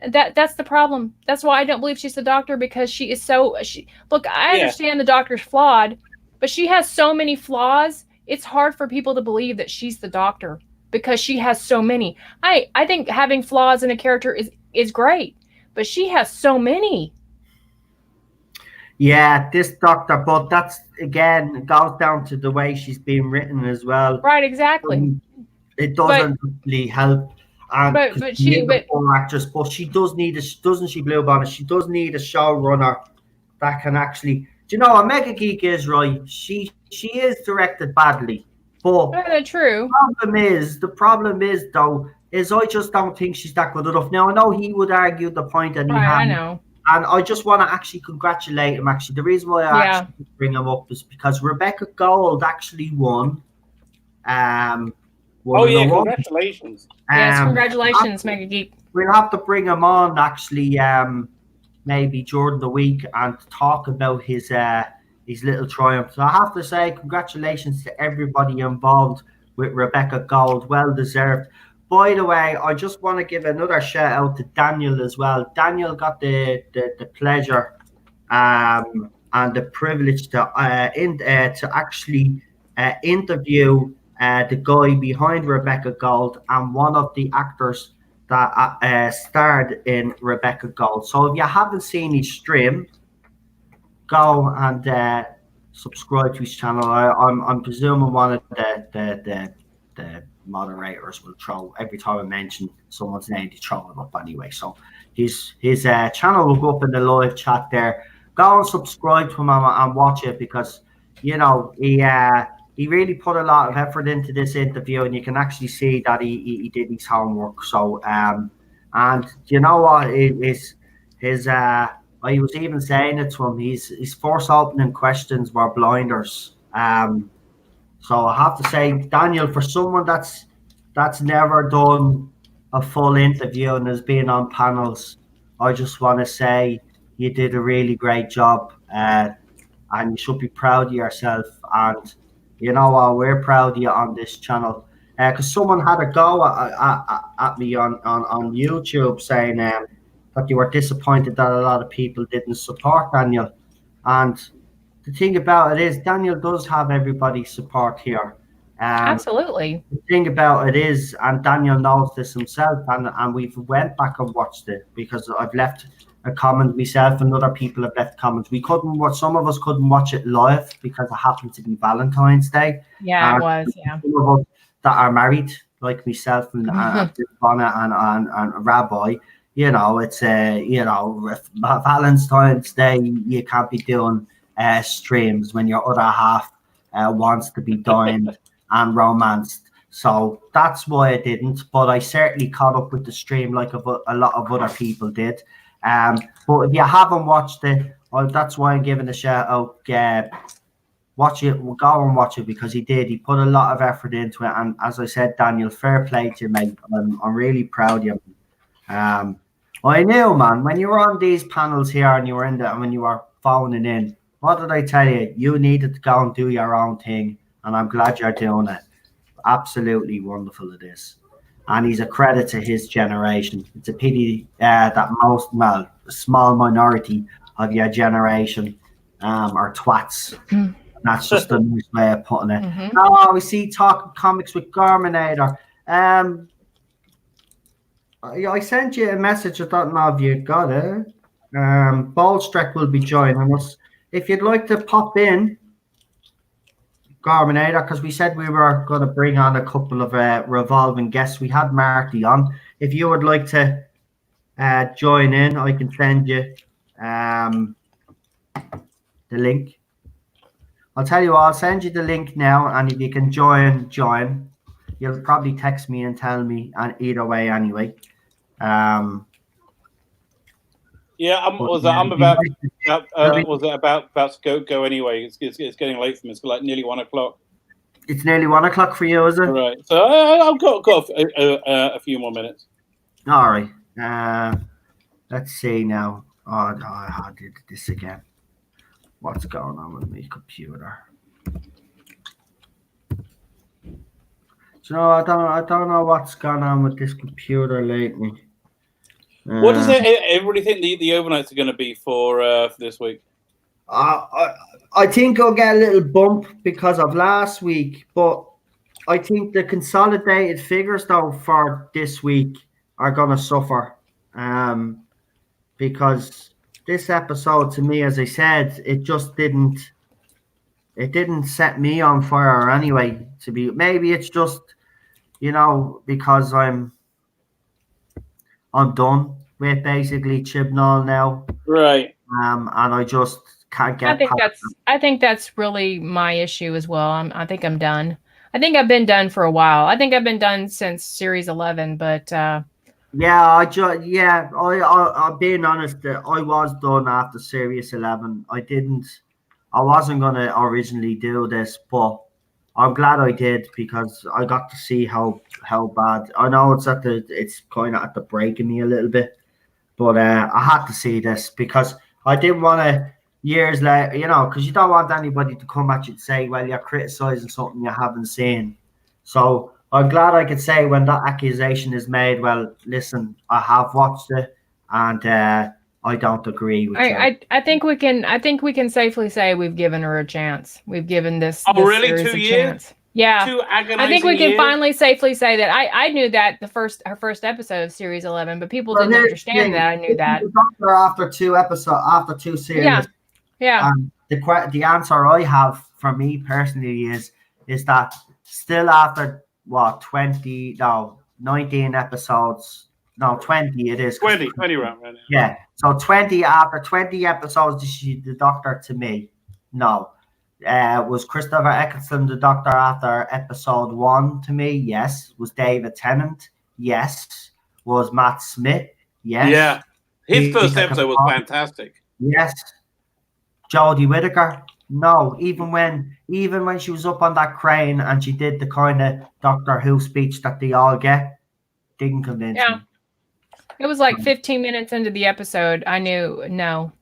that's the problem. That's why I don't believe she's the Doctor, because she is look, I understand the Doctor's flawed, but she has so many flaws. It's hard for people to believe that she's the Doctor because she has so many. I think having flaws in a character is great, but she has so many. Yeah, this Doctor, but that's, again, goes down to the way she's being written as well. Right, exactly. It doesn't really help. And but she does need doesn't she, Blue Bonnet? She does need a showrunner that can actually. Do you know what Mega Geek is, right? She is directed badly, but true. The problem is though, I just don't think she's that good enough. Now I know he would argue the point, and I know. And I just want to actually congratulate him. Actually, the reason why I actually bring him up is because Rebecca Gold actually won. Congratulations! Yes, congratulations, Mega Geek. We'll have to bring him on actually, maybe during the week, and talk about his little triumph. So I have to say congratulations to everybody involved with Rebecca Gold. Well deserved. By the way, I just want to give another shout out to Daniel as well. Daniel got the pleasure and the privilege to actually interview the guy behind Rebecca Gold and one of the actors that starred in Rebecca Gold. So if you haven't seen his stream, go and subscribe to his channel. I'm presuming one of the moderators will throw, every time I mention someone's name, they throw it up anyway. So his channel will go up in the live chat there. Go and subscribe to him and watch it, because you know he he really put a lot of effort into this interview, and you can actually see that he did his homework. So, and you know what? I was even saying it to him. His first opening questions were blinders. So I have to say, Daniel, for someone that's never done a full interview and has been on panels, I just want to say you did a really great job, and you should be proud of yourself. And you know what, we're proud of you on this channel. Because someone had a go at me on YouTube saying that you were disappointed that a lot of people didn't support Daniel. And the thing about it is, Daniel does have everybody's support here. Absolutely. The thing about it is, and Daniel knows this himself, and we've went back and watched it because I've left a comment myself, and other people have left comments. We couldn't watch. Some of us couldn't watch it live because it happened to be Valentine's Day. Yeah, it was. Yeah. Some of us that are married, like myself and Bonner and Rabbi, you know, it's Valentine's Day. You can't be doing streams when your other half wants to be dined and romanced. So that's why I didn't. But I certainly caught up with the stream like a lot of other people did. But if you haven't watched it, that's why I'm giving a shout out. Watch it. We'll go and watch it because he did. He put a lot of effort into it. And as I said, Daniel, fair play to you, mate. I'm really proud of you. I knew, man, when you were on these panels here and you were when you were phoning in, what did I tell you? You needed to go and do your own thing. And I'm glad you're doing it. Absolutely wonderful it is. And he's a credit to his generation. It's a pity that a small minority of your generation are twats. That's just a nice way of putting it. Mm-hmm. Oh, we see talking comics with Garminator. I sent you a message. I don't know if you got it. Ballstreck will be joining us. If you'd like to pop in, Garminator, because we said we were going to bring on a couple of revolving guests. We had Marty on. If you would like to join in, I can send you the link. I'll tell you what, I'll send you the link now, and if you can join. You'll probably text me and tell me, and either way anyway. I'm about to go anyway. It's getting late for me. It's like nearly 1 o'clock. It's nearly 1 o'clock for you, is it? Right. So I've got a few more minutes. All right. Let's see now. Oh, I did this again. What's going on with my computer? So I don't know what's going on with this computer lately. What does everybody think the overnights are going to be for this week? I think I'll get a little bump because of last week, but I think the consolidated figures though for this week are going to suffer, because this episode, to me, as I said, it just didn't set me on fire anyway. Maybe it's just, because I'm done with basically Chibnall now. Right. And I just can't get. I think that's really my issue as well. I think I'm done. I think I've been done for a while. I think I've been done since series 11, but I'm being honest, I was done after series 11. I wasn't gonna originally do this, but I'm glad I did because I got to see how bad. I know it's kind of at the breaking me a little bit, but I had to see this because I didn't want to years later, because you don't want anybody to come at you and say, well, you're criticizing something you haven't seen. So I'm glad I could say when that accusation is made, well, listen, I have watched it and I don't agree with you. I think we can safely say we've given her a chance. We've given this. Oh, really? Series 2 years? Chance. Yeah. 2 agonizing I think we can years? finally safely say that. I knew that her first episode of series 11, but people didn't understand that. I knew that. After two series. Yeah. The answer I have for me personally is that still after 19 episodes. No, 20 it is. 20 right now. Yeah. So 20 after 20 episodes, is she the Doctor to me? No. Was Christopher Eccleston the Doctor after episode 1 to me? Yes. Was David Tennant? Yes. Was Matt Smith? Yes. Yeah. His first Peter episode was Capaldi? fantastic. Yes. Jodie Whittaker? No. Even when she was up on that crane and she did the kind of Doctor Who speech that they all get, didn't convince me. It was like 15 minutes into the episode. I knew no.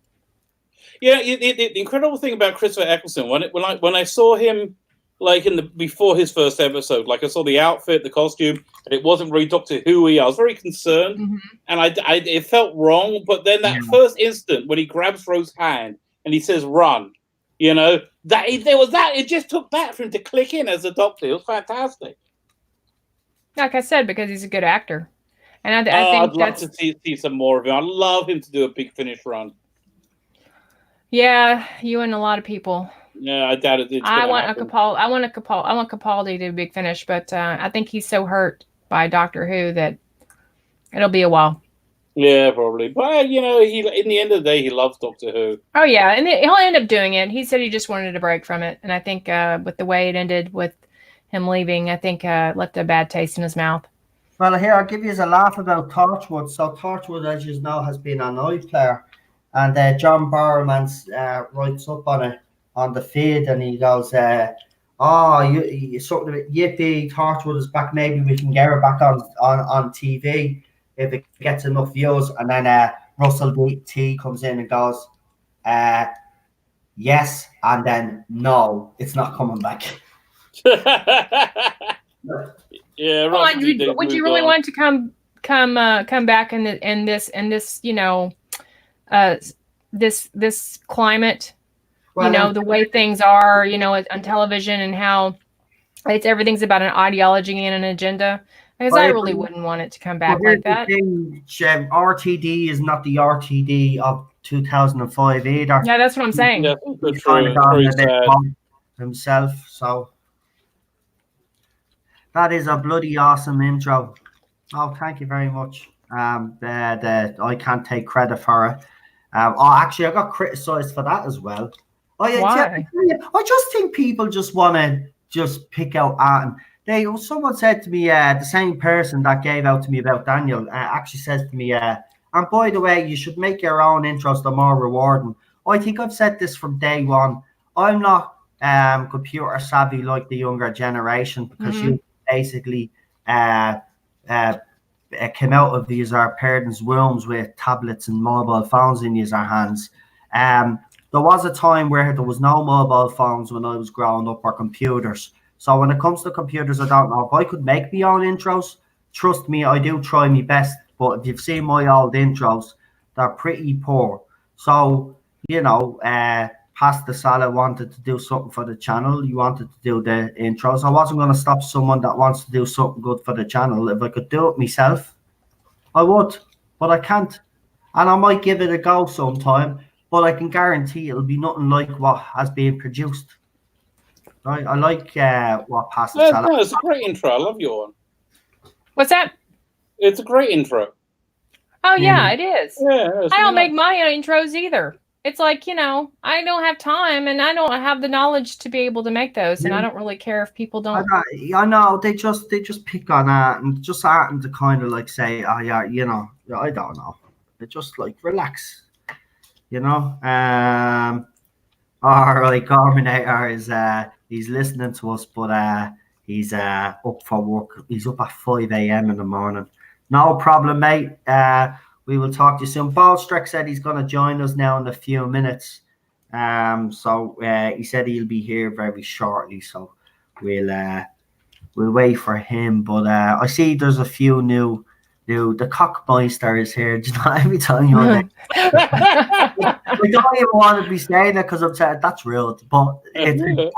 Yeah, the incredible thing about Christopher Eccleston when I saw him like before his first episode, like I saw the outfit, the costume, and it wasn't really Doctor Who-y. I was very concerned, and it felt wrong. But then that first instant when he grabs Rose's hand and he says "run," it just took that for him to click in as a Doctor. It was fantastic. Like I said, because he's a good actor, and I think I'd love to see some more of him. I'd love him to do a Big Finish run. Yeah, you and a lot of people. Yeah, I doubt it. I want Capaldi to do a Big Finish, but I think he's so hurt by Doctor Who that it'll be a while. Yeah, probably. But he in the end of the day, he loves Doctor Who. Oh yeah, and he'll end up doing it. He said he just wanted a break from it, and I think with the way it ended with him leaving, I think left a bad taste in his mouth. Well, here I'll give you a laugh about Torchwood. So Torchwood, as you know, has been an iPlayer. And John Barrowman writes up on the feed, and he goes, you sort of yippee, Torchwood is back. Maybe we can get her back on TV if it gets enough views." And then Russell T comes in and goes, "Yes," and then no, it's not coming back. Yeah, right. Would you really want to come back in this this climate, well, the way things are, on television, and how everything's about an ideology and an agenda? Because I really wouldn't want it to come back like that. RTD is not the RTD of 2005 either. Yeah, that's what I'm saying. Yeah, he's kind of gone a bit himself. So that is a bloody awesome intro. Oh, thank you very much. I can't take credit for it. Actually, I got criticized for that as well. Why? I just think people just want to just pick out art. And someone said to me, the same person that gave out to me about Daniel, actually says to me, and by the way, you should make your own intros, they're more rewarding. I think I've said this from day one. I'm not computer savvy like the younger generation, because you basically came out of these parents' wombs with tablets and mobile phones in your hands. There was a time where there was no mobile phones when I was growing up, or computers. So when it comes to computers, I don't know. If I could make my own intros, trust me, I do try my best. But if you've seen my old intros, they're pretty poor. So, Pastor Salah wanted to do something for the channel. You wanted to do the intros. I wasn't going to stop someone that wants to do something good for the channel. If I could do it myself, I would. But I can't. And I might give it a go sometime. But I can guarantee it'll be nothing like what has been produced. Right? I like what Pastor Salah. No, it's a great intro. I love your one. What's that? It's a great intro. Oh, yeah, it is. Yeah, I don't make my intros either. It's like, I don't have time, and I don't have the knowledge to be able to make those, and I don't really care if people don't. I know they just pick on that and just starting to kind of like say, oh yeah, I don't know. They just like relax, All right, Carminator is he's listening to us, but he's up for work. He's up at 5 a.m. in the morning. No problem, mate. We will talk to you soon. Ballstreck said he's going to join us now in a few minutes. So he said he'll be here very shortly. So we'll wait for him. But I see there's a few new. The Cockmeister is here. Do you know, every time you're there. We don't even want to be saying it because I'm saying that's rude, but it's funny.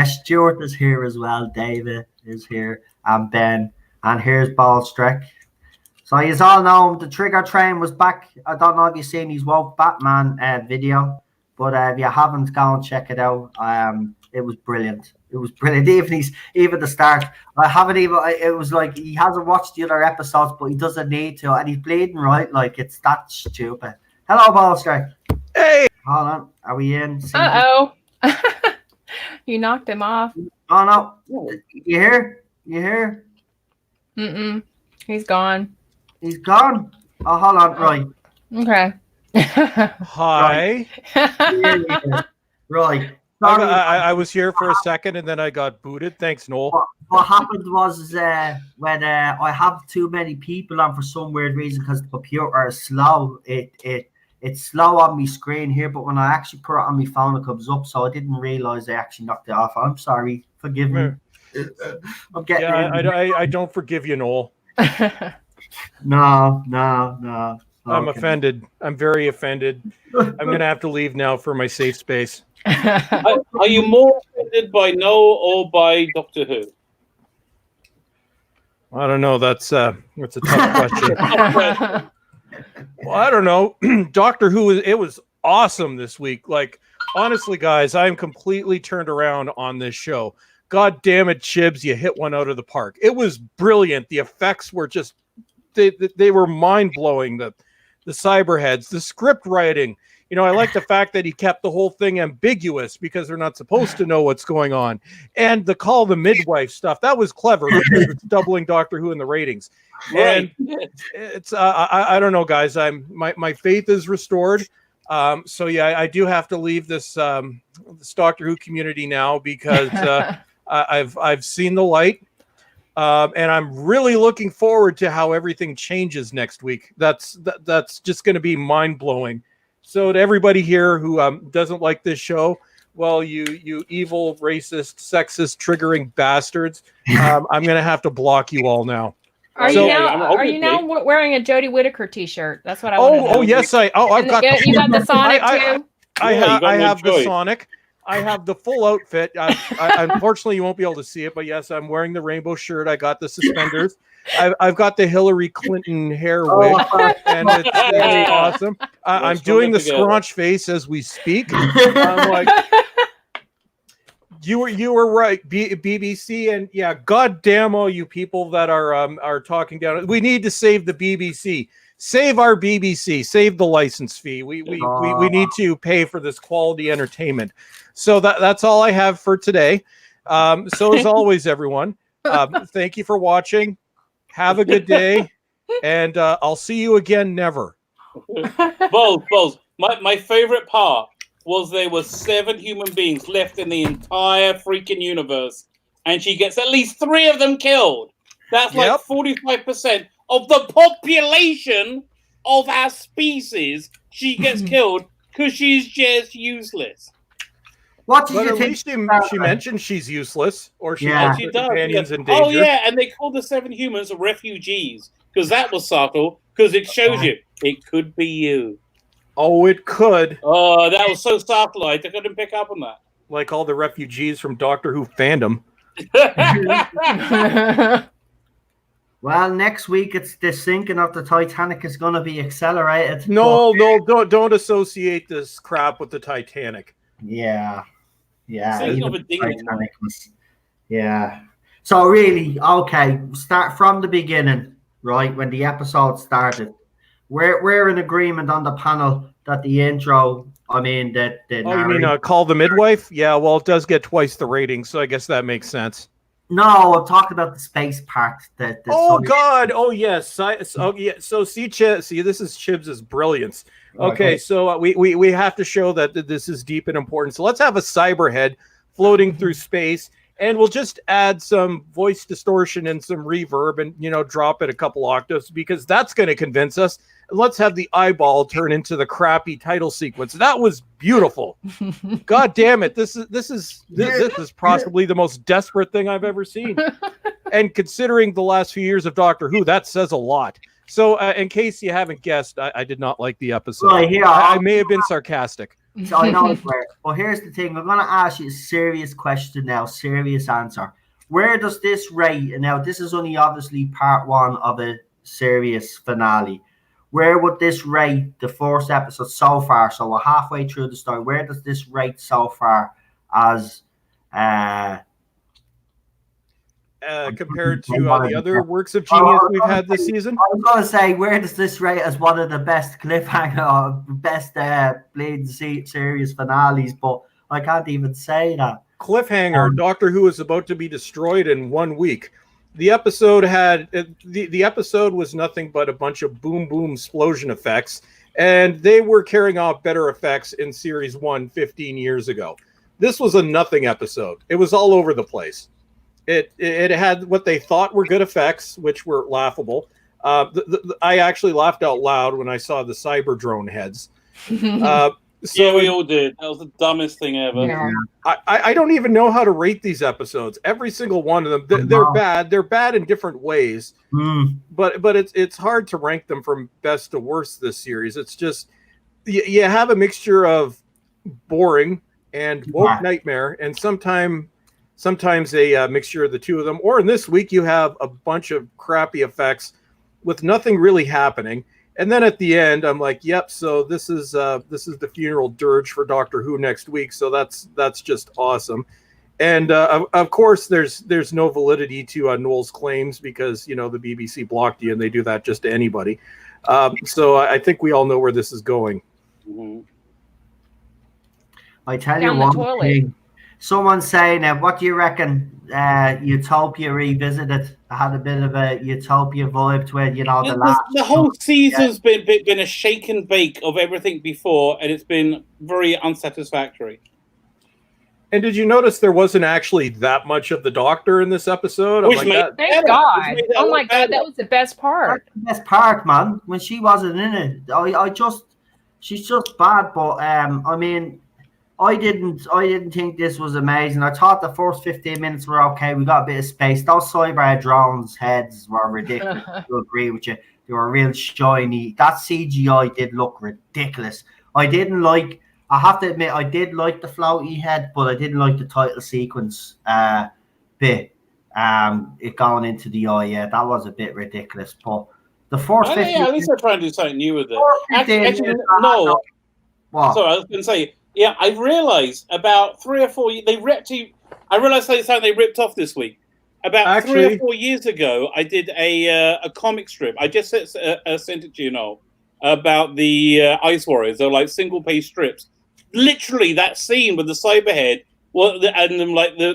Stuart is here as well. David is here, and Ben, and here's Ballstreck. So you all know the Trigger Train was back. I don't know if you've seen his Woke Batman video, but if you haven't, go and check it out. It was brilliant. It was brilliant. Even the start. I haven't even. It was like he hasn't watched the other episodes, but he doesn't need to, and he's bleeding right. Like it's that stupid. Hello, Ballstreck. Hey. Hold on. Are we in? Uh-oh. You knocked him off. Oh no! You hear? You hear? Mm-mm. He's gone. He's gone. Oh, hold on, right. Okay. Hi. Right. I was here for a second and then I got booted. Thanks, Noel. What happened was when I have too many people on for some weird reason because the computer is slow. It's slow on my screen here, but when I actually put it on my phone, it comes up. So I didn't realize I actually knocked it off. I'm sorry. Forgive me. I'm getting. Yeah, I don't forgive you, Noel. No. I'm offended. I'm very offended. I'm gonna have to leave now for my safe space. Are you more offended by Noel or by Doctor Who? I don't know. That's a tough question. Well, I don't know. Doctor Who, it was awesome this week. Like, honestly, guys, I am completely turned around on this show. God damn it, Chibs, you hit one out of the park. It was brilliant. The effects were just they were mind-blowing. The cyberheads, the script writing. You know, I like the fact that he kept the whole thing ambiguous because they're not supposed to know what's going on. And the call the midwife stuff, that was clever because it's doubling Doctor Who in the ratings. Right. And it's I don't know, guys. My faith is restored. So yeah, I do have to leave this Doctor Who community now because I've seen the light. And I'm really looking forward to how everything changes next week. That's just going to be mind-blowing. So to everybody here who doesn't like this show, well, you evil, racist, sexist, triggering bastards, I'm going to have to block you all now. Are you now wearing a Jodie Whittaker T-shirt? That's what I want to know. Oh yes, I've got. You got the Sonic too. I have the Sonic. I have the full outfit. Unfortunately, you won't be able to see it, but yes, I'm wearing the rainbow shirt. I got the suspenders. I've got the Hillary Clinton hair wig, and it's awesome. I'm doing the scrunch face as we speak. I'm like, you were right, BBC, and yeah, goddamn all you people that are talking down. We need to save the BBC. Save our BBC. Save the license fee. We need to pay for this quality entertainment. So that's all I have for today. So as always, everyone, thank you for watching. Have a good day, and I'll see you again. Never. Balls. My favorite part was there were 7 human beings left in the entire freaking universe, and she gets at least 3 of them killed. That's like 45% of the population of our species. She gets killed because she's just useless. What did but you at think? least she mentioned she's useless, or she has her companions in danger. Oh yeah, and they called the 7 humans refugees because that was subtle. Because it shows you it could be you. Oh, it could. Oh, that was so subtle. I couldn't pick up on that. Like all the refugees from Doctor Who fandom. Well, next week it's the sinking of the Titanic is going to be accelerated. No, don't associate this crap with the Titanic. Yeah. Titanic was, So really, okay, start from the beginning, right? When the episode started, we're in agreement on the panel that the intro. I mean that. You mean Call the Midwife? Yeah, well, it does get twice the rating, so I guess that makes sense. No, I'm talking about the space part. God! Oh yes. So see, this is Chibs' brilliance. Okay, so we have to show that this is deep and important. So let's have a cyberhead floating through space, and we'll just add some voice distortion and some reverb, and drop it a couple octaves because that's going to convince us. Let's have the eyeball turn into the crappy title sequence. That was beautiful. God damn it! This is possibly the most desperate thing I've ever seen. And considering the last few years of Doctor Who, that says a lot. So, in case you haven't guessed, I did not like the episode. Right, here, I may have been sarcastic. So I know it's weird. Well, here's the thing. I'm going to ask you a serious question now, serious answer. Where does this rate? And now this is only obviously part 1 of a serious finale. Where would this rate the first episode so far? So we're halfway through the story. Where does this rate so far as compared to the other works of genius we've had this season? I was going to say, where does this rate as one of the best cliffhanger, best bleeding serious finales? But I can't even say that. cliffhanger. Doctor Who is about to be destroyed in 1 week. The episode had the episode was nothing but a bunch of boom boom explosion effects, and they were carrying off better effects in series 1 15 years ago. This was a nothing episode. It was all over the place. It had what they thought were good effects, which were laughable. I actually laughed out loud when I saw the cyber drone heads. So we all did. That was the dumbest thing ever. Yeah. I don't even know how to rate these episodes. Every single one of them, they're bad. They're bad in different ways. But it's hard to rank them from best to worst this series. It's just you have a mixture of boring and woke nightmare, and sometimes a mixture of the two of them. Or in this week, you have a bunch of crappy effects with nothing really happening. And then at the end, I'm like, "Yep." So this is the funeral dirge for Doctor Who next week. So that's just awesome. And of course, there's no validity to Noel's claims because the BBC blocked you, and they do that just to anybody. So I think we all know where this is going. Mm-hmm. I tell Down you the one toilet. thing. Someone's saying, "What do you reckon?" Utopia revisited. I had a bit of a Utopia vibe to it. The whole season's been a shake and bake of everything before, and it's been very unsatisfactory. And did you notice there wasn't actually that much of the Doctor in this episode? Thank God. Oh my God, that was the best part. That's the best part, man. When she wasn't in it, she's just bad. But I mean, I didn't think this was amazing. I thought the first 15 minutes were okay. We got a bit of space. Those cyber drones' heads were ridiculous. I agree with you. They were real shiny. That CGI did look ridiculous. I have to admit, I did like the floaty head, but I didn't like the title sequence bit. It going into the eye. Yeah, that was a bit ridiculous. But the first 15 at least they're trying to do something new with it. Actually, no. What? Sorry, I was going to say. Yeah, I realised about 3 or 4 years I realised something they ripped off this week. About 3 or 4 years ago, I did a comic strip. I just sent it to you, about the Ice Warriors. They're like single-page strips. Literally, that scene with the Cyberhead and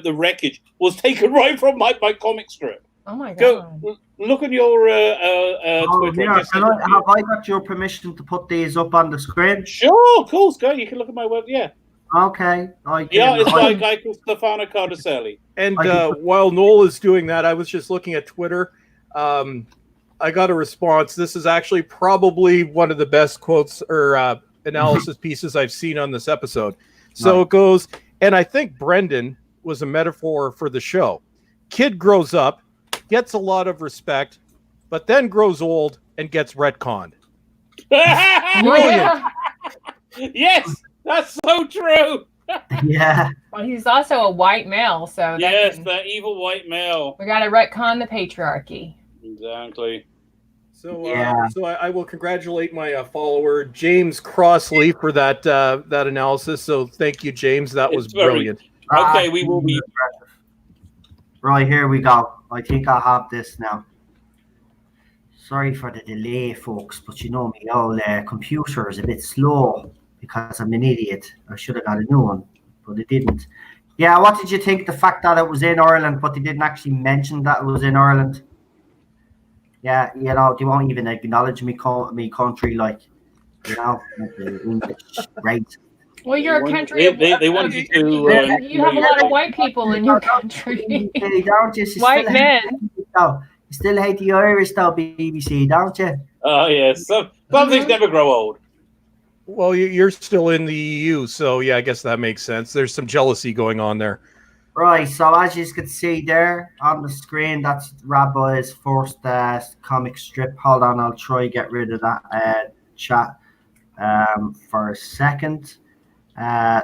the wreckage was taken right from my comic strip. Oh my God! Go look at your Twitter. Yeah. Have I got your permission to put these up on the screen? Sure, of course. Go. You can look at my web. Yeah. Okay. It's by a guy called Stefano Cardicelli. And while Noel is doing that, I was just looking at Twitter. I got a response. This is actually probably one of the best quotes or analysis pieces I've seen on this episode. So it goes, and I think Brendan was a metaphor for the show. Kid grows up, gets a lot of respect, but then grows old and gets retconned. Yeah. Yes, that's so true. Yeah. Well, he's also a white male, so yes, that evil white male. We got to retcon the patriarchy. Exactly. So, so I will congratulate my follower James Crossley for that analysis. So, thank you, James. That was brilliant. Okay, we will be. Right, here we go. I think I have this now. Sorry for the delay, folks, but my old computer is a bit slow because I'm an idiot. I should have got a new one, but it didn't. Yeah, what did you think? The fact that it was in Ireland, but they didn't actually mention that it was in Ireland. Yeah, they won't even acknowledge me country, the English race. Well, you're a country. They want you to. You have a lot of white people in your country. White men. You still hate the Irish, though, BBC, don't you? Oh, yes. Some things never grow old. Well, you're still in the EU, so yeah, I guess that makes sense. There's some jealousy going on there. Right, so as you can see there on the screen, that's Rabbi's first comic strip. Hold on, I'll try to get rid of that chat for a second. As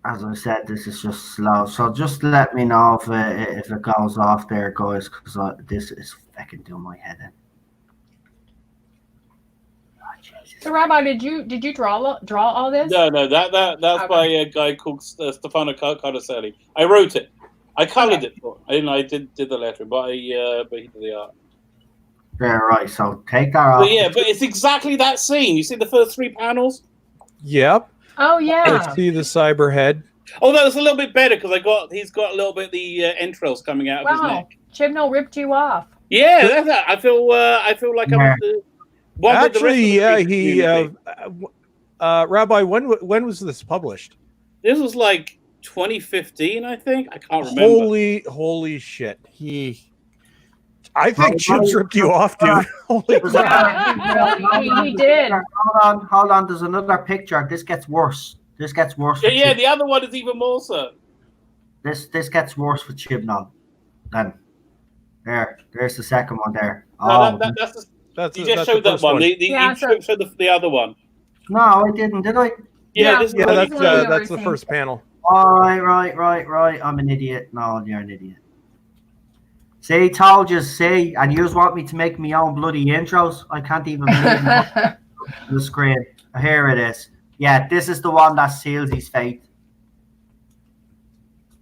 I said, this is just slow, so just let me know if it goes off there, guys, because this is fucking doing my head in. So, Rabbi, did you draw all this? No, that's by a guy called Stefano Cardicelli. I wrote it. I colored it for him. I did the lettering, but he did the art. Yeah, right. So take that off. But it's exactly that scene. You see the first 3 panels? Yep. Oh yeah. Let's see the cyber head. Although it's a little bit better because he's got a little bit of the entrails coming out of his neck. Chibnall ripped you off. Yeah, that's that. I feel like I'm the one Actually, with the Rabbi, when was this published? This was like 2015, I think. I can't remember. Holy shit! I think Chibs ripped you off, dude. Holy crap! He did. Hold on. There's another picture. This gets worse. Yeah. The other one is even more so. This gets worse for Chibnall. Then there's the second one there. No, you just showed that one. You showed the other one. No, I didn't. Did I? Yeah, that's the first panel. All right. I'm an idiot. No, you're an idiot. See, told you. See, and you just want me to make my own bloody intros. I can't even believe the screen. Here it is. Yeah, this is the one that seals his fate.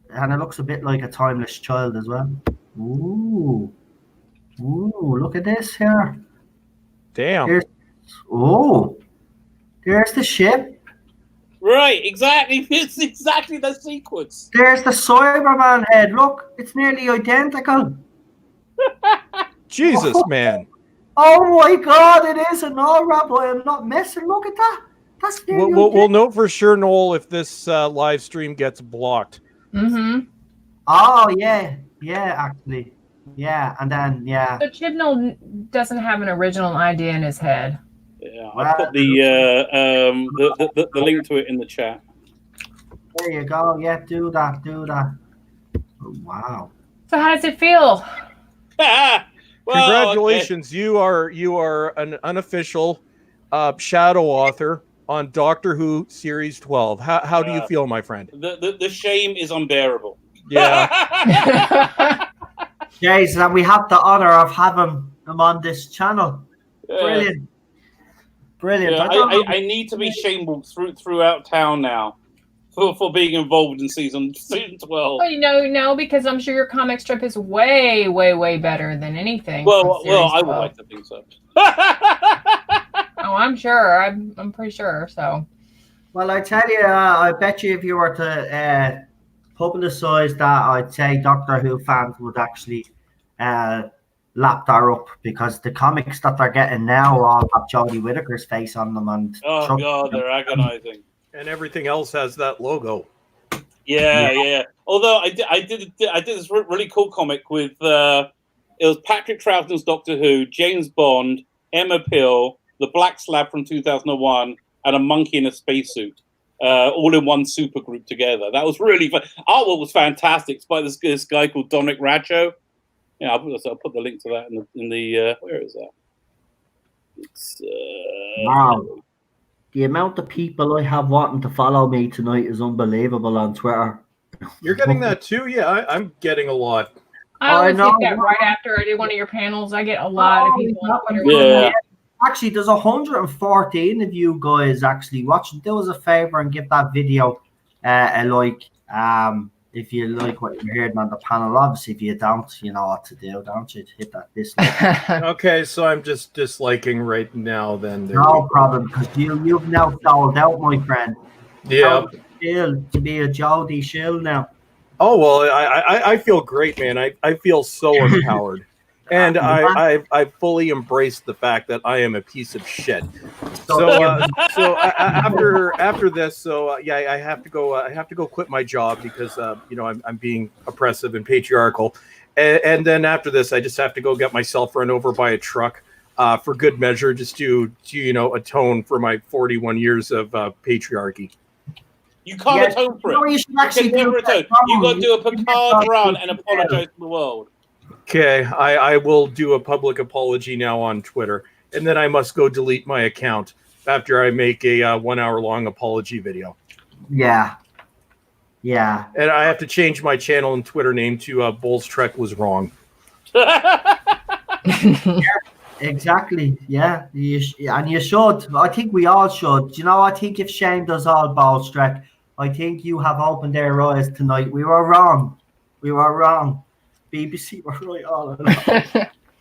And it looks a bit like a timeless child as well. Ooh, look at this here. Damn. There's the ship. Right, exactly. It's exactly the sequence. There's the Cyberman head. Look, it's nearly identical. Jesus, man. Oh my God, it is an Rabbi. I'm not messing. Look at that. That's we'll know for sure, Noel, if this live stream gets blocked. Mm-hmm. Oh yeah, actually, yeah, and then So Chibnall doesn't have an original idea in his head. Yeah, I put the link to it in the chat. There you go. Yeah, do that. Oh, wow. So how does it feel? Well, Congratulations, okay. you are an unofficial shadow author on Doctor Who Series 12. How do you feel, my friend? The shame is unbearable. Yeah. Yes, and we have the honor of having him on this channel. Brilliant. Yeah, I need to be shamed throughout town now for being involved in season 12. Well, no, because I'm sure your comic strip is way, way, way better than anything. Well, I would like to think so. Oh, I'm sure. I'm pretty sure. So. Well, I tell you, I bet you if you were to publicize that, I'd say Doctor Who fans would actually lap that up, because the comics that they're getting now all have Jodie Whittaker's face on them, and God, they're agonizing. And everything else has that logo. Yeah. Although I did this really cool comic with it was Patrick Troughton's Doctor Who, James Bond, Emma Peel, the Black Slab from 2001, and a monkey in a spacesuit, all in one super group together. That was really fun. Artwork was fantastic. It's by this guy called Dominic Racho. Yeah, I'll put the link to that in the where is that? It's wow. The amount of people I have wanting to follow me tonight is unbelievable on Twitter. You're getting that too? Yeah, I'm getting a lot. I always get that right after I do one of your panels. I get a lot of people on Twitter. Yeah. Actually, there's 114 of you guys actually watching. Do us a favor and give that video a like. If you like what you're hearing on the panel. Obviously, if you don't, you know what to do, don't you? Hit that dislike. Okay, so I'm just disliking right now. Then no problem, because you've now sold out, my friend. Yeah, to be a Jodie shill now. Oh well, I feel great, man. I feel so empowered, and I fully embrace the fact that I am a piece of shit. So after this, I have to go. I have to go quit my job because I'm being oppressive and patriarchal, and then after this, I just have to go get myself run over by a truck for good measure, just to atone for my 41 years of patriarchy. You can't atone for it. You should actually never atone. You got to do a Picard run and apologize to the world. Okay, I will do a public apology now on Twitter, and then I must go delete my account after I make a 1 hour long apology video. Yeah. And I have to change my channel and Twitter name to Bull's Trek Was Wrong. Exactly. Yeah. And you should. I think we all should. I think if Shane does all Bull's Trek, I think you have opened their eyes tonight. We were wrong. BBC were right all along.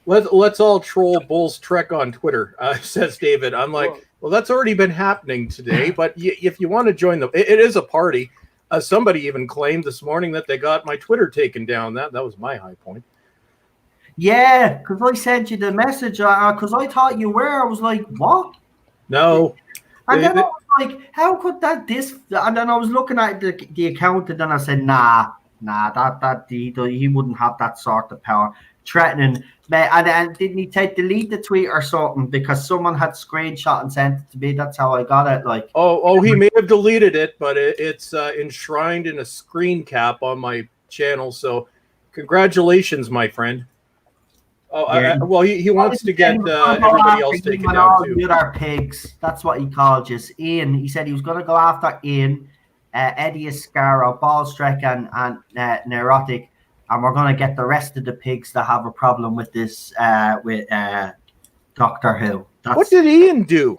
Let's all troll Bull's Trek on Twitter, says David. I'm like, well, that's already been happening today. But if you want to join them, it is a party. Somebody even claimed this morning that they got my Twitter taken down. That was my high point. Yeah, because I sent you the message because I thought you were. I was like, what? No. And then I was like, how could that and then I was looking at the account and then I said, nah, that he wouldn't have that sort of power. Threatening, and didn't he delete the tweet or something because someone had screenshot and sent it to me? That's how I got it. Like, he may have deleted it, but it's enshrined in a screen cap on my channel. So, congratulations, my friend. Yeah. He wants to get everybody else taken down too. The other pigs. That's what he called you. Ian. He said he was going to go after Ian, Eddie Escaro, Ballstreck, and Neurotic. And we're going to get the rest of the pigs that have a problem with this, with Doctor Who. What did Ian do?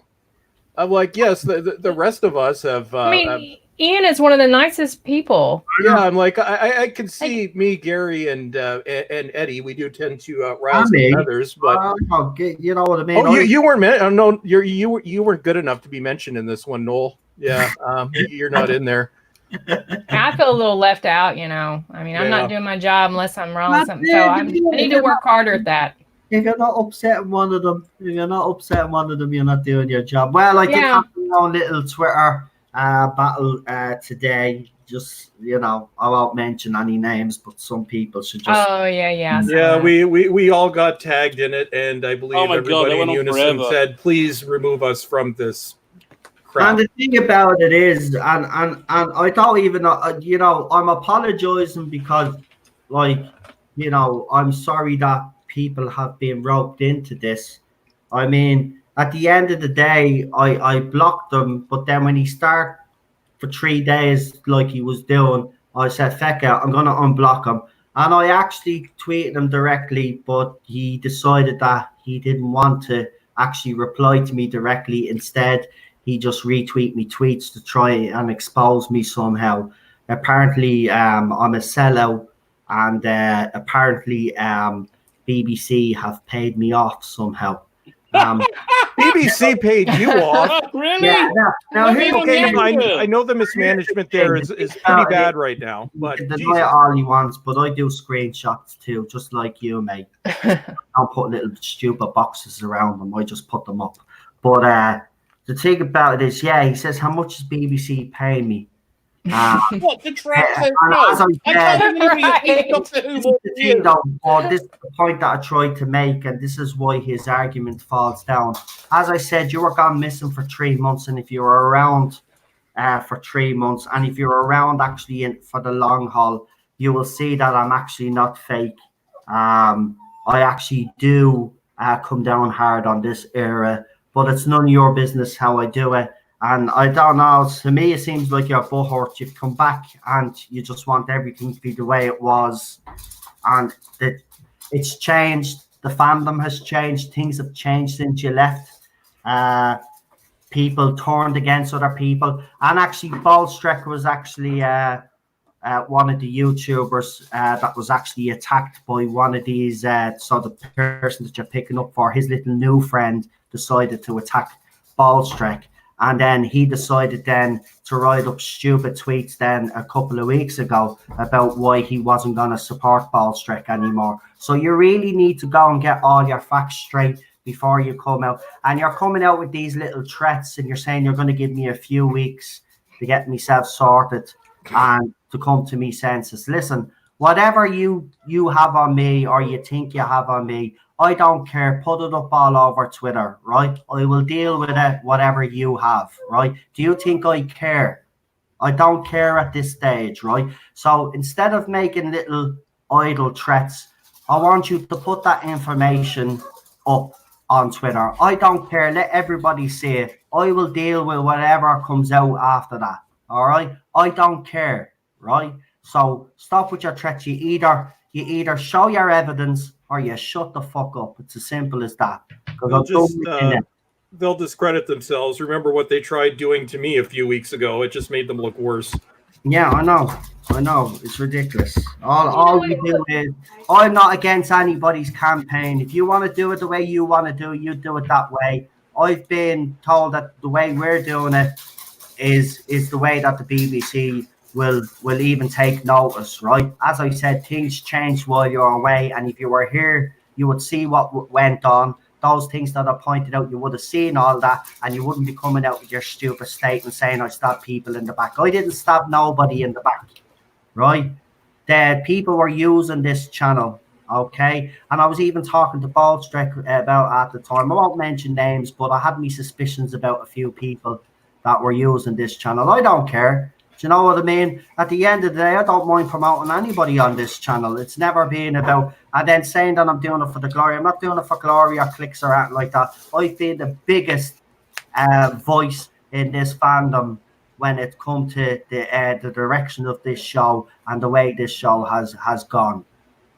I'm like, yes, the rest of us have. Ian is one of the nicest people. Yeah, I'm like, I can see me, Gary, and Eddie. We do tend to rouse others, but you know what I mean. Oh, you weren't. No, you weren't good enough to be mentioned in this one, Noel. Yeah, you're not in there. I feel a little left out, you know. I mean, I'm not doing my job unless I'm wrong with something. So I need to work harder at that. If you're not upsetting one of them, you're not doing your job. Well, I did have my own little Twitter battle today. Just, you know, I won't mention any names, but some people should just. Oh yeah. Yeah, we all got tagged in it, and I believe everybody in unison said, "Please remove us from this." Crap. And the thing about it is, and I don't even, you know, I'm apologizing because, like, you know, I'm sorry that people have been roped into this. I mean, at the end of the day, I blocked them, but then when he started for 3 days like he was doing, I said, feck out, I'm going to unblock him. And I actually tweeted him directly, but he decided that he didn't want to actually reply to me directly. Instead, he just retweet me tweets to try and expose me somehow. Apparently, I'm a sellout, and apparently BBC have paid me off somehow. BBC paid you off? Really? Yeah. Now I know the mismanagement there is pretty bad right now. But deny all he wants, but I do screenshots too, just like you, mate. I don't put little stupid boxes around them. I just put them up. But the thing about it is, he says, how much does BBC pay me? What, the track says no? This is the point that I tried to make, and this is why his argument falls down. As I said, you were gone missing for 3 months, and if you were around for 3 months, and if you're around actually for the long haul, you will see that I'm actually not fake. I actually do come down hard on this era, but it's none of your business how I do it. And I don't know, to me, it seems like you're butthurt. You've come back and you just want everything to be the way it was. And it's changed. The fandom has changed. Things have changed since you left. People turned against other people. And actually, Ballstreck was actually one of the YouTubers that was actually attacked by one of these. So the person that you're picking up for, his little new friend, decided to attack Ballstreck. And then he decided then to write up stupid tweets then a couple of weeks ago about why he wasn't going to support Ballstreck anymore. So you really need to go and get all your facts straight before you come out. And you're coming out with these little threats and you're saying you're going to give me a few weeks to get myself sorted and to come to me senses. Listen, whatever you have on me or you think you have on me, I don't care. Put it up all over Twitter, right? I will deal with it, whatever you have, right? Do you think I care? I don't care at this stage, right? So instead of making little idle threats, I want you to put that information up on Twitter. I don't care. Let everybody see it. I will deal with whatever comes out after that, all right? I don't care, right? So stop with your threats. You either show your evidence or you shut the fuck up. It's as simple as that. They'll discredit themselves. Remember what they tried doing to me a few weeks ago. It just made them look worse. Yeah, I know. It's ridiculous. All we do is, I'm not against anybody's campaign. If you want to do it the way you want to do it, you do it that way. I've been told that the way we're doing it is the way that the BBC will even take notice, right? As I said, things changed while you were away, and if you were here, you would see what went on. Those things that I pointed out, you would have seen all that, and you wouldn't be coming out with your stupid statement saying I stabbed people in the back. I didn't stab nobody in the back, right? The people were using this channel, okay? And I was even talking to Baldstrick about at the time. I won't mention names, but I had my suspicions about a few people that were using this channel. I don't care. Do you know what I mean? At the end of the day, I don't mind promoting anybody on this channel. It's never been about, and then saying that I'm doing it for the glory. I'm not doing it for glory or clicks or anything like that. I've been the biggest voice in this fandom when it come to the direction of this show and the way this show has gone.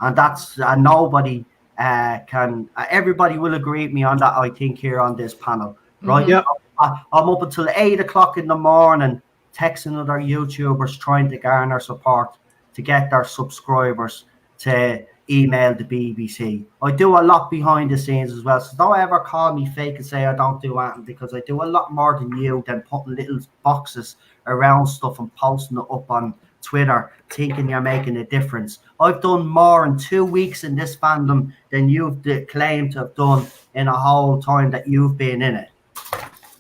And that's nobody can, everybody will agree with me on that, I think, here on this panel. Right? Yep. I'm up until 8 o'clock in the morning texting other YouTubers trying to garner support to get their subscribers to email the BBC. I do a lot behind the scenes as well, so don't ever call me fake and say I don't do anything, because I do a lot more than you, than putting little boxes around stuff and posting it up on Twitter thinking you're making a difference. I've done more in 2 weeks in this fandom than you've claimed to have done in a whole time that you've been in it.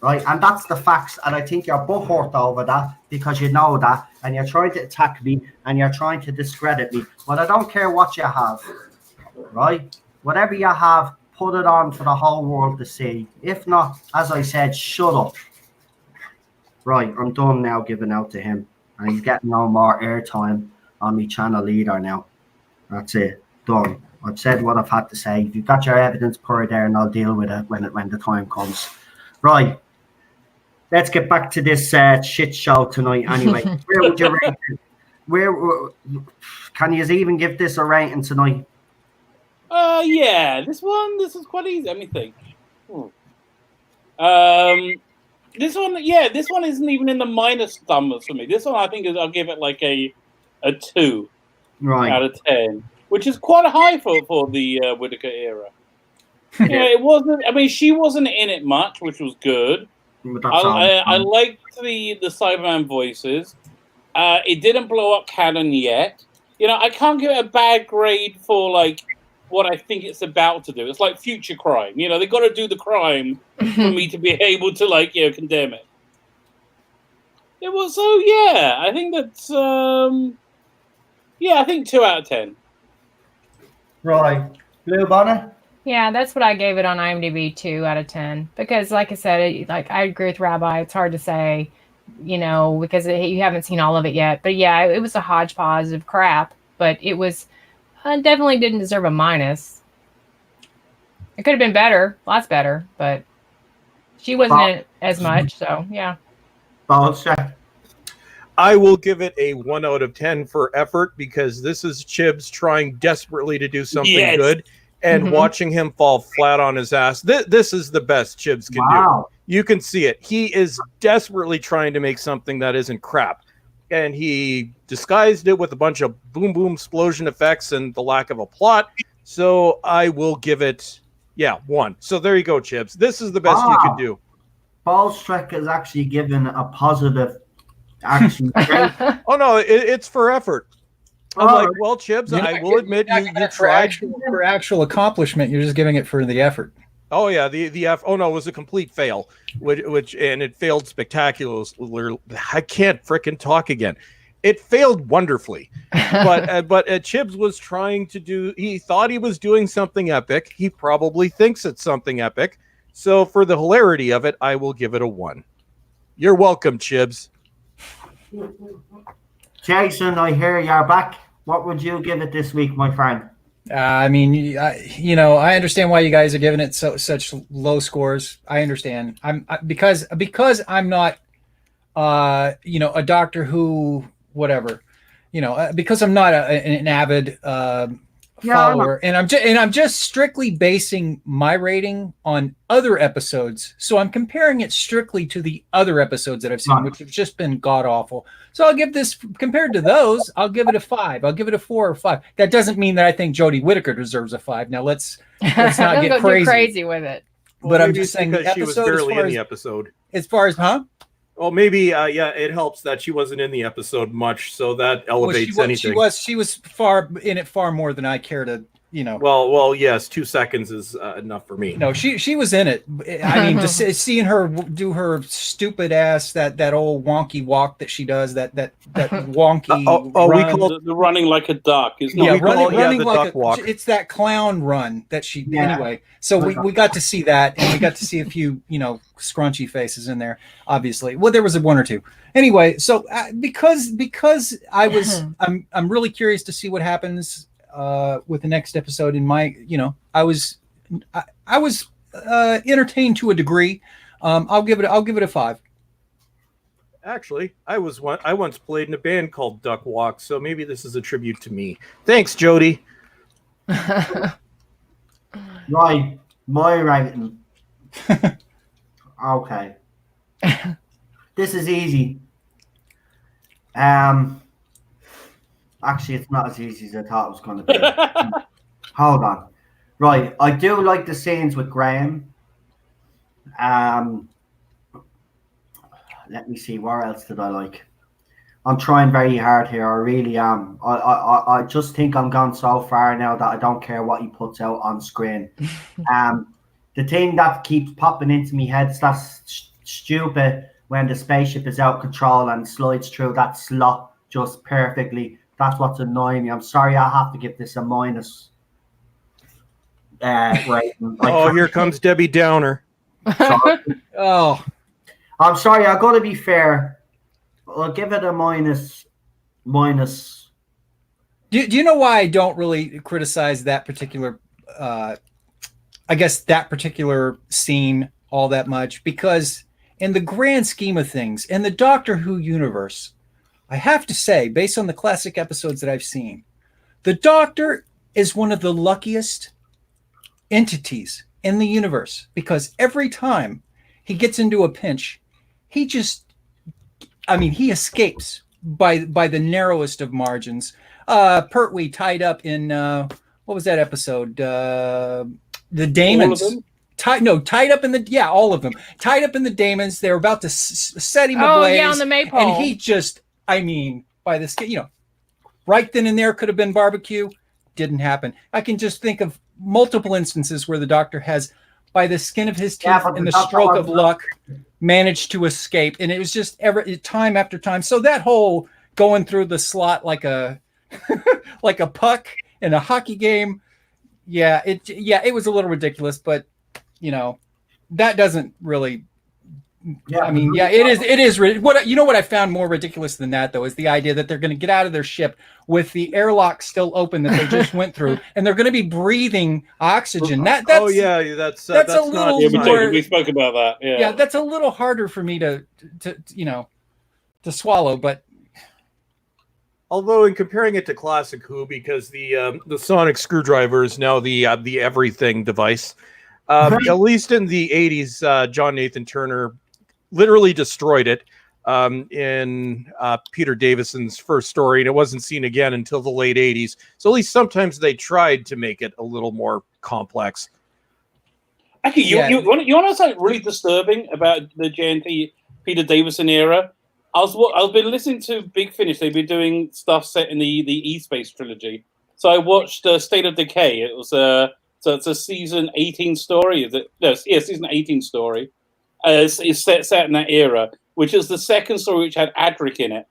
Right, and that's the facts, and I think you're butthurt over that because you know that, and you're trying to attack me and you're trying to discredit me. But I don't care what you have, right? Whatever you have, put it on for the whole world to see. If not, as I said, shut up. Right, I'm done now giving out to him, and he's getting no more airtime on my channel either now. That's it, done. I've said what I've had to say. If you've got your evidence, put it there, and I'll deal with it when the time comes. Right. Let's get back to this shit show tonight anyway. Where would you rate it? Where can you even give this a rating tonight? Yeah, this is quite easy. Let me think. This one isn't even in the minus numbers for me. This one I think I'll give it like a 2 out of 10, which is quite high for the Whittaker era. Yeah, it wasn't. I mean, she wasn't in it much, which was good. I liked the Cyberman voices. It didn't blow up canon yet. You know, I can't give it a bad grade for like what I think it's about to do. It's like future crime. You know, they got to do the crime for me to be able to like condemn it. It was I think that's I think 2 out of 10. Right, Blue Bonnet. Yeah, that's what I gave it on IMDb, 2 out of 10. Because, like I said, I agree with Rabbi. It's hard to say, because you haven't seen all of it yet. But yeah, it was a hodgepodge of crap. But it was definitely didn't deserve a minus. It could have been better, lots better. But she wasn't in it as much. So yeah. I will give it a 1 out of 10 for effort, because this is Chibs trying desperately to do something good. And watching him fall flat on his ass. This is the best Chibs can do. You can see it. He is desperately trying to make something that isn't crap. And he disguised it with a bunch of boom, boom, explosion effects and the lack of a plot. So I will give it, 1. So there you go, Chibs. This is the best you can do. Ballstreck is actually given a positive action. Oh, no, it's for effort. I'm like, well, Chibs, I will admit you tried for actual accomplishment. You're just giving it for the effort. Oh yeah, the F. Oh no, it was a complete fail, which and it failed spectacularly. I can't frickin' talk again. It failed wonderfully, but Chibs was trying to do. He thought he was doing something epic. He probably thinks it's something epic. So for the hilarity of it, I will give it a 1. You're welcome, Chibs. Jason, I hear you're back. What would you give it this week, my friend? I mean, I understand why you guys are giving it such low scores. I understand. Because I'm not, a Doctor Who, whatever, because I'm not an avid follower, and I'm just strictly basing my rating on other episodes. So I'm comparing it strictly to the other episodes that I've seen, which have just been god awful. So I'll give this, compared to those, I'll give it a 5. I'll give it a 4 or 5. That doesn't mean that I think Jodie Whittaker deserves a 5. Now let's not get crazy with it. But I'm just saying, because she was barely in the episode. As far as Well, maybe, yeah, it helps that she wasn't in the episode much, so that elevates anything. She was far more than I care to, you know. Well, yes, 2 seconds is enough for me. No, she was in it. I mean, just seeing her do her stupid ass that old wonky walk that she does, that wonky. We call the running like a duck. Running the like duck walk. It's that clown run that she anyway. So we got to see that, and we got to see a few, you know, scrunchy faces in there. Obviously, well, there was one or two. Anyway, so because I was, I'm really curious to see what happens with the next episode. In my, you know, I was entertained to a degree. I'll give it a 5. Actually, I once played in a band called Duck Walk, so maybe this is a tribute to me. Thanks, Jody. Right, my rating. Okay, this is easy. Actually, it's not as easy as I thought it was going to be. Hold on. Right, I do like the scenes with Graham. Let me see, where else did I like? I'm trying very hard here. I really am. I just think I'm gone so far now that I don't care what he puts out on screen. The thing that keeps popping into my head is that's stupid when the spaceship is out of control and slides through that slot just perfectly. That's what's annoying me. I'm sorry, I have to give this a minus. Rating. Here comes Debbie Downer. Oh. I'm sorry, I've got to be fair. I'll give it a minus. Do you know why I don't really criticize that particular, I guess that particular scene all that much? Because in the grand scheme of things, in the Doctor Who universe, I have to say, based on the classic episodes that I've seen, the Doctor is one of the luckiest entities in the universe, because every time he gets into a pinch, he escapes by the narrowest of margins. Pertwee tied up in what was that episode? The Daemons. Tied up in the all of them. Tied up in the Daemons. They were about to set him ablaze. Oh yeah, on the maypole. And he just, by the skin, right then and there could have been barbecue. Didn't happen. I can just think of multiple instances where the Doctor has, by the skin of his teeth and the stroke of luck, managed to escape. And it was just time after time. So that whole going through the slot like a like a puck in a hockey game, it was a little ridiculous, but that doesn't really. It is. What I found more ridiculous than that, though, is the idea that they're going to get out of their ship with the airlock still open that they just went through, and they're going to be breathing oxygen. That's a little. We spoke about that. Yeah, that's a little harder for me to swallow. But although in comparing it to Classic Who, because the sonic screwdriver is now the everything device. At least in the 80s, John Nathan Turner literally destroyed it in Peter Davison's first story, and it wasn't seen again until the late 80s. So at least sometimes they tried to make it a little more complex. Actually, you want to know something really disturbing about the JNT Peter Davison era? I've been listening to Big Finish. They've been doing stuff set in the E-Space trilogy. So I watched State of Decay. It was so it's a season 18 story. Is it? No, season 18 story. It's set in that era, which is the second story which had Adric in it.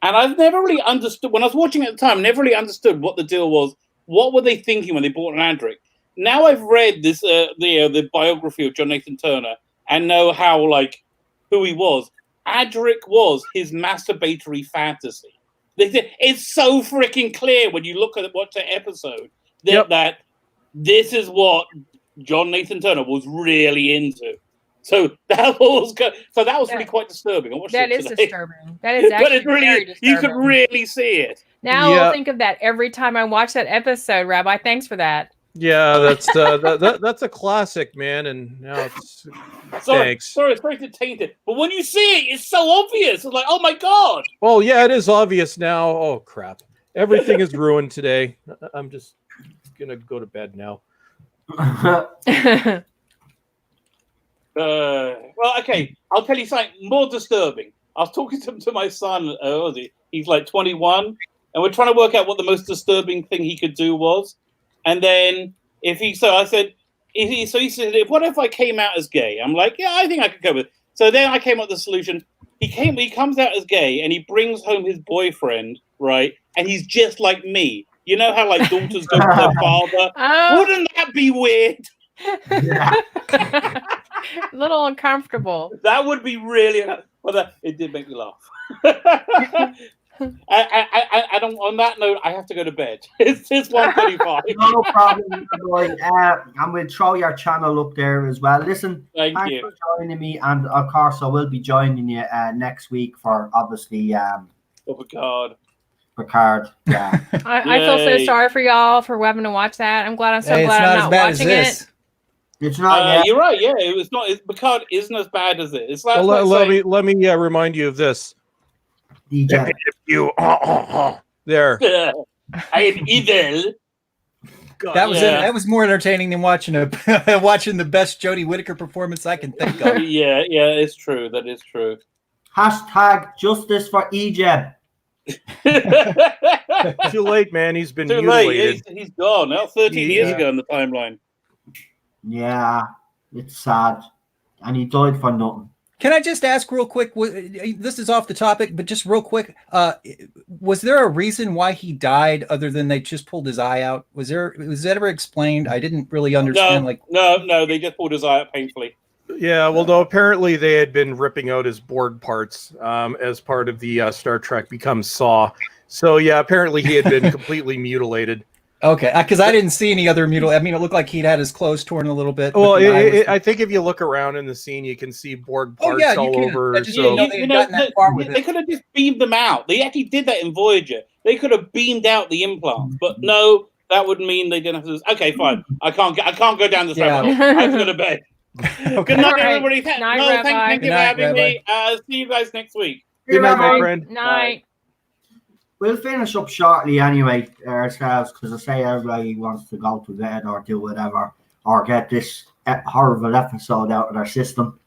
And I've never really understood, when I was watching it at the time, never really understood what the deal was. What were they thinking when they brought an Adric? Now I've read this the biography of John Nathan Turner and know how, who he was. Adric was his masturbatory fantasy. It's so freaking clear when you watch the episode that this is what John Nathan Turner was really into. So that was really quite disturbing. That is disturbing. That is actually very disturbing. You could really see it. Now I'll think of that every time I watch that episode. Rabbi, thanks for that. Yeah, that's that's a classic, man. And now it's thanks. Sorry, it's very tainted. But when you see it, it's so obvious. It's like, oh my god. Well, yeah, it is obvious now. Oh crap! Everything is ruined today. I'm just gonna go to bed now. Well, okay. I'll tell you something more disturbing. I was talking to my son. He's like 21, and we're trying to work out what the most disturbing thing he could do was. And then he said, what if I came out as gay? I'm like, yeah, I think I could go with it. So then I came up with the solution. He comes out as gay, and he brings home his boyfriend, right? And he's just like me. You know how like daughters go to their father? Oh. Wouldn't that be weird? Yeah. A little uncomfortable. That would be really. Well, it did make me laugh. I don't. On that note, I have to go to bed. It's 1:35. No problem, boy. And we'll throw your channel up there as well. Listen, Thanks thanks for joining me, and of course, I will be joining you next week for obviously. Picard. Yeah. I feel so sorry for y'all for having to watch that. I'm glad. I'm so glad I'm not watching it. It's not. You're right. Yeah, it's not. Picard isn't as bad as it. It's like. Let me remind you of this. DJ. There. I am evil. God, that was it. That was more entertaining than watching watching the best Jodie Whittaker performance I can think of. Yeah, it's true. That is true. # justice for Egypt. Too late, man. He's been too mutilated. Late. He's gone. Now 13 years ago in the timeline. Yeah, it's sad, and he died for nothing. Can I just ask real quick? This is off the topic, but just real quick. Was there a reason why he died other than they just pulled his eye out? Was that ever explained? I didn't really understand. No, they just pulled his eye out painfully. Yeah, well, no. Apparently, they had been ripping out his board parts as part of the Star Trek Become Saw. So yeah, apparently he had been completely mutilated. Okay, because I didn't see any other mutilation. I mean, it looked like he'd had his clothes torn a little bit. Well, I think if you look around in the scene, you can see board parts all over. They could have just beamed them out. They actually did that in Voyager. They could have beamed out the implants, but no, that would mean they didn't have to. Okay, fine. I can't go down the rabbit hole. I have to go to bed. Okay. Good night, everybody. Thank you for having me. See you guys next week. Good night, my friend. Night. We'll finish up shortly anyway ourselves, because I say everybody wants to go to bed or do whatever or get this horrible episode out of their system.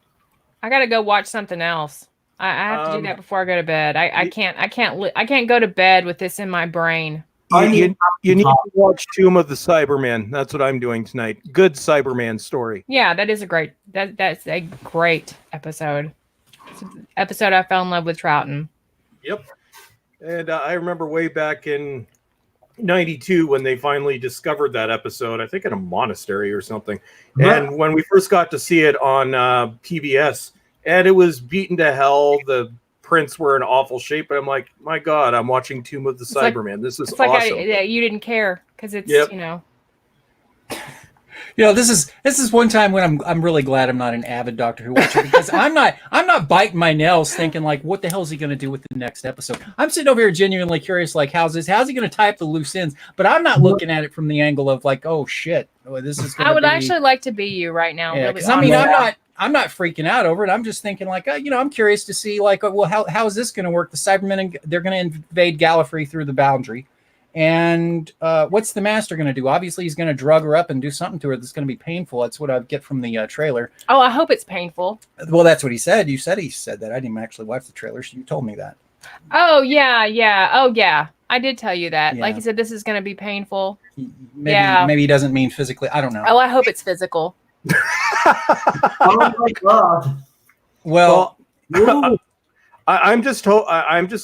I gotta go watch something else. I have to do that before I go to bed. I can't go to bed with this in my brain. You need to watch Tomb of the Cybermen. That's what I'm doing tonight. Good Cyberman story. Yeah, that's a great episode. It's an episode I fell in love with Troughton. Yep. And I remember way back in 92 when they finally discovered that episode, I think in a monastery or something. And when we first got to see it on PBS, and it was beaten to hell. The prints were in awful shape. But I'm like, my God, I'm watching Tomb of the Cyberman. This is awesome. You didn't care because it's, you know. You know, this is one time when I'm really glad I'm not an avid Doctor Who watcher, because I'm not biting my nails thinking like, what the hell is he going to do with the next episode? I'm sitting over here genuinely curious, like, how's he going to tie up the loose ends? But I'm not looking at it from the angle of like, oh shit, this is. I would actually like to be you right now. Yeah, because I mean, I'm not freaking out over it. I'm just thinking like, I'm curious to see like, well, how is this going to work? The Cybermen, they're going to invade Gallifrey through the boundary. And what's the Master going to do? Obviously, he's going to drug her up and do something to her that's going to be painful. That's what I get from the trailer. Oh, I hope it's painful. Well, that's what he said. You said he said that. I didn't actually watch the trailer, so you told me that. Oh, yeah. Oh, yeah. I did tell you that. Yeah. Like you said, this is going to be painful. Maybe he doesn't mean physically. I don't know. Oh, I hope it's physical. Oh, my God. Well, I'm just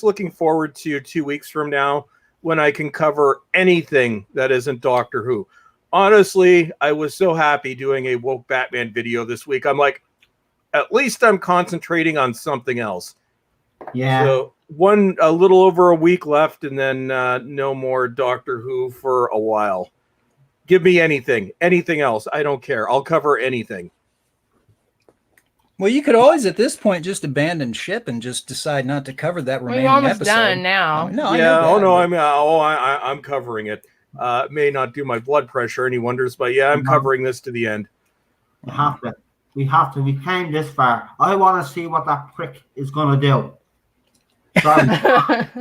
looking forward to 2 weeks from now, when I can cover anything that isn't Doctor Who. Honestly, I was so happy doing a Woke Batman video this week. I'm like, at least I'm concentrating on something else. Yeah. So a little over a week left, and then no more Doctor Who for a while. Give me anything else. I don't care. I'll cover anything. Well, you could always, at this point, just abandon ship and just decide not to cover that remaining episode. We're almost done now. I'm covering it. It may not do my blood pressure any wonders, but yeah, I'm covering this to the end. We have to. We came this far. I want to see what that prick is going to do.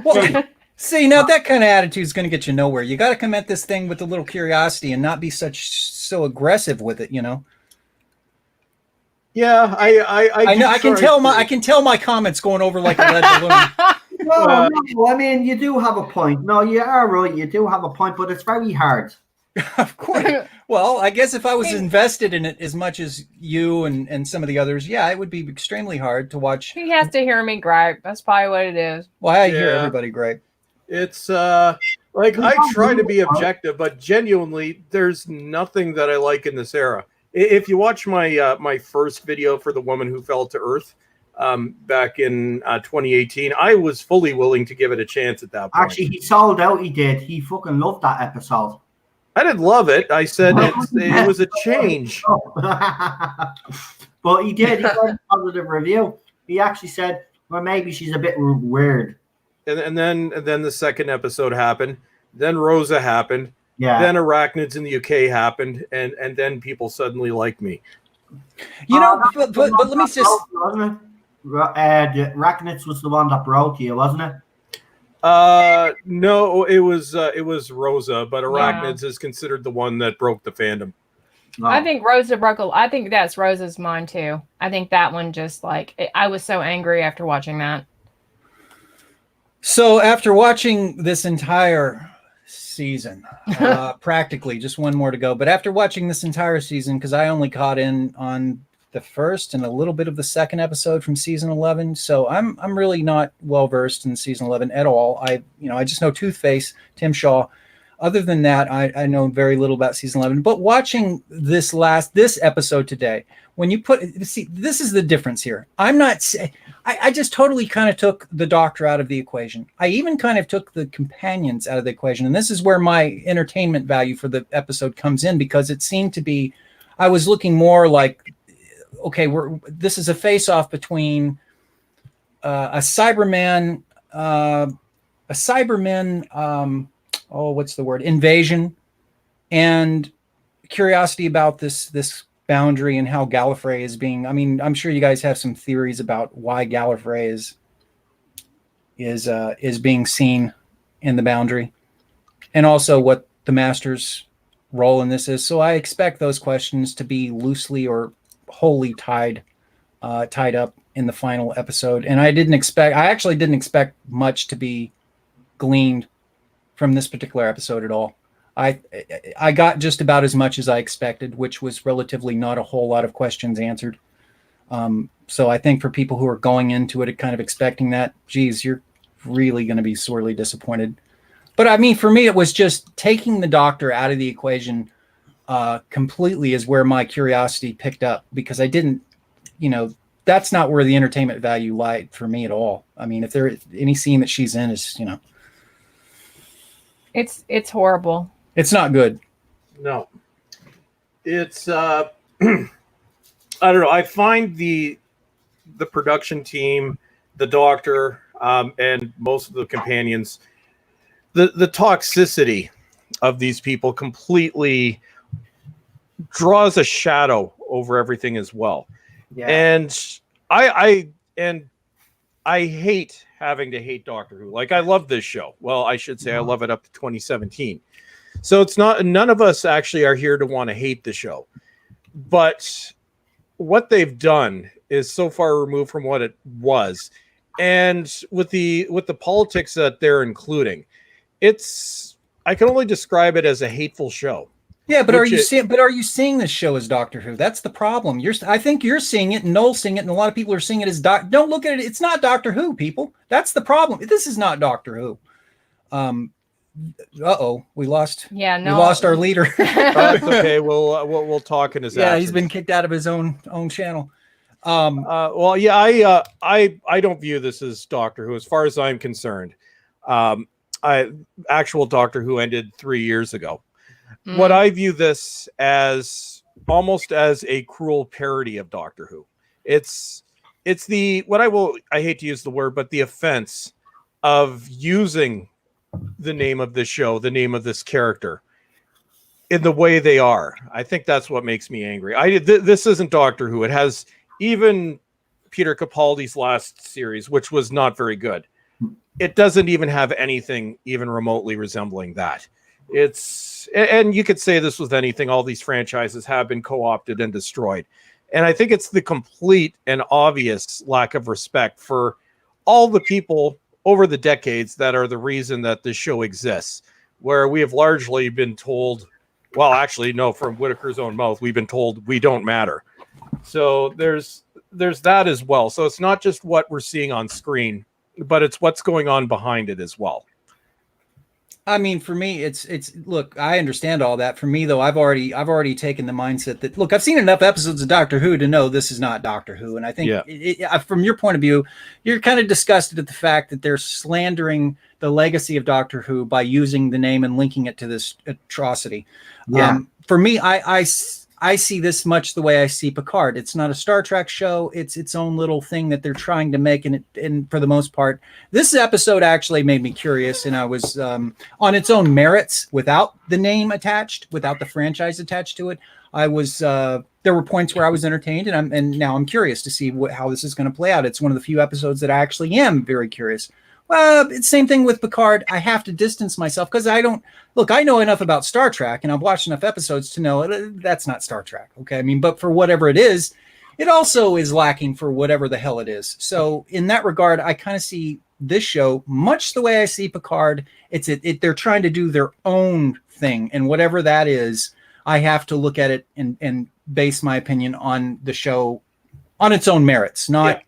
Well, see, now that kind of attitude is going to get you nowhere. You got to come at this thing with a little curiosity and not be so aggressive with it, you know. Yeah, I know. I can tell my comments going over like a lead balloon. No, I mean, you do have a point. No, you are right. You do have a point, but it's very hard. Of course. Well, I guess if I was invested in it as much as you and some of the others, yeah, it would be extremely hard to watch. He has to hear me gripe. That's probably what it is. Well, I hear everybody gripe. It's like I try to be objective, but genuinely, there's nothing that I like in this era. If you watch my my first video for The Woman Who Fell to Earth back in 2018, I was fully willing to give it a chance at that point. Actually, he sold out. He did. He fucking loved that episode. I didn't love it. I said it was a change. But he did. He got a positive review. He actually said, well, maybe she's a bit weird. And then the second episode happened. Then Rosa happened. Yeah. Then Arachnids in the UK happened. And then people suddenly liked me. You know, but let me just... Arachnids was the one that broke you, wasn't it? No, it was Rosa, but Arachnids is considered the one that broke the fandom. No. I think Rosa broke I think that's Rosa's mine too. I think that one just I was so angry after watching that. So after watching this entire season, practically just one more to go, but after watching this entire season, because I only caught in on the first and a little bit of the second episode from season 11, so I'm really not well versed in season 11 at all. I just know Toothface, Tim Shaw. Other than that, I know very little about season 11. But watching this episode today, when you see, this is the difference here. I just totally kind of took the Doctor out of the equation. I even kind of took the companions out of the equation, and this is where my entertainment value for the episode comes in, because it seemed to be, I was looking more like, okay, this is a face-off between a Cyberman, what's the word? Invasion, and curiosity about this boundary and how Gallifrey is being. I mean, I'm sure you guys have some theories about why Gallifrey is being seen in the boundary, and also what the Master's role in this is. So I expect those questions to be loosely or wholly tied up in the final episode. And I actually didn't expect much to be gleaned from this particular episode at all. I got just about as much as I expected, which was relatively not a whole lot of questions answered. So I think for people who are going into it kind of expecting that, geez, you're really going to be sorely disappointed. But I mean, for me, it was just taking the Doctor out of the equation completely is where my curiosity picked up, because I didn't, that's not where the entertainment value lied for me at all. I mean, if there any scene that she's in is, it's horrible. It's not good. No, it's I don't know. I find the production team, the Doctor, and most of the companions, the toxicity of these people completely draws a shadow over everything as well. Yeah. And I hate having to hate Doctor Who. Like, I love this show. Well, I should say I love it up to 2017. So it's not, none of us actually are here to want to hate the show. But what they've done is so far removed from what it was. And with the politics that they're including, I can only describe it as a hateful show. Yeah, but are you seeing this show as Doctor Who? That's the problem. I think you're seeing it, and Noel's seeing it, and a lot of people are seeing it as Don't look at it. It's not Doctor Who, people. That's the problem. This is not Doctor Who. We lost. Yeah, no, we lost our leader. That's okay. We'll talk in his. Yeah, he's been kicked out of his own channel. Well, yeah, I don't view this as Doctor Who as far as I'm concerned. Actual Doctor Who ended 3 years ago. What I view this as almost as a cruel parody of Doctor Who. It's I hate to use the word, but the offense of using the name of this show, the name of this character, in the way they are. I think that's what makes me angry. This isn't Doctor Who. It has even Peter Capaldi's last series, which was not very good. It doesn't even have anything even remotely resembling that. And you could say this with anything. All these franchises have been co-opted and destroyed. And I think it's the complete and obvious lack of respect for all the people over the decades that are the reason that this show exists, where we have largely been told, well, actually, no, from Whitaker's own mouth, we've been told we don't matter. So there's that as well. So it's not just what we're seeing on screen, but it's what's going on behind it as well. I mean, for me, it's look, I understand all that. For me, though, I've already taken the mindset that, look, I've seen enough episodes of Doctor Who to know this is not Doctor Who. And I think from your point of view, you're kind of disgusted at the fact that they're slandering the legacy of Doctor Who by using the name and linking it to this atrocity. Yeah. For me, I see this much the way I see Picard. It's not a Star Trek show. It's its own little thing that they're trying to make. And for the most part, this episode actually made me curious. And I was on its own merits, without the name attached, without the franchise attached to it. I was there were points where I was entertained, and now I'm curious to see how this is going to play out. It's one of the few episodes that I actually am very curious. Well, it's same thing with Picard. I have to distance myself because I know enough about Star Trek and I've watched enough episodes to know that's not Star Trek. Okay. I mean, but for whatever it is, it also is lacking for whatever the hell it is. So in that regard, I kind of see this show much the way I see Picard. They're trying to do their own thing, and whatever that is, I have to look at it and base my opinion on the show on its own merits, not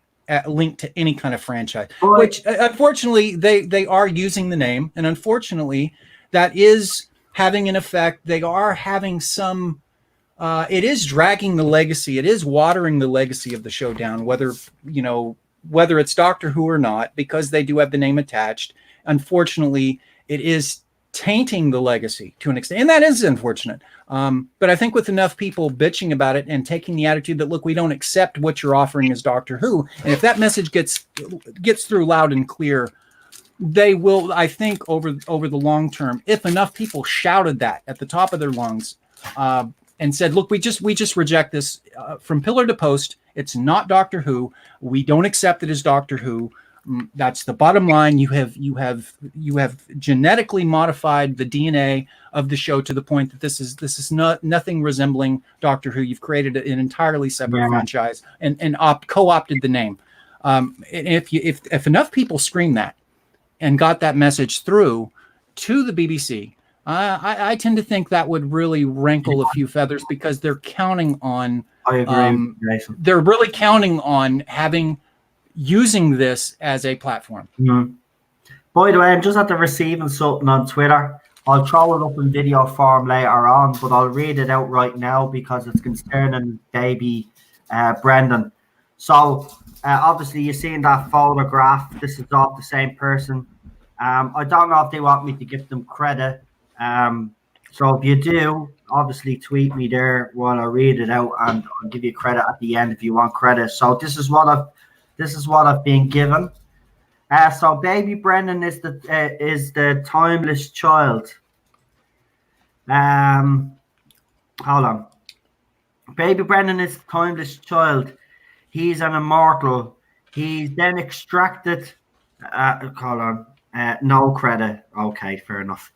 linked to any kind of franchise, which unfortunately they are using the name, and unfortunately that is having an effect. They are having some it is dragging the legacy, it is watering the legacy of the show down, whether it's Doctor Who or not, because they do have the name attached. Unfortunately, it is tainting the legacy to an extent, and that is unfortunate. But I think with enough people bitching about it and taking the attitude that, look, we don't accept what you're offering as Doctor Who, and if that message gets through loud and clear, they will, I think, over the long term, if enough people shouted that at the top of their lungs and said, look, we just reject this from pillar to post. It's not Doctor Who. We don't accept it as Doctor Who. That's the bottom line. You have genetically modified the DNA of the show to the point that this is nothing resembling Doctor Who. You've created an entirely separate franchise and co-opted the name. If enough people scream that and got that message through to the BBC, I tend to think that would really rankle a few feathers, because they're counting on. I agree. They're really counting on using this as a platform. Mm-hmm. By the way, I'm just at the receiving something on Twitter. I'll throw it up in video form later on, but I'll read it out right now because it's concerning baby Brendan. So obviously you're seeing that photograph. This is of the same person. I don't know if they want me to give them credit. So if you do, obviously tweet me there while I read it out, and I'll give you credit at the end if you want credit. So this is what I've been given. So baby Brendan is the timeless child. Hold on. Baby Brendan is the timeless child. He's an immortal. He's then extracted. Hold on. No credit. Okay, fair enough.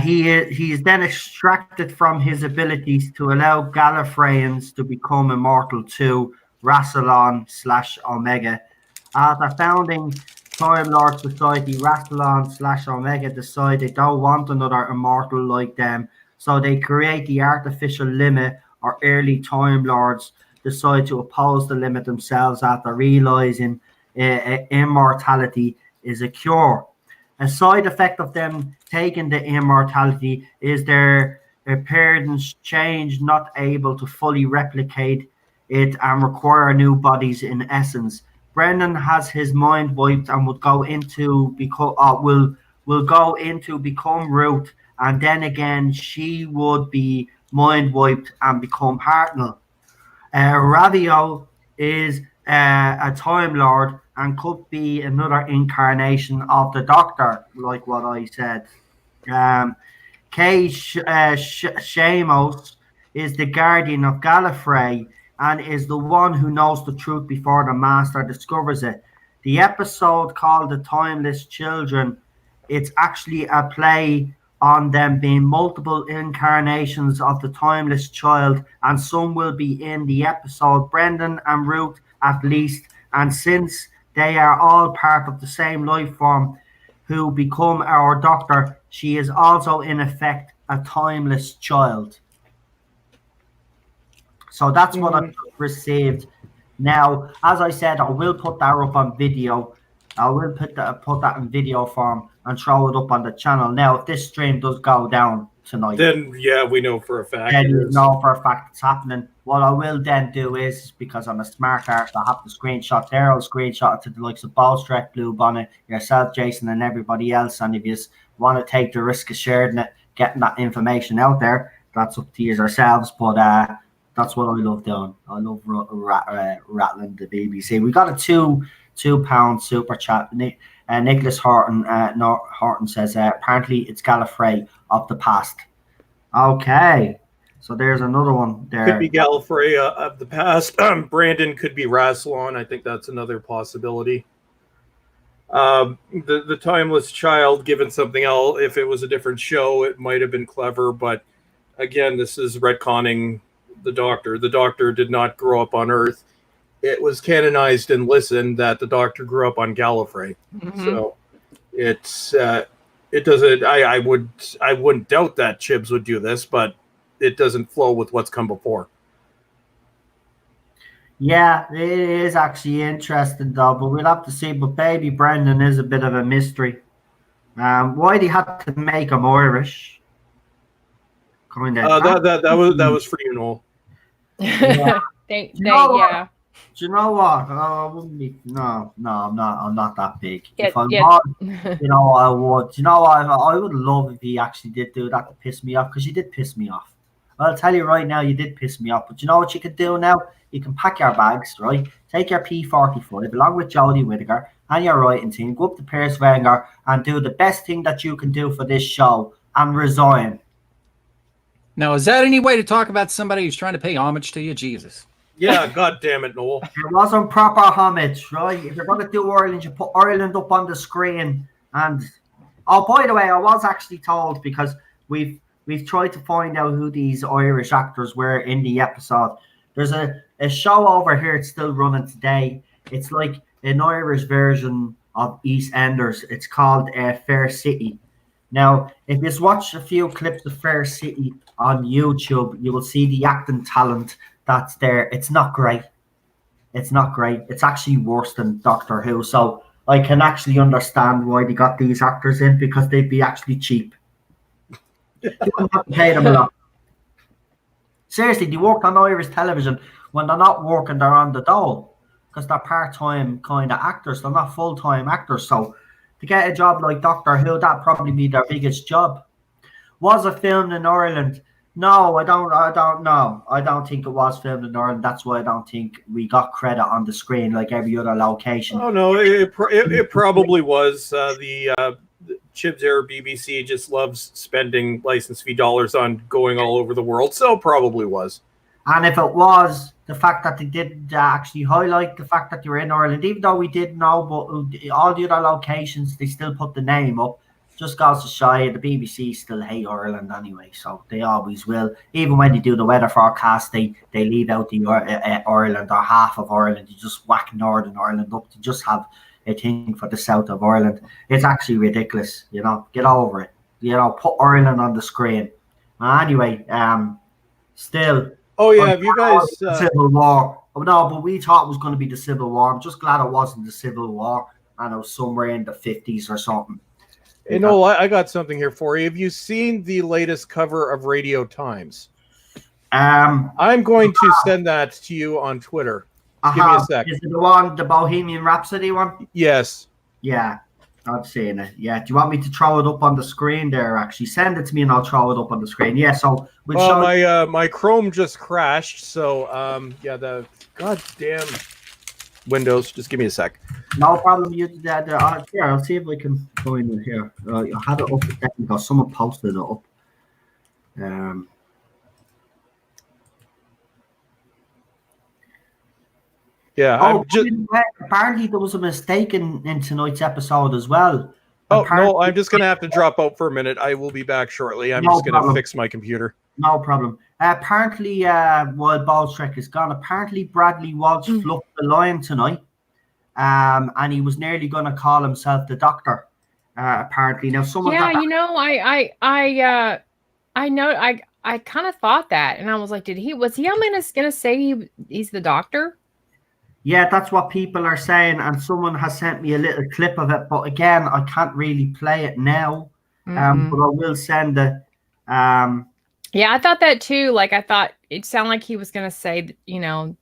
He is then extracted from his abilities to allow Gallifreyans to become immortal too. Rassilon/Omega. At the founding Time Lord Society, Rassilon/Omega decide they don't want another immortal like them, so they create the artificial limit, or early Time Lords decide to oppose the limit themselves after realizing immortality is a cure. A side effect of them taking the immortality is their appearance change, not able to fully replicate it and require new bodies in essence. Brendan has his mind wiped and would go into will go into become Ruth, and then again she would be mind wiped and become Hartnell. Ravio is a Time Lord and could be another incarnation of the Doctor, like what I said. Kay Shamos is the guardian of Gallifrey and is the one who knows the truth before the Master discovers it. The episode called The Timeless Children, it's actually a play on them being multiple incarnations of the timeless child, and some will be in the episode, Brendan and Ruth at least. And since they are all part of the same life form who become our doctor, she is also in effect a timeless child. So that's what I've received. Now, as I said, I will put that up on video. I will put that in video form and throw it up on the channel. Now, if this stream does go down tonight, then yeah, we know for a fact. Then you know for a fact it's happening. What I will then do is, because I'm a smart arse, I have the screenshot there. I'll screenshot it to the likes of Ballstrek, Blue Bonnet, yourself, Jason, and everybody else. And if you want to take the risk of sharing it, getting that information out there, that's up to you yourselves. But that's what I love doing. I love rattling the BBC. We got a £2 super chat. Nicholas Horton says, apparently it's Gallifrey of the past. Okay. So there's another one there. Could be Gallifrey of the past. Brandon could be Rassilon. I think that's another possibility. The timeless child, given something else, if it was a different show, it might have been clever. But again, this is retconning the Doctor. The Doctor did not grow up on Earth. It was canonized and listened that the Doctor grew up on Gallifrey. Mm-hmm. So it's it doesn't. I wouldn't doubt that Chibs would do this, but it doesn't flow with what's come before. Yeah, it is actually interesting though, but we'll have to see. But Baby Brendan is a bit of a mystery. Why they had to make him Irish? That was for you, Noel. Yeah. Yeah. Do you know what? I wouldn't be. No, I'm not that big. If I was, I would. You know what? I would love if he actually did do that to piss me off, because you did piss me off. I'll tell you right now, you did piss me off. But you know what you could do now? You can pack your bags, right? Take your P45 along with Jodie Whittaker and your writing team. Go up to Piers Wenger and do the best thing that you can do for this show and resign. Now, is that any way to talk about somebody who's trying to pay homage to you? Jesus. Yeah, God damn it, Noel. It wasn't proper homage, right? If you're going to do Ireland, you put Ireland up on the screen. And oh, by the way, I was actually told, because we've tried to find out who these Irish actors were in the episode. There's a show over here, it's still running today. It's like an Irish version of EastEnders. It's called Fair City. Now, if you watch a few clips of Fair City on YouTube, you will see the acting talent that's there. It's not great. It's not great. It's actually worse than Doctor Who. So I can actually understand why they got these actors in, because they'd be actually cheap. You wouldn't have to pay them a lot. Seriously, they work on Irish television. When they're not working, they're on the dole, because they're part-time kind of actors. They're not full-time actors. So to get a job like Doctor Who, that'd probably be their biggest job. Was it filmed in Ireland? No, I don't know. I don't think it was filmed in Ireland. That's why I don't think we got credit on the screen like every other location. Oh no, it probably was. The Chibs Air BBC just loves spending license fee dollars on going all over the world, so probably was. And if it was, the fact that they didn't actually highlight the fact that you were in Ireland, even though we did know, but all the other locations, they still put the name up. Just goes to show the BBC still hate Ireland anyway, so they always will. Even when they do the weather forecast, they leave out the Ireland or half of Ireland. You just whack Northern Ireland up to just have a thing for the south of Ireland. It's actually ridiculous, Get over it. Put Ireland on the screen. Anyway, still. Oh yeah, have you guys Civil War? No, but we thought it was going to be the Civil War. I'm just glad it wasn't the Civil War, and it was somewhere in the 50s or something. Hey, Noel, I got something here for you. Have you seen the latest cover of Radio Times? I'm going to send that to you on Twitter. Give me a sec. Is it the Bohemian Rhapsody one? Yes. Yeah, I've seen it. Yeah. Do you want me to throw it up on the screen there, actually? Send it to me and I'll throw it up on the screen. Yeah, so... my Chrome just crashed, so, the goddamn Windows. Just give me a sec. No problem. Here, I'll see if I can find it here. I had it up because someone posted it up. Yeah. Apparently there was a mistake in tonight's episode as well. Oh, no, I'm just going to have to drop out for a minute. I will be back shortly. I'm just going to fix my computer. No problem. Apparently, while Ballstrek is gone, apparently Bradley Walsh fluffed the line tonight. And he was nearly going to call himself the Doctor. Apparently, now someone. Yeah, you know, I know, I kind of thought that, and I was like, was he gonna say he's the Doctor? Yeah, that's what people are saying, and someone has sent me a little clip of it. But again, I can't really play it now. But I will send it. Yeah, I thought that too. Like, I thought it sounded like he was gonna say, you know,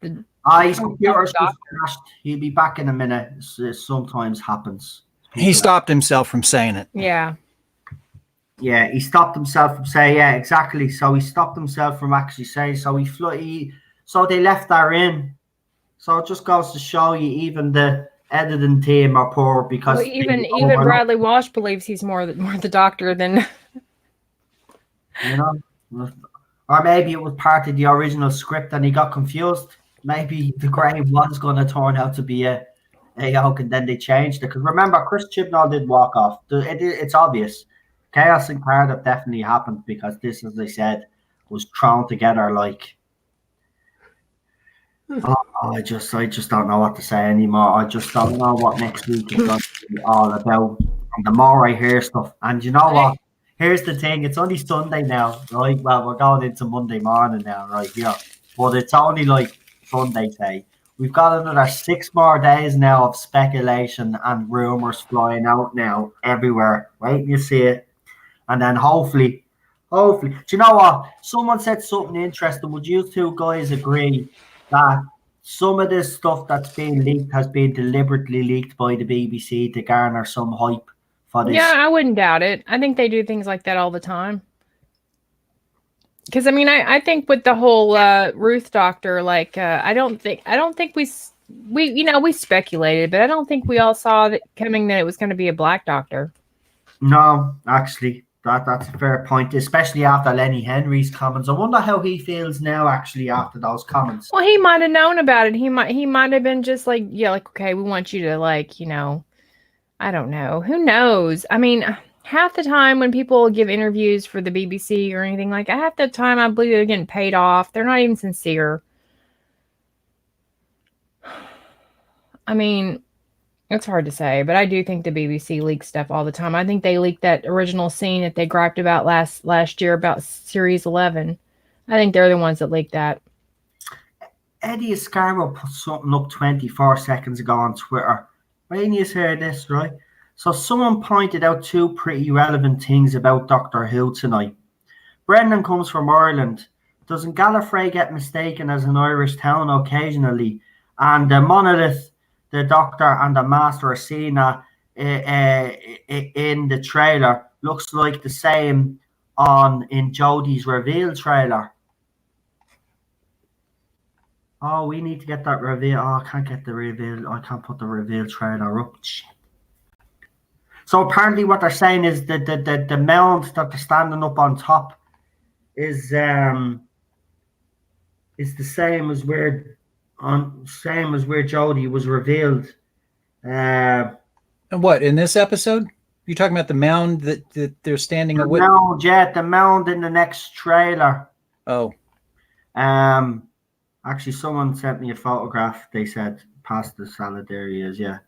his computer's just crashed. He'll be back in a minute. It sometimes happens. He stopped himself from saying it. Yeah. Yeah, he stopped himself from saying, yeah, exactly. So he stopped himself from actually saying, so so they left that in. So it just goes to show you, even the editing team are poor because even Bradley Walsh believes he's more the Doctor than you know, or maybe it was part of the original script and he got confused. Maybe the Grave was going to turn out to be a Hulk, and then they changed it. Because remember, Chris Chibnall did walk off. It's obvious. Chaos in Cardiff definitely happened because this, as I said, was thrown together like. I just don't know what to say anymore. I just don't know what next week is going to be all about. And the more I hear stuff, and you know what? Here's the thing: it's only Sunday now, right? Well, we're going into Monday morning now, right here. But it's only like Sunday, say. We've got another 6 more days now of speculation and rumors flying out now everywhere. Wait till you see it, and then hopefully. Do you know what? Someone said something interesting. Would you two guys agree that some of this stuff that's being leaked has been deliberately leaked by the BBC to garner some hype for this? Yeah, I wouldn't doubt it. I think they do things like that all the time. Because I mean, I think with the whole Ruth Doctor, like I don't think we speculated, but I don't think we all saw that coming that it was going to be a Black Doctor. No, actually. That's a fair point, especially after Lenny Henry's comments. I wonder how he feels now, actually, after those comments. Well, he might have known about it. He might have been just like, yeah, like, okay, we want you to, like, you know, I don't know. Who knows? I mean, half the time when people give interviews for the BBC or anything like that, half the time I believe they're getting paid off. They're not even sincere. I mean, it's hard to say, but I do think the BBC leaks stuff all the time. I think they leaked that original scene that they griped about last year about Series 11. I think they're the ones that leaked that. Eddie Escarbo put something up 24 seconds ago on Twitter. When you hear this, right? So someone pointed out 2 pretty relevant things about Doctor Who tonight. Brendan comes from Ireland. Doesn't Gallifrey get mistaken as an Irish town occasionally? And the Monolith, the Doctor and the Master are seen in the trailer. Looks like the same in Jodie's reveal trailer. Oh, we need to get that reveal. Oh, I can't get the reveal. I can't put the reveal trailer up. So apparently what they're saying is that the mound that they're standing up on top is the same as where Jodie was revealed. And what, in this episode? You're talking about the mound that they're standing on? The mound in the next trailer. Oh. Actually, someone sent me a photograph. They said past the salad there he is. Yeah.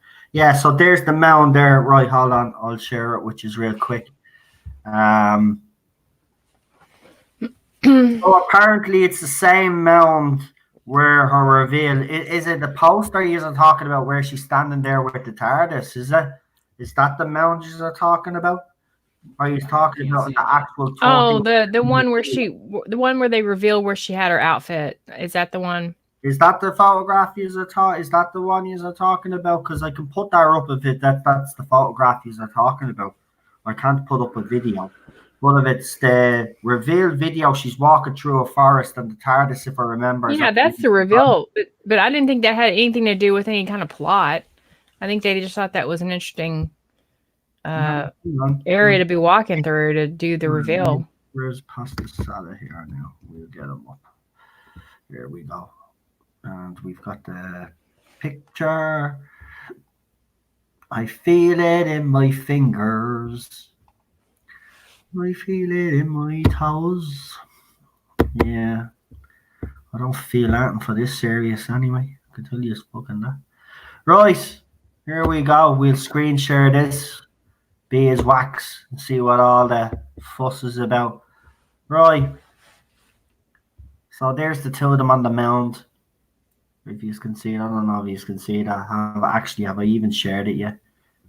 So there's the mound there. Right, hold on. I'll share it, which is real quick. So apparently it's the same mound where her reveal is. It the poster you're talking about where she's standing there with the TARDIS? Is that the mound you're talking about? Are you talking about the actual? Oh, the one where they reveal where she had her outfit. Is that the one? Is that the photograph Is that the one you're talking about? Because I can put that up if that's the photograph you're talking about. I can't put up a video. But if it's the reveal video, she's walking through a forest and the TARDIS, if I remember. Yeah, that's the reveal. But I didn't think that had anything to do with any kind of plot. I think they just thought that was an interesting area to be walking through to do the reveal. Where's Pasta Salad here now? We'll get them up. Here we go. And we've got the picture. I feel it in my fingers. I feel it in my toes. Yeah. I don't feel anything for this serious anyway. I can tell you fucking that. Right. Here we go. We'll screen share this. Be as wax and see what all the fuss is about. Right. So there's the two of them on the mound. If you can see it, I don't know if you can see it. Have I even shared it yet?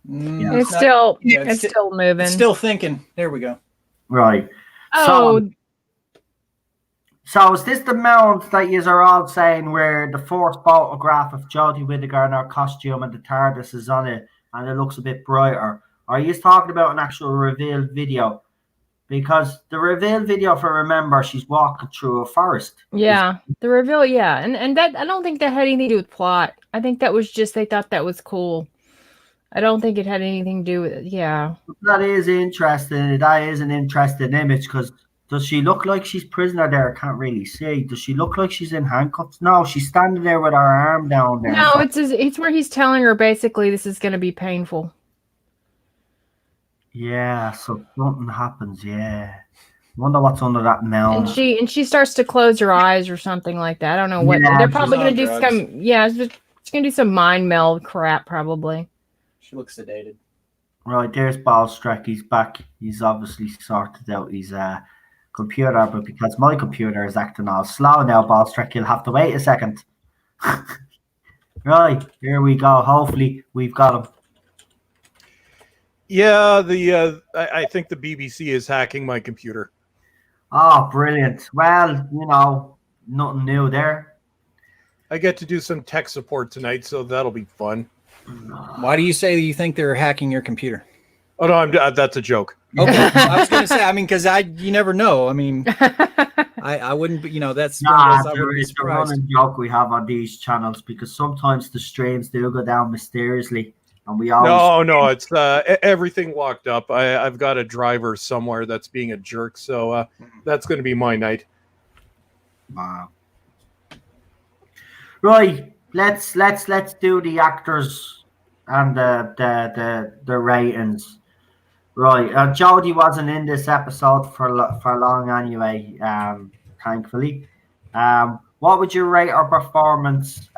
Yeah. It's still moving. It's still thinking. There we go. Right. Oh. So is this the mound that you are all saying where the fourth photograph of Jodie Whittaker in her costume and the TARDIS is on it and it looks a bit brighter? Or are you talking about an actual reveal video? Because the reveal video, if I remember, she's walking through a forest. Yeah, the reveal, yeah. And that, I don't think that had anything to do with plot. I think that was just, they thought that was cool. I don't think it had anything to do with it. Yeah. That is interesting. That is an interesting image because does she look like she's prisoner there? I can't really see. Does she look like she's in handcuffs? No, she's standing there with her arm down there. No, it's where he's telling her basically this is going to be painful. Yeah, so something happens. Yeah, wonder what's under that mound. And she starts to close her eyes or something like that. I don't know what. Yeah, they're probably going to do some. Yeah, it's going to do some mind meld crap probably. She looks sedated. Right, there's Ballstreck. He's back. He's obviously sorted out his computer, but because my computer is acting all slow now, Ballstreck, you'll have to wait a second. Right, here we go. Hopefully, we've got him. Yeah, I think the BBC is hacking my computer. Oh, brilliant. Well, nothing new there. I get to do some tech support tonight, so that'll be fun. Why do you say that you think they're hacking your computer? Oh, no, that's a joke. Okay. I was going to say, because you never know. I mean, I wouldn't, that's it's a running joke we have on these channels because sometimes the streams do go down mysteriously. And we always... No, it's everything locked up. I've got a driver somewhere that's being a jerk, so that's going to be my night. Wow. Right, let's do the actors and the ratings. Right, Jodie wasn't in this episode for long anyway. Thankfully. What would you rate her performance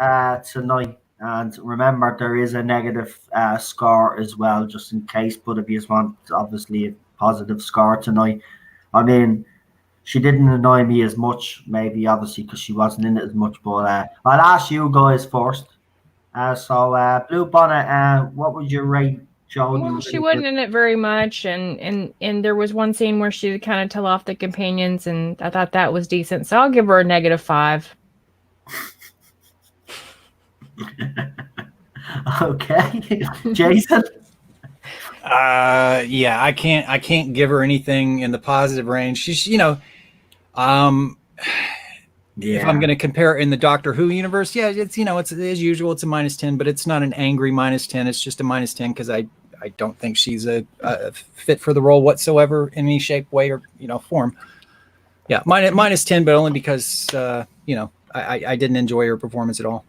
tonight? And remember, there is a negative score as well, just in case. But if you want, obviously, a positive score tonight. I mean, she didn't annoy me as much, maybe, obviously, because she wasn't in it as much. But I'll ask you guys first. So, Blue Bonnet, what would you rate Jodie? Well, she wasn't in it very much. And there was one scene where she would kind of tell off the companions, and I thought that was decent. So I'll give her a -5. Okay, Jason. Yeah, I can't give her anything in the positive range. She's, if I'm going to compare it in the Doctor Who universe, yeah, it's it's as usual, it's a -10, but it's not an angry -10. It's just a -10 because I don't think she's a fit for the role whatsoever in any shape, way, or form. Yeah, -10, but only because I didn't enjoy her performance at all.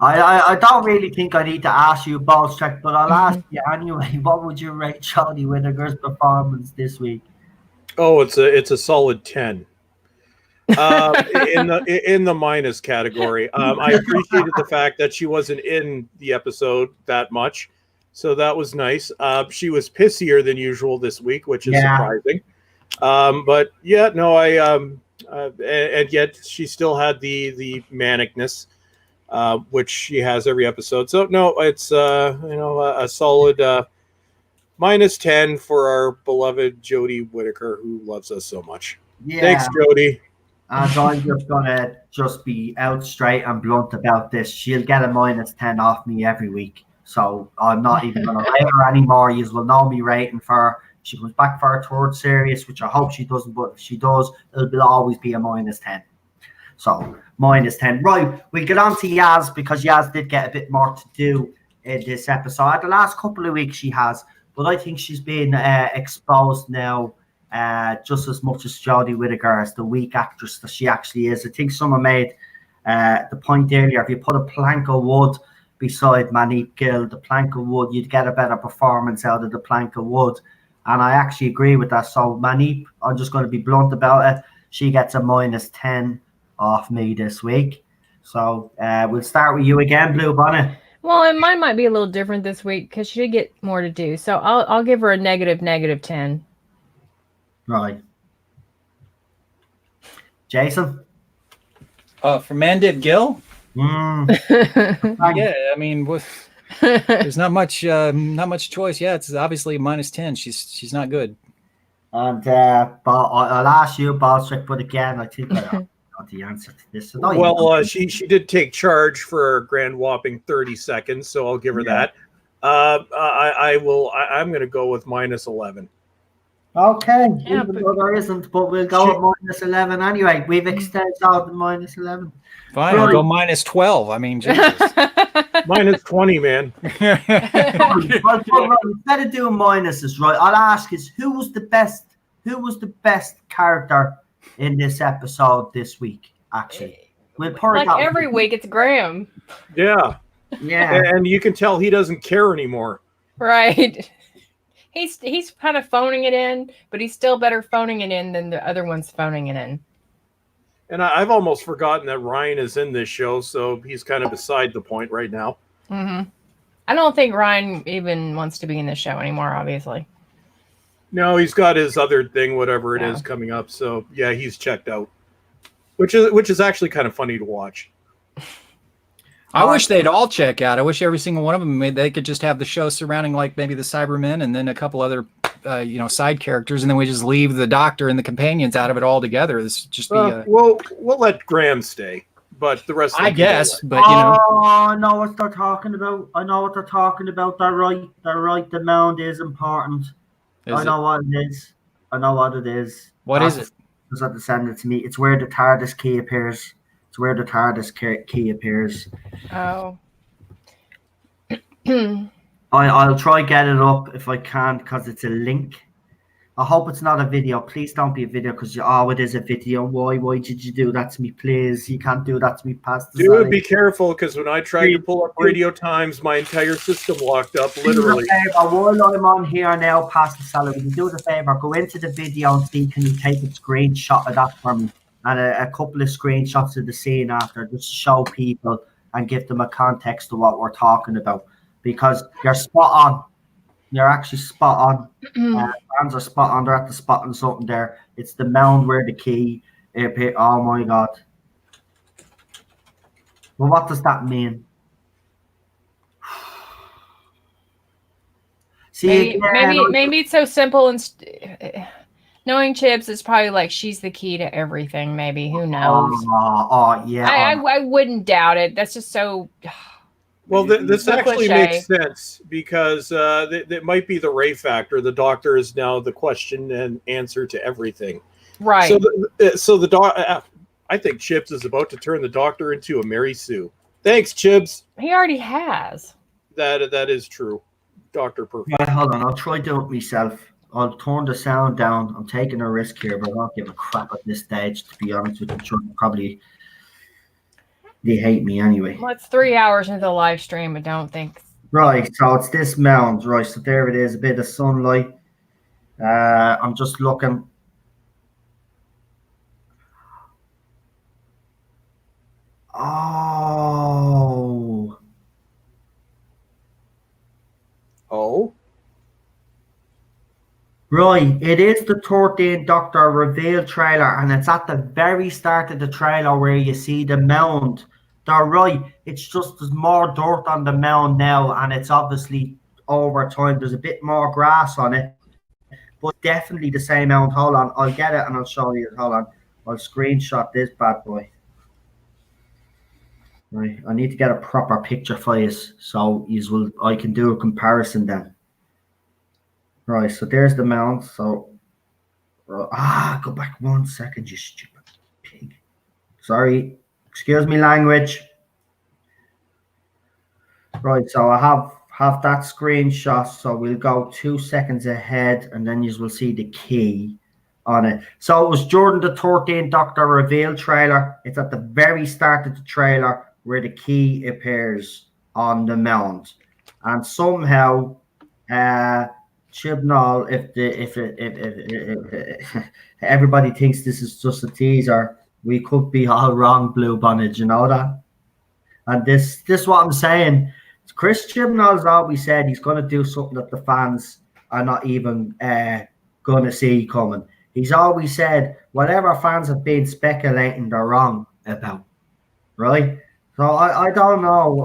I don't really think I need to ask you, Ballstreck, but I'll ask you anyway. What would you rate Jodie Whittaker's performance this week? Oh, it's a solid 10. In the minus category. I appreciated the fact that she wasn't in the episode that much, so that was nice. She was pissier than usual this week, which is surprising. But yeah, no, and yet she still had the manicness. Which she has every episode. So no, it's a solid -10 for our beloved Jodie Whittaker, who loves us so much. Yeah. Thanks, Jodie. And I'm just gonna be out straight and blunt about this. She'll get a -10 off me every week. So I'm not even gonna rate her anymore. You will know me rating for her. She comes back for her third series, which I hope she doesn't, but if she does, it'll always be a -10. So -10. Right, we get on to Yaz because Yaz did get a bit more to do in this episode. The last couple of weeks she has, but I think she's been exposed now just as much as Jodie Whittaker as the weak actress that she actually is. I think someone made the point earlier, if you put a plank of wood beside Manip Gill, the plank of wood, you'd get a better performance out of the plank of wood. And I actually agree with that. So Manip, I'm just going to be blunt about it. She gets a -10 off me this week. So we'll start with you again, Blue Bonnet. Well, and mine might be a little different this week because she did get more to do. So I'll give her a -10. Right. Jason? For Mandip Gill? Mm. Yeah, I mean, there's not much choice. Yeah, it's obviously a -10. She's not good. And I'll ask you, Balstrick, but again, I think I know the answer to this. So well, she did take charge for a grand whopping 30 seconds, so I'll give her that. I'm going to go with -11. Okay, Yeah, even though there isn't, but we'll go at -11 anyway. We've extended out the -11. Fine, I'll go -12. I mean, Jesus. -20, man. Instead of doing minuses, right? I'll ask is who was the best character in this episode this week? Actually, we'll pour like every week, it's Graham. Yeah, yeah, and you can tell he doesn't care anymore. Right. He's kind of phoning it in, but he's still better phoning it in than the other one's phoning it in. And I've almost forgotten that Ryan is in this show, so he's kind of beside the point right now. Mm-hmm. I don't think Ryan even wants to be in this show anymore, obviously. No, he's got his other thing, whatever it is, coming up. So yeah, he's checked out, which is actually kind of funny to watch. I wish they'd all check out. I wish every single one of them they could just have the show surrounding like maybe the Cybermen and then a couple other side characters, and then we just leave the Doctor and the companions out of it altogether. This would just be well, we'll let Graham stay, but the rest of I guess, but I know what they're talking about. They're right. The mound is important. I know what it is. What is it? Just have to send it to me. It's where the TARDIS key appears. Oh. I'll try get it up if I can because it's a link. I hope it's not a video. Please don't be a video because it is a video. Why did you do that to me? Please, you can't do that to me past the Dude, be careful because when I tried to pull up Radio Times, my entire system locked up, literally. While I'm on here now, past the salary, can you do us a favor? Go into the video and see, can you take a screenshot of that for me? And a couple of screenshots of the scene after, just to show people and give them a context of what we're talking about. Because you're spot on. You're actually spot on. Fans are spot on. They're at the spot on something there. It's the mound where the key. Oh my God. Well, what does that mean? See, maybe it's so simple and. Knowing Chips is probably like she's the key to everything. Maybe, who knows? Yeah. I wouldn't doubt it. That's just so. Well, this actually makes sense because it might be the Ray factor. The Doctor is now the question and answer to everything. Right. So I think Chips is about to turn the Doctor into a Mary Sue. Thanks, Chips. He already has. That is true. Dr. Perfect. Yeah, hold on. I'll try doing it myself. I'll turn the sound down. I'm taking a risk here, but I won't give a crap at this stage, to be honest with you. Probably they hate me anyway. Well, it's 3 hours into the live stream, I don't think. Right, so it's this mound. Right, so there it is, a bit of sunlight. I'm just looking. Oh. Right, it is the 13th Doctor reveal trailer, and it's at the very start of the trailer where you see the mound. They're right, it's just there's more dirt on the mound now, and it's obviously over time. There's a bit more grass on it, but definitely the same mound. Hold on, I'll get it and I'll show you. Hold on, I'll screenshot this bad boy. Right, I need to get a proper picture for you, so I can do a comparison then. Right, so there's the mound. So, go back 1 second, you stupid pig. Sorry, excuse me, language. Right, so I have that screenshot. So we'll go 2 seconds ahead, and then you will see the key on it. So it was Jordan the 13th Doctor reveal trailer. It's at the very start of the trailer where the key appears on the mound, and somehow Chibnall, if everybody thinks this is just a teaser, we could be all wrong, Blue Bonnet, you know that? And this what I'm saying. Chris Chibnall's always said he's going to do something that the fans are not even going to see coming. He's always said whatever fans have been speculating, they're wrong about, right? So I don't know.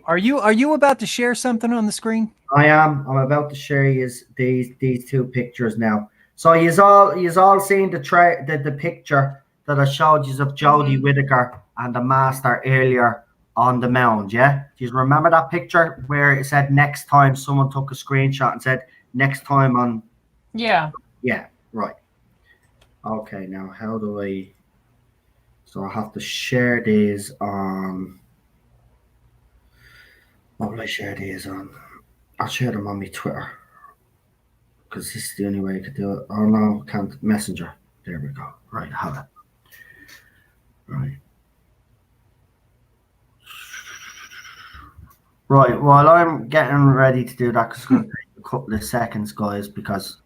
Are you about to share something on the screen? I am. I'm about to share these two pictures now. So you's all seen the picture that I showed you of Jodie Whittaker and the Master earlier on the mound, yeah? Do you remember that picture where it said next time? Someone took a screenshot and said next time on... Yeah. Yeah, right. Okay, now how do I... So I have to share these on... What will I share these on? I'll share them on my Twitter. Because this is the only way I could do it. Oh no, can't. Messenger. There we go. Right, I have it. Right. Right, well, I'm getting ready to do that because it's going to take a couple of seconds, guys, because,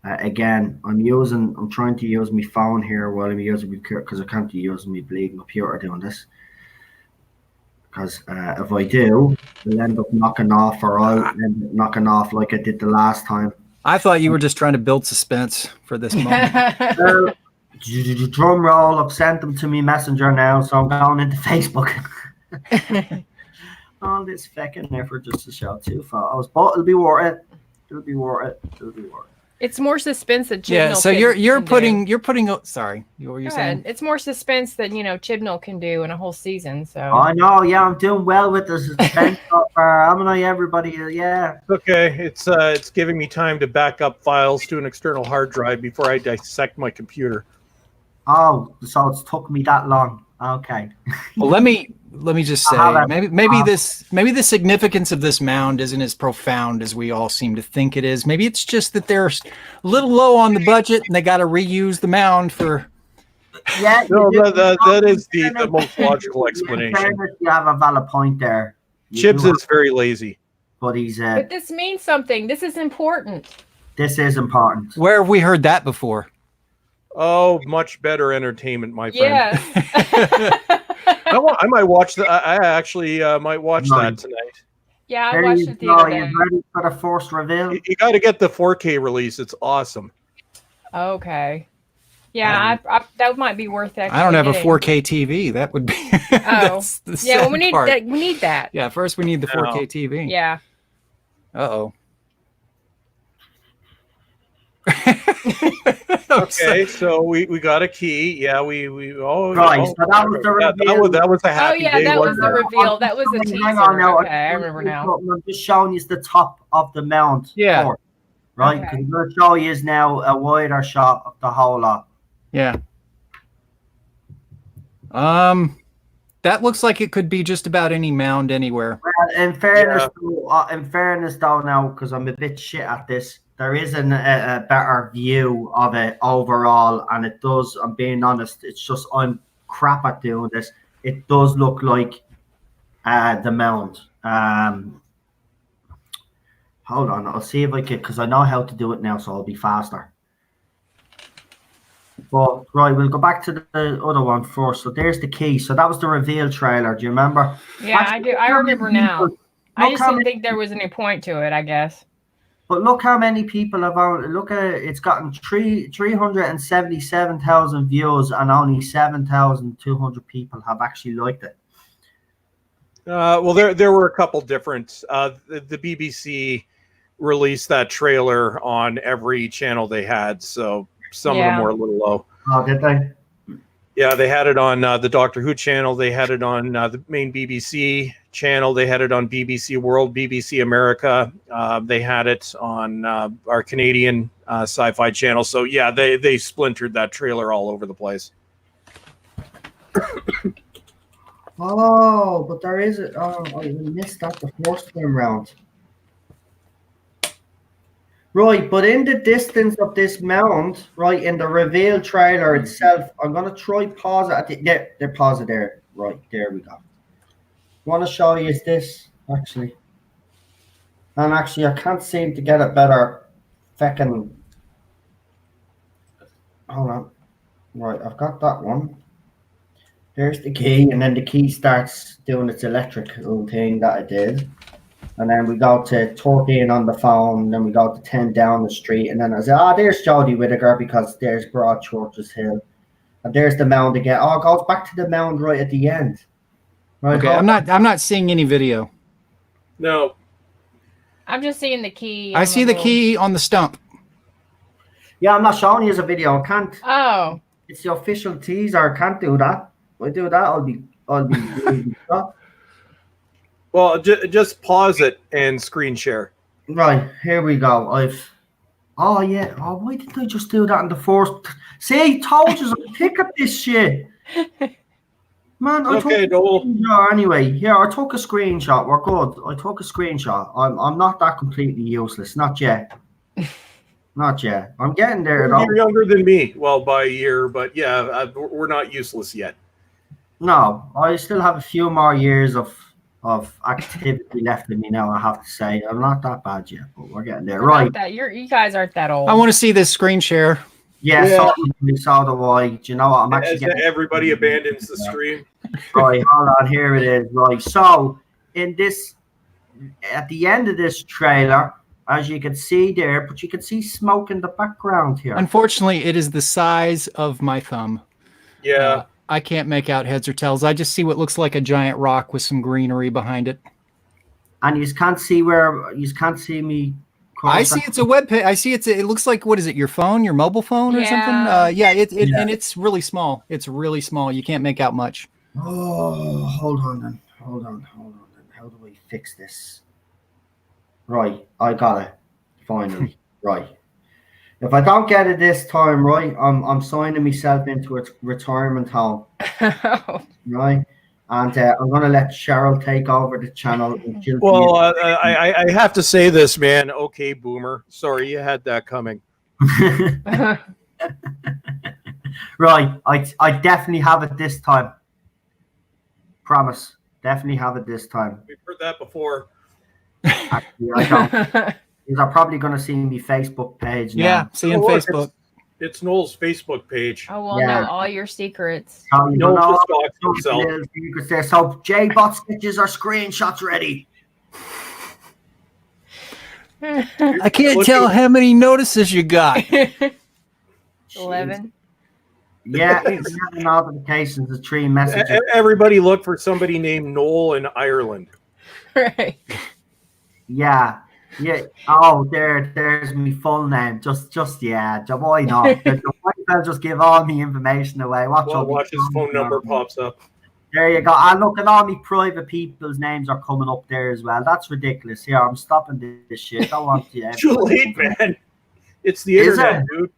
again, I'm trying to use my phone here while I'm using my computer, because I can't use my bleeding computer doing this. Because if I do, I'll end up knocking off, or I'll end up knocking off like I did the last time. I thought you were just trying to build suspense for this moment. Drum roll, I've sent them to me Messenger now, so I'm going into Facebook. All this fucking effort just to show 2 photos, but it'll be worth it. It'll be worth it. It'll be worth it. It's more suspense that Chibnall. Yeah, so you're putting. Sorry, what were you saying? It's more suspense that Chibnall can do in a whole season. So I know. Yeah, I'm doing well with the suspense. Haven't I, everybody? Yeah. Okay, it's giving me time to back up files to an external hard drive before I dissect my computer. Oh, so it's took me that long. Okay. Well, let me just say, maybe the significance of this mound isn't as profound as we all seem to think it is. Maybe it's just that they're a little low on the budget and they got to reuse the mound for. Yeah, no, that is the most logical explanation. You have a valid point there. Chibs is very lazy, but he's. But this means something. This is important. This is important. Where have we heard that before? Oh, much better entertainment, my friend. Yes. I might watch that. I actually might watch that tonight. Yeah, I watched it the other day. You ready for the forced reveal? You got to get the 4K release. It's awesome. Okay. Yeah, that might be worth it. I don't have a 4K TV. That would be. Oh. Yeah, well, we need that. We need that. Yeah, first we need the 4K TV. Yeah. Uh-oh. Okay, so we got a key. Yeah, we right. So that was the reveal. That was a happy day. Oh yeah, that was the reveal. That was the teaser. Hang on now. Okay, I remember now. I'm just showing you the top of the mount. Yeah. Right, because I'm going to show you now a wider shot of the whole lot. Yeah. That looks like it could be just about any mound anywhere. Well, in fairness, though, now, because I'm a bit shit at this, there is a better view of it overall, and it does. I'm being honest. It's just I'm crap at doing this. It does look like the mound. Hold on, I'll see if I can, because I know how to do it now, so I'll be faster. But right, we'll go back to the other one first. So there's the key. So that was the reveal trailer. Do you remember? Yeah, actually, I do. I remember now. I just didn't think there was any point to it, I guess. But look how many people have on. Look at it. It's gotten 377,000 views, and only 7,200 people have actually liked it. Well, there were a couple different. The BBC released that trailer on every channel they had, so some of them were a little low. Oh, did they? Yeah, they had it on the Doctor Who channel. They had it on the main BBC channel. They had it on BBC World, BBC America. They had it on our Canadian sci-fi channel. So yeah, they splintered that trailer all over the place. Oh, but there is it. Oh, I missed that the first time round. Right, but in the distance of this mound, right, in the reveal trailer itself, I'm going to try pause it. Pause it there. Right, there we go. Want to show you is this actually, and actually I can't seem to get it better. Feckin'. Hold on. Right, I've got that one. There's the key, and then the key starts doing its electrical thing that it did. And then we go to 13 on the phone, then we go to 10 down the street, and then I say, there's Jodie Whittaker because there's Broadchurch's Hill. And there's the mound again. Oh, it goes back to the mound right at the end. Right, okay, I'm not seeing any video. No. I'm just seeing the key. I see the key on the stump. Yeah, I'm not showing you as a video. I can't. Oh. It's the official teaser. I can't do that. If I do that, I'll be Well, just pause it and screen share. Right, here we go. Oh yeah. Oh, why didn't I just do that in the first? See, told you I'm pick up this shit. Man, I Okay, took anyway. Here, I took a screenshot. We're good. I took a screenshot. I'm not that completely useless. Not yet. Not yet. I'm getting there. You're younger than me. Well, by a year, but yeah, we're not useless yet. No, I still have a few more years of activity left in me now, I have to say. I'm not that bad yet, but we're getting there. Right. You guys aren't that old. I want to see this screen share. Yeah. So do I. Do you know what? I'm actually getting... Everybody abandons the stream. Right, hold on. Here it is. Right. So, at the end of this trailer, as you can see there, but you can see smoke in the background here. Unfortunately, it is the size of my thumb. Yeah. I can't make out heads or tails. I just see what looks like a giant rock with some greenery behind it. And you can't see me. I see it's a web page. I see it looks like, what is it? Your phone, your mobile phone or something? And it's really small. It's really small. You can't make out much. Oh, hold on then. Hold on then. How do we fix this? Right, I got it. Finally. Right. If I don't get it this time, right, I'm signing myself into a retirement home. Right? And I'm going to let Cheryl take over the channel. Well, I have to say this, man. Okay, Boomer. Sorry, you had that coming. Right. I definitely have it this time. Promise. Definitely have it this time. We've heard that before. Actually, I don't. You're probably going to see me Facebook page now. Yeah, seeing Facebook. It's Noel's Facebook page. Oh, well, know all your secrets. Noel just stalks himself. So, J-Bot sketches are screenshots ready. I can't tell how many notices you got. 11. Yeah, it's notifications of 3 messages. Everybody look for somebody named Noel in Ireland. Right. Yeah. Yeah. Oh, there's my full name. Just why not? I'll just give all my information away. Watch his phone number pops up. There you go. And look at all my private people's names are coming up there as well. That's ridiculous. Here, I'm stopping this shit. I want to. Too late, man. It's the internet, dude.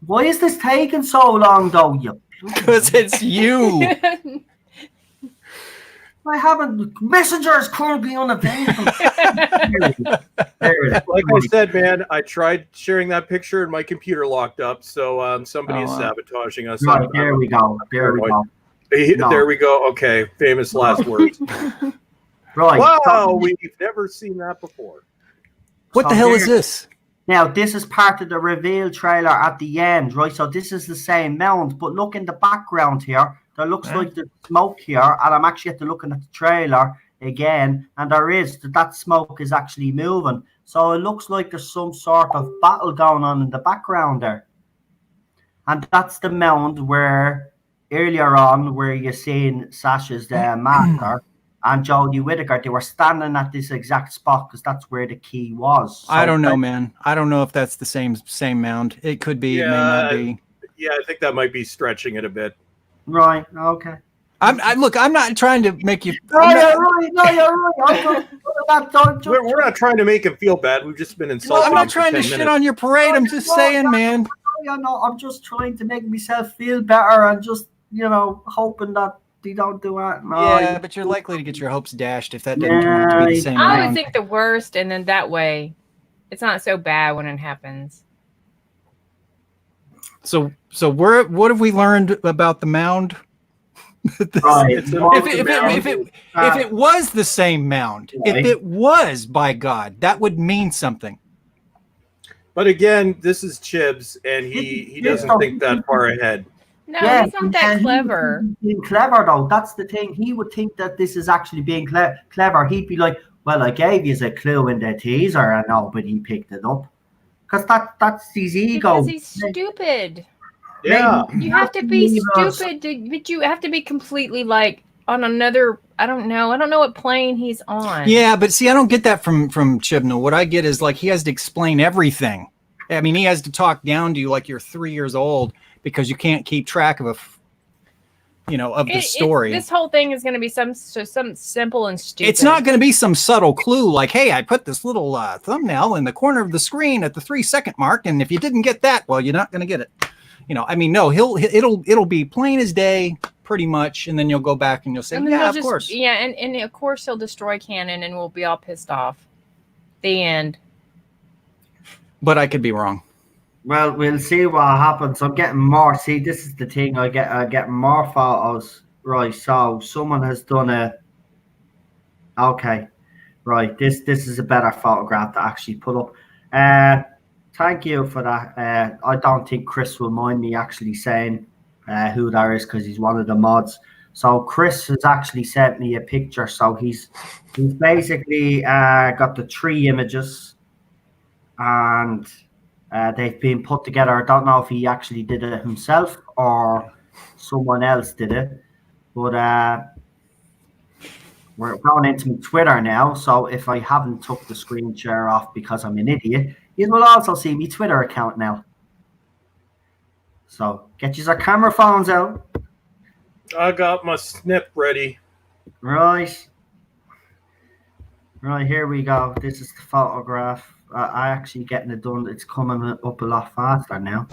Why is this taking so long, though? Because it's you. I haven't. Messenger is currently unavailable. Like I said, man, I tried sharing that picture and my computer locked up. So somebody is sabotaging us. Right, there we go. There we go. Okay, famous last words. Right. Wow, we've never seen that before. What the hell is this? Now, this is part of the reveal trailer at the end, right? So this is the same mound, but look in the background here. There looks like there's smoke here, and I'm actually looking at the trailer again, and that smoke is actually moving. So it looks like there's some sort of battle going on in the background there. And that's the mound where earlier on, where you're seeing Sasha's marker and Jodie Whittaker, they were standing at this exact spot because that's where the key was. So I don't know, man. I don't know if that's the same mound. It could be. Yeah, it may not be. Yeah, I think that might be stretching it a bit. Right. Okay. I'm not trying to make you. No, you're right. We're not trying to make him feel bad. We've just been insulting. I'm not trying to shit on your parade. I'm just saying, man. I'm just trying to make myself feel better and just hoping that they don't do that. Yeah, but you're likely to get your hopes dashed if that doesn't turn out to be the same. I would think the worst, and then that way, it's not so bad when it happens. So what have we learned about the mound? If it was the same mound, if it was, by God, that would mean something. But again, this is Chibs, and he doesn't think that far ahead. No, he's not that clever. Being clever, though, that's the thing. He would think that this is actually being clever. He'd be like, well, I gave you a clue in the teaser, and nobody picked it up. Because that's his ego. Because he's stupid. Yeah. You have to be stupid, but you have to be completely like on another, I don't know what plane he's on. Yeah, but see, I don't get that from Chibnall. What I get is like he has to explain everything. I mean, he has to talk down to you like you're 3 years old because you can't keep track of the story. This whole thing is going to be some simple and stupid. It's not going to be some subtle clue like, hey, I put this little thumbnail in the corner of the screen at the 3-second mark, and if you didn't get that, well, you're not going to get it. I mean, no, it'll be plain as day, pretty much, and then you'll go back and you'll say, yeah, of course. Yeah, and of course he'll destroy Canon, and we'll be all pissed off. The end. But I could be wrong. Well, we'll see what happens. I'm getting more. See, this is the thing. I get more photos. Right. So someone has done a. Okay. Right. This is a better photograph to actually put up. Thank you for that. I don't think Chris will mind me actually saying who that is because he's one of the mods. So Chris has actually sent me a picture. So he's basically got the 3 images, and they've been put together. I don't know if he actually did it himself or someone else did it, but we're going into my Twitter now. So if I haven't took the screen share off because I'm an idiot, you will also see my Twitter account now. So get your camera phones out. I got my snip ready. Right, here we go. This is the photograph. I actually getting it done. It's coming up a lot faster now.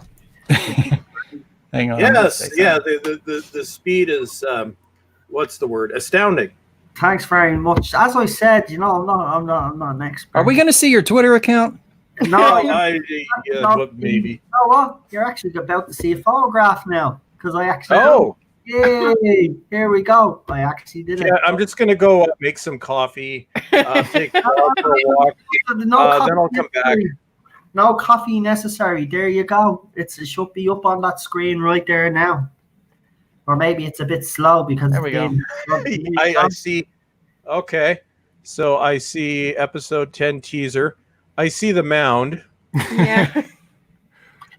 Hang on. Yes, yeah. The speed is what's the word? Astounding. Thanks very much. As I said, I'm not an expert. Are we going to see your Twitter account? No, but maybe. You know what? You're actually about to see a photograph now because I actually. Oh. Yay! Here we go. I actually did it. Yeah, I'm just gonna go make some coffee, take a dog for a walk, then I'll come back. No coffee necessary. There you go. It should be up on that screen right there now. Or maybe it's a bit slow because there we go. I see. Okay, so I see episode 10 teaser. I see the mound. Yeah.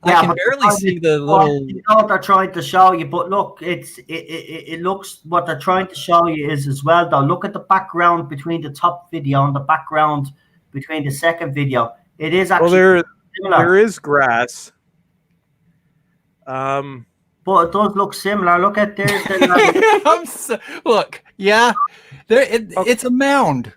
I can barely see the little. You know what they're trying to show you, but look, it looks what they're trying to show you is as well. Though, look at the background between the top video and the background between the second video. It is actually similar. There is grass. But it does look similar. Look at there's look, yeah, it's a mound.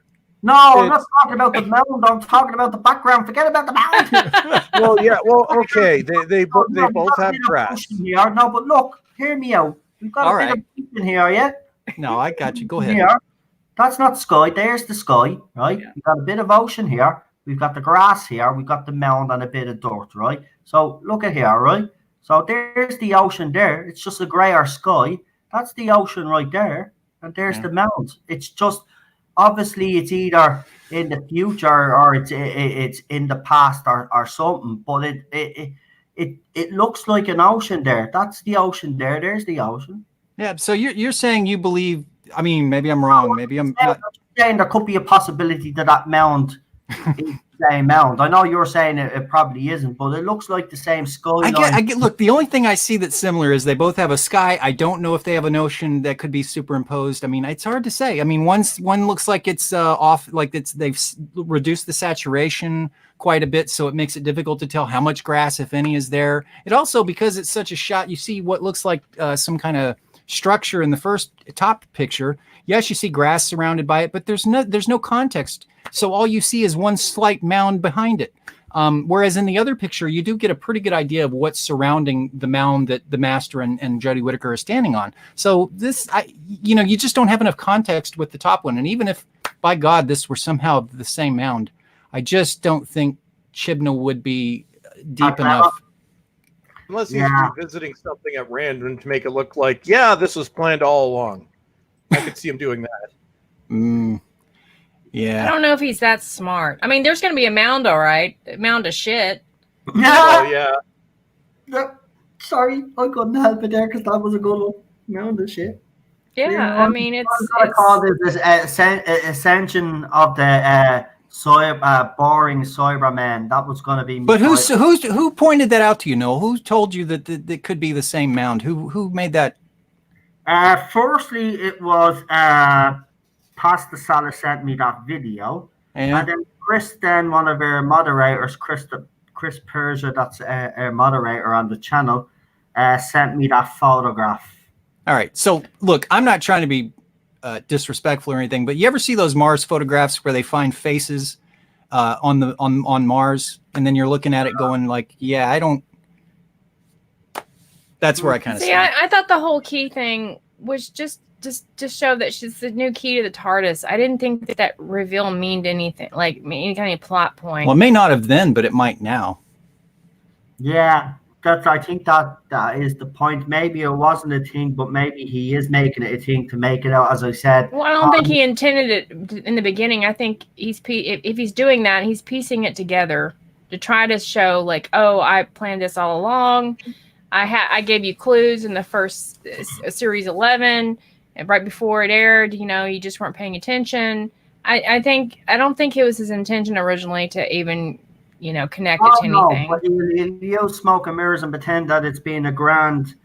No, I'm not talking about the mound. I'm talking about the background. Forget about the mound. Well, yeah. Well, okay. They both have grass here. No, but look, hear me out. We've got a bit of in here, yeah. No, I got you. Go ahead. Here. That's not sky. There's the sky, right? Yeah. We've got a bit of ocean here. We've got the grass here. We've got the mound and a bit of dirt, right? So look at here, right? So there's the ocean there. It's just a grayer sky. That's the ocean right there, and there's the mound. It's just. Obviously, it's either in the future or it's in the past or something. But it looks like an ocean there. That's the ocean there. There's the ocean. Yeah. So you're saying you believe? I mean, maybe I'm wrong. Maybe I'm not. Saying there could be a possibility that mound is the same mound. I know you're saying it probably isn't, but it looks like the same skyline. I get. Look, the only thing I see that's similar is they both have a sky. I don't know if they have an ocean that could be superimposed. I mean, it's hard to say. I mean, one looks like it's off, like they've reduced the saturation quite a bit, so it makes it difficult to tell how much grass, if any, is there. It also, because it's such a shot, you see what looks like some kind of structure in the first top picture. Yes, you see grass surrounded by it, but there's no context. So all you see is one slight mound behind it. Whereas in the other picture, you do get a pretty good idea of what's surrounding the mound that the Master and Jodie Whittaker are standing on. So this, you just don't have enough context with the top one. And even if, by God, this were somehow the same mound, I just don't think Chibnall would be deep enough. unless he's revisiting something at random to make it look like, yeah, this was planned all along. I could see him doing that. I don't know if he's that smart. I mean, there's going to be a mound, all right, a mound of shit. Yeah. Sorry, I couldn't help it there because that was a good one. Mound of shit. Yeah, I mean, it's called this Ascension of the boring Cybermen. That was going to be. But who pointed that out to you, Noel? Who told you that it could be the same mound? Who made that? Firstly, it was Pasta Salah sent me that video, and then Chris, one of our moderators, Chris Persia, that's our moderator on the channel, sent me that photograph. All right. So look, I'm not trying to be disrespectful or anything, but you ever see those Mars photographs where they find faces on Mars, and then you're looking at it going like, yeah, I don't. That's where I kind of see. I thought the whole key thing was just show that she's the new key to the TARDIS. I didn't think that reveal meant anything, like any kind of plot point. Well, it may not have then, but it might now. Yeah. I think that is the point. Maybe it wasn't a thing, but maybe he is making it a thing to make it out, as I said. Well, I don't think he intended it in the beginning. I think if he's doing that, he's piecing it together to try to show like, oh, I planned this all along. I gave you clues in the first series 11, and right before it aired. You just weren't paying attention. I don't think it was his intention originally to even connect it to anything. But you smoke and mirrors and pretend that it's been a grand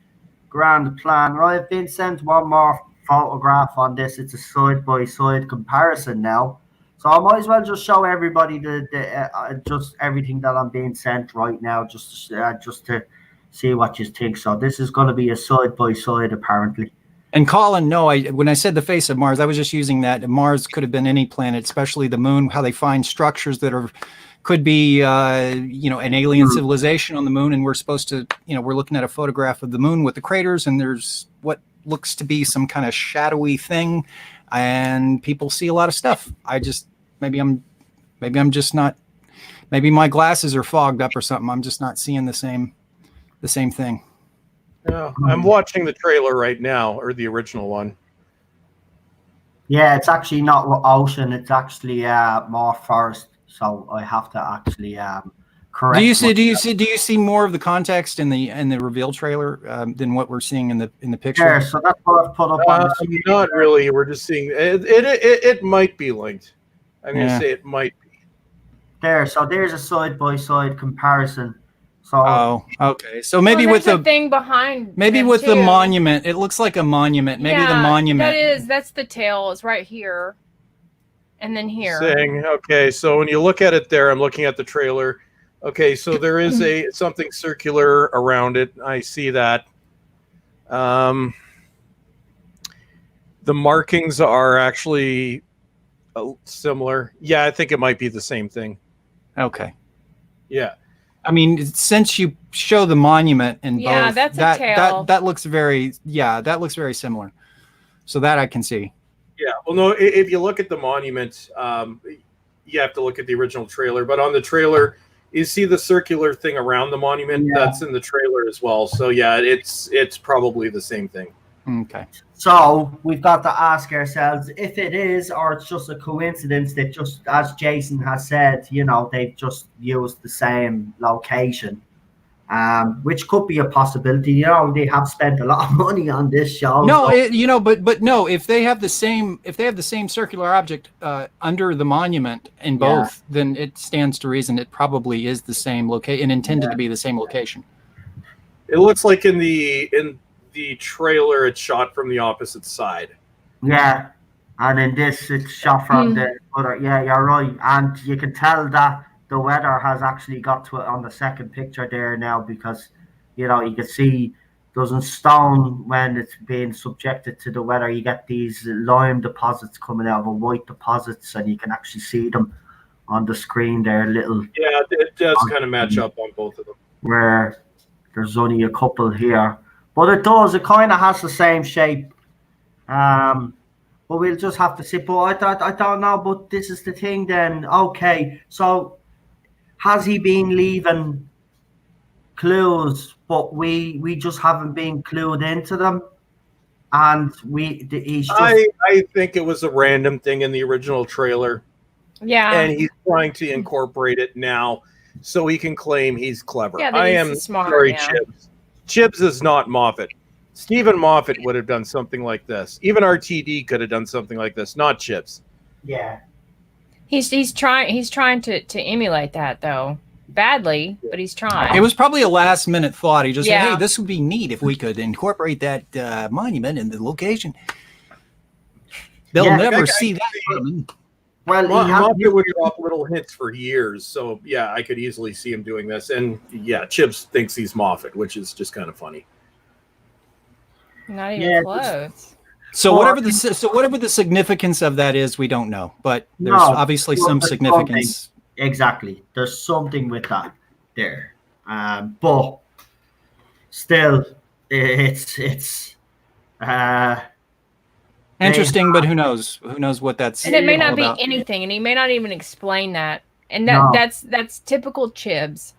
plan. Right, I've been sent one more photograph on this. It's a side-by-side comparison now. So I might as well just show everybody just everything that I'm being sent right now, just to see what you think. So this is going to be a side-by-side, apparently. And Colin, no, when I said the face of Mars, I was just using that. Mars could have been any planet, especially the moon, how they find structures that could be, an alien civilization on the moon. And we're supposed to, we're looking at a photograph of the moon with the craters, and there's what looks to be some kind of shadowy thing. And people see a lot of stuff. Maybe I'm just not, maybe my glasses are fogged up or something. I'm just not seeing the same thing. Yeah, I'm watching the trailer right now, or the original one. Yeah, it's actually not ocean. It's actually more forest. So I have to actually correct. Do you see more of the context in the reveal trailer than what we're seeing in the picture? Yeah, so that's what I've put up on the screen. Not really. We're just seeing it might be linked. I'm going to say it might be. There, so there's a side-by-side comparison. So, okay. So maybe with the thing behind, with the monument, it looks like a monument. Maybe the monument. That's the tail is right here, and then here. Okay, so when you look at it there, I'm looking at the trailer. Okay, so there is something circular around it. I see that. The markings are actually similar. Yeah, I think it might be the same thing. Okay. Yeah. I mean, since you show the monument in both, that's a tail. That looks very similar. So that I can see. Yeah. Well, no, if you look at the monument, you have to look at the original trailer. But on the trailer, you see the circular thing around the monument. Yeah. That's in the trailer as well. So yeah, it's probably the same thing. Okay. So we've got to ask ourselves if it is, or it's just a coincidence that, just as Jason has said, they've just used the same location, which could be a possibility. They have spent a lot of money on this show. No, but no, if they have the same circular object under the monument in both, then it stands to reason it probably is the same location and intended to be the same location. It looks like in the trailer it's shot from the opposite side. Yeah, and in this it's shot from the other. Yeah, you're right, and you can tell that the weather has actually got to it on the second picture there now, because you can see doesn't stone when it's being subjected to the weather. You get these lime deposits coming out of white deposits, and you can actually see them on the screen there. Yeah, it does kind of match up on both of them. Where there's only a couple here. But it does. It kind of has the same shape. But we'll just have to see. But I don't know. But this is the thing then. Okay. So has he been leaving clues, but we just haven't been clued into them. And he's just... I think it was a random thing in the original trailer. Yeah. And he's trying to incorporate it now so he can claim he's clever. Yeah, I am sorry, Chibs. Chibs is not Moffat. Stephen Moffat would have done something like this. Even RTD could have done something like this, not Chibs. Yeah. He's trying to emulate that though. Badly, but he's trying. It was probably a last minute thought. He just said, hey, this would be neat if we could incorporate that monument in the location. They'll never see that coming. Well, Moffat would drop little hints for years, so yeah, I could easily see him doing this. And yeah, Chibs thinks he's Moffat, which is just kind of funny. Not even close. So whatever the significance of that is, we don't know. But there's obviously some significance. Exactly. There's something with that there. But still, it's interesting, but who knows? Who knows what that's and it may not be about. anything, and he may not even explain that. And that's typical Chibs.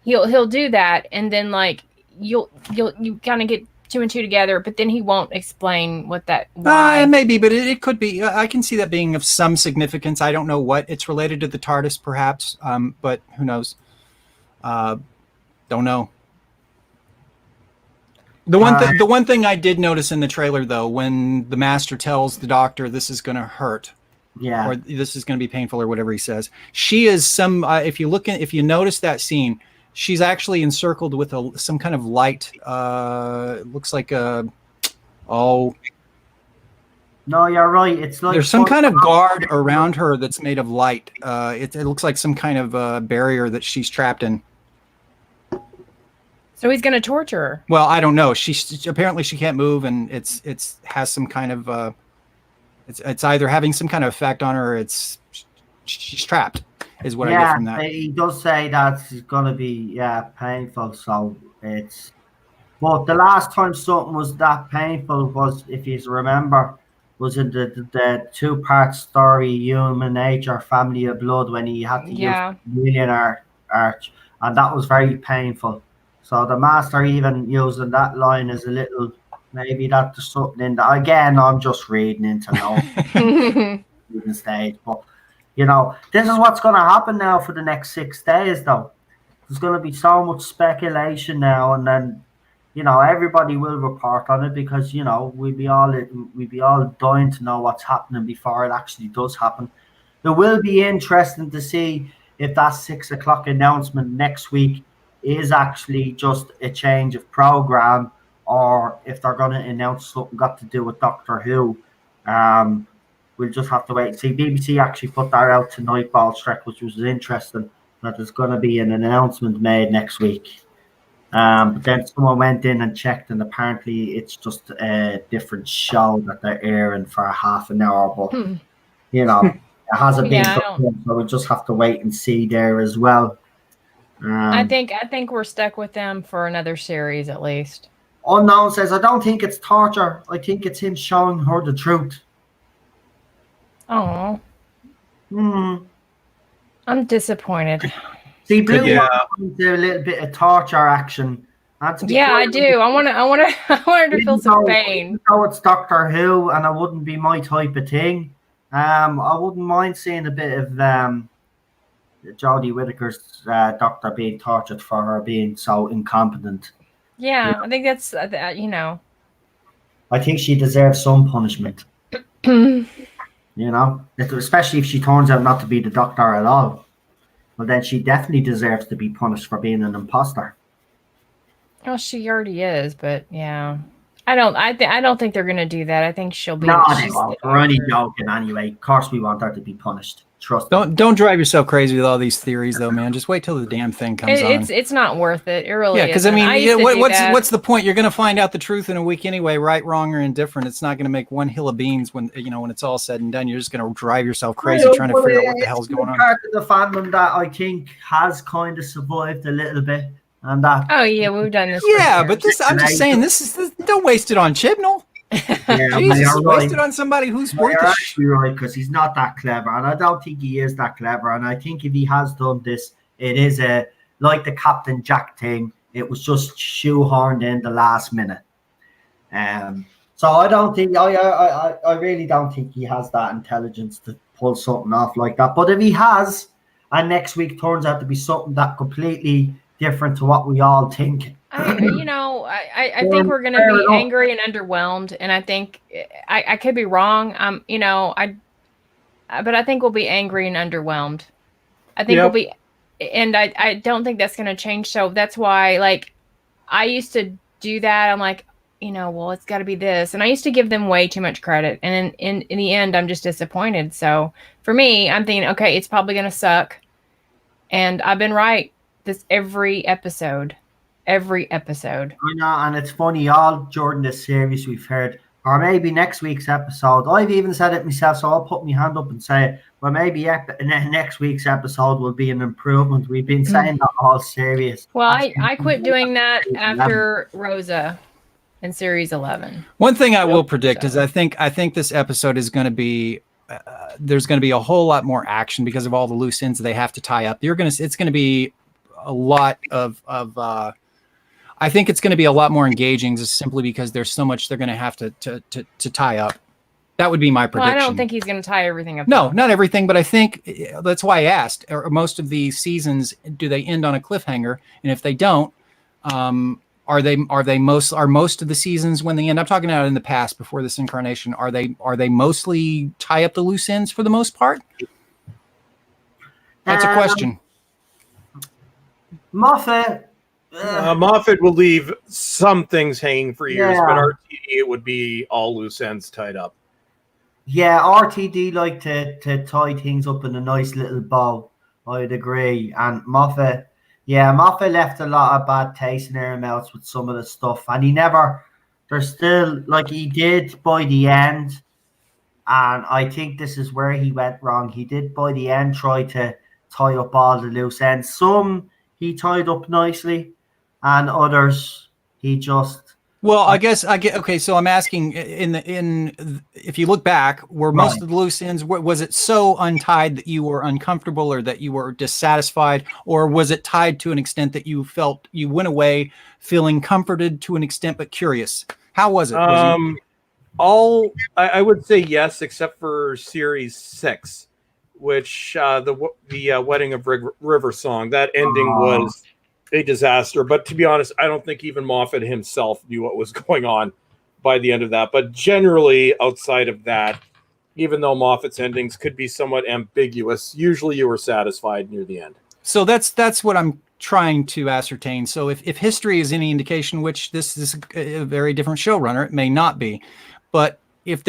He'll do that, and then like you kind of get two and two together, but then he won't explain what that. Maybe, but it could be. I can see that being of some significance. I don't know what it's related to the TARDIS, perhaps, but who knows? Don't know. The one thing I did notice in the trailer, though, when the Master tells the Doctor this is going to hurt, or this is going to be painful, or whatever he says, she is some. If you notice that scene. She's actually encircled with some kind of light. Looks like No, you're right. It's like there's some kind of guard around her that's made of light. It looks like some kind of barrier that she's trapped in. So he's going to torture her. Well, I don't know. Apparently she can't move, and it has some kind of. It's either having some kind of effect on her, or she's trapped. Is what I get from that. He does say that it's gonna be painful. So it's. But the last time something was that painful was, if you remember, was in the 2-part story, Human Nature, Family of Blood, when he had to use Millionaire Arch, and that was very painful. So the Master even using that line as a little, maybe that there's something in that. Again, I'm just reading into no stage, but. You know, this is what's going to happen now for the next 6 days, though. There's going to be so much speculation now, and then, you know, everybody will report on it because, you know, we'd be all dying to know what's happening before it actually does happen. It will be interesting to see if that 6 o'clock announcement next week is actually just a change of program, or if they're going to announce something got to do with Doctor Who. We'll just have to wait and see. BBC actually put that out to Nightball Trek, which was interesting, that there's going to be an announcement made next week. But then someone went in and checked, and apparently it's just a different show that they're airing for a half an hour. But, you know, it hasn't been confirmed, so we'll just have to wait and see there as well. I think we're stuck with them for another series at least. Unknown says, I don't think it's torture. I think it's him showing her the truth. Oh, I'm disappointed. See, Blue wants to do a little bit of torture action. I do. I want her to feel some pain. So it's Doctor Who, and it wouldn't be my type of thing. I wouldn't mind seeing a bit of Jodie Whittaker's doctor being tortured for her being so incompetent. Yeah, I think that's you know. I think she deserves some punishment. You know, especially if she turns out not to be the Doctor at all. Well, then she definitely deserves to be punished for being an imposter. Well, she already is, but yeah, I don't think they're gonna do that. I think she'll be. No, they won't. We're only joking anyway. Of course, we want her to be punished. Trust. Don't drive yourself crazy with all these theories, though, man. Just wait till the damn thing comes on. It's not worth it. It really. Yeah, because I mean, what's the point? You're going to find out the truth in a week anyway, right, wrong, or indifferent. It's not going to make one hill of beans when it's all said and done. You're just going to drive yourself crazy trying to figure out what the hell's going on. Part of the fandom that I think has kind of survived a little bit, and that. Oh yeah, we've done this. Yeah, but I'm just saying, this don't waste it on Chibnall. Yeah, Jesus, wasted on somebody who's worth it. You're actually right, because he's not that clever, and I don't think he is that clever. And I think if he has done this, it is like the Captain Jack thing. It was just shoehorned in the last minute. So I don't think I really don't think he has that intelligence to pull something off like that. But if he has, and next week turns out to be something that completely different to what we all think, I think we're going to be angry and underwhelmed, and I think I could be wrong. But I think we'll be angry and underwhelmed. I think we'll be, and I don't think that's going to change. So that's why, like, I used to do that. I'm like, well, it's got to be this. And I used to give them way too much credit. And in the end, I'm just disappointed. So for me, I'm thinking, okay, it's probably going to suck. And I've been right every episode. I know, and it's funny, all during this series we've heard, or maybe next week's episode, I've even said it myself, so I'll put my hand up and say, well, maybe next week's episode will be an improvement. We've been saying that all series. Well, I quit doing that after Rosa in series 11. One thing I will predict is I think this episode is going to be there's going to be a whole lot more action because of all the loose ends they have to tie up. It's going to be a lot of I think it's going to be a lot more engaging just simply because there's so much they're going to have to tie up. That would be my prediction. Well, I don't think he's going to tie everything up. No, not everything, but I think that's why I asked. Are most of these seasons, do they end on a cliffhanger? And if they don't, are most of the seasons when they end? I'm talking about in the past before this incarnation. Are they mostly tie up the loose ends for the most part? That's a question. Moffat will leave some things hanging for years, but RTD it would be all loose ends tied up. Yeah, RTD like to tie things up in a nice little bow. I'd agree. And Moffat left a lot of bad taste in their mouths with some of the stuff. And he did by the end. And I think this is where he went wrong. He did by the end try to tie up all the loose ends. Some he tied up nicely, and others he just. Well, I get okay. So I'm asking, if you look back, were most of the loose ends, was it so untied that you were uncomfortable or that you were dissatisfied, or was it tied to an extent that you felt you went away feeling comforted to an extent but curious? How was it? I would say yes, except for series 6, which the Wedding of River Song, that ending was a disaster. But to be honest, I don't think even Moffat himself knew what was going on by the end of that. But generally, outside of that, even though Moffat's endings could be somewhat ambiguous, usually you were satisfied near the end. So that's what I'm trying to ascertain. So if history is any indication, which this is a very different showrunner, it may not be, but if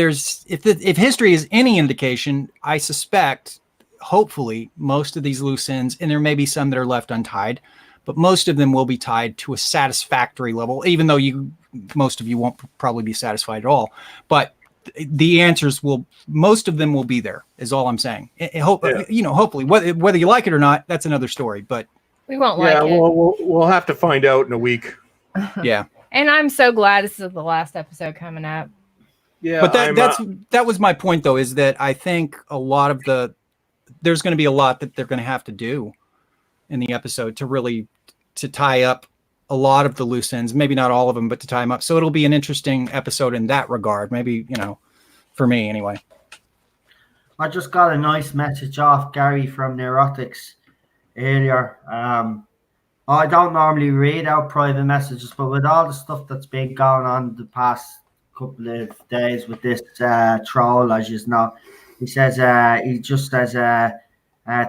history is any indication, I suspect, hopefully, most of these loose ends, and there may be some that are left untied, but most of them will be tied to a satisfactory level, even though most of you won't probably be satisfied at all. But the answers most of them will be there, is all I'm saying. Hopefully, whether you like it or not, that's another story. But we won't like it. We'll have to find out in a week. Yeah. And I'm so glad this is the last episode coming up. Yeah. But that was my point, though, is that I think there's going to be a lot that they're going to have to do in the episode to tie up a lot of the loose ends, maybe not all of them, but to tie them up. So it'll be an interesting episode in that regard. Maybe, for me anyway. I just got a nice message off Gary from Neurotics earlier. I don't normally read out private messages, but with all the stuff that's been going on the past couple of days with this troll, as you know, he says,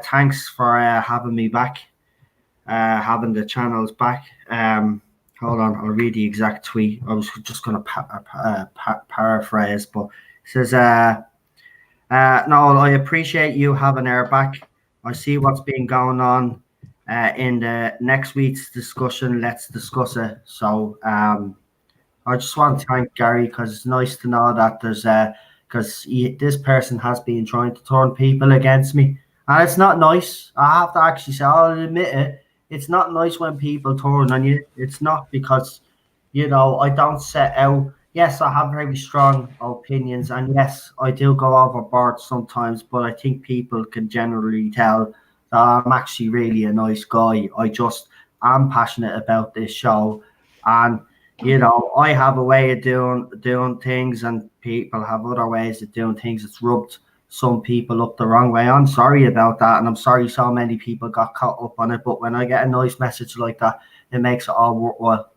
thanks for having me back. Having the channels back. Hold on, I'll read the exact tweet. I was just going to paraphrase, but it says, no, I appreciate you having her back. I see what's been going on in the next week's discussion. Let's discuss it. So I just want to thank Gary, because it's nice to know that there's because this person has been trying to turn people against me. And it's not nice. I have to actually say, I'll admit it. It's not nice when people turn on you. It's not because, I don't set out. Yes, I have very strong opinions. And yes, I do go overboard sometimes. But I think people can generally tell that I'm actually really a nice guy. I just I'm passionate about this show, and you know, I have a way of doing things, and people have other ways of doing things. It's rubbed some people up the wrong way. I'm sorry about that, and I'm sorry so many people got caught up on it. But when I get a nice message like that, it makes it all worthwhile.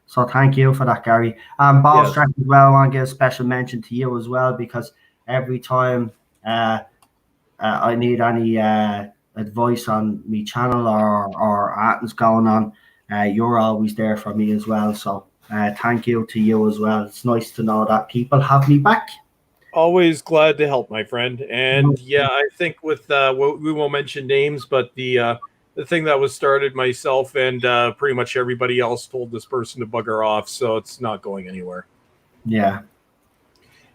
So thank you for that, Gary. And Bob Streck as well, I want to give a special mention to you as well, because every time I need any advice on me channel or anything's going on, you're always there for me as well. So thank you to you as well. It's nice to know that people have me back. Always glad to help, my friend. And yeah, I think with we won't mention names, but the thing that was started, myself and pretty much everybody else told this person to bugger off, so it's not going anywhere. Yeah.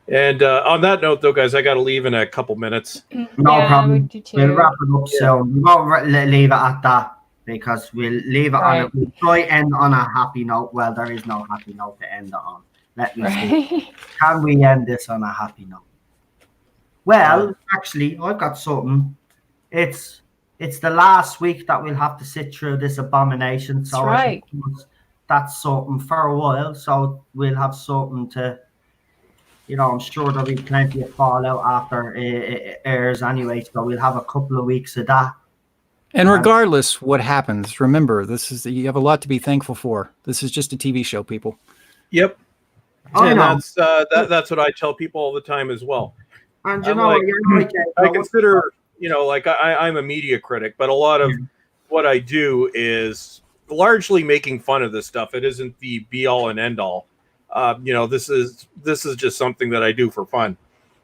And on that note, though, guys, I got to leave in a couple minutes. No problem. We'll wrap it up soon. We won't leave it at that, because we'll leave it on it. We'll try end on a happy note. Well, there is no happy note to end it on. Let me see. Can we end this on a happy note? Well, actually, I've got something. It's the last week that we'll have to sit through this abomination. So I suppose that's something for a while. So we'll have something to, you know, I'm sure there'll be plenty of fallout after it airs anyway. So we'll have a couple of weeks of that. And regardless what happens, remember, you have a lot to be thankful for. This is just a TV show, people. Yep. And that's what I tell people all the time as well. And you know, I consider, you know, like I'm a media critic, but a lot of what I do is largely making fun of this stuff. It isn't the be all and end all. You know, this is just something that I do for fun.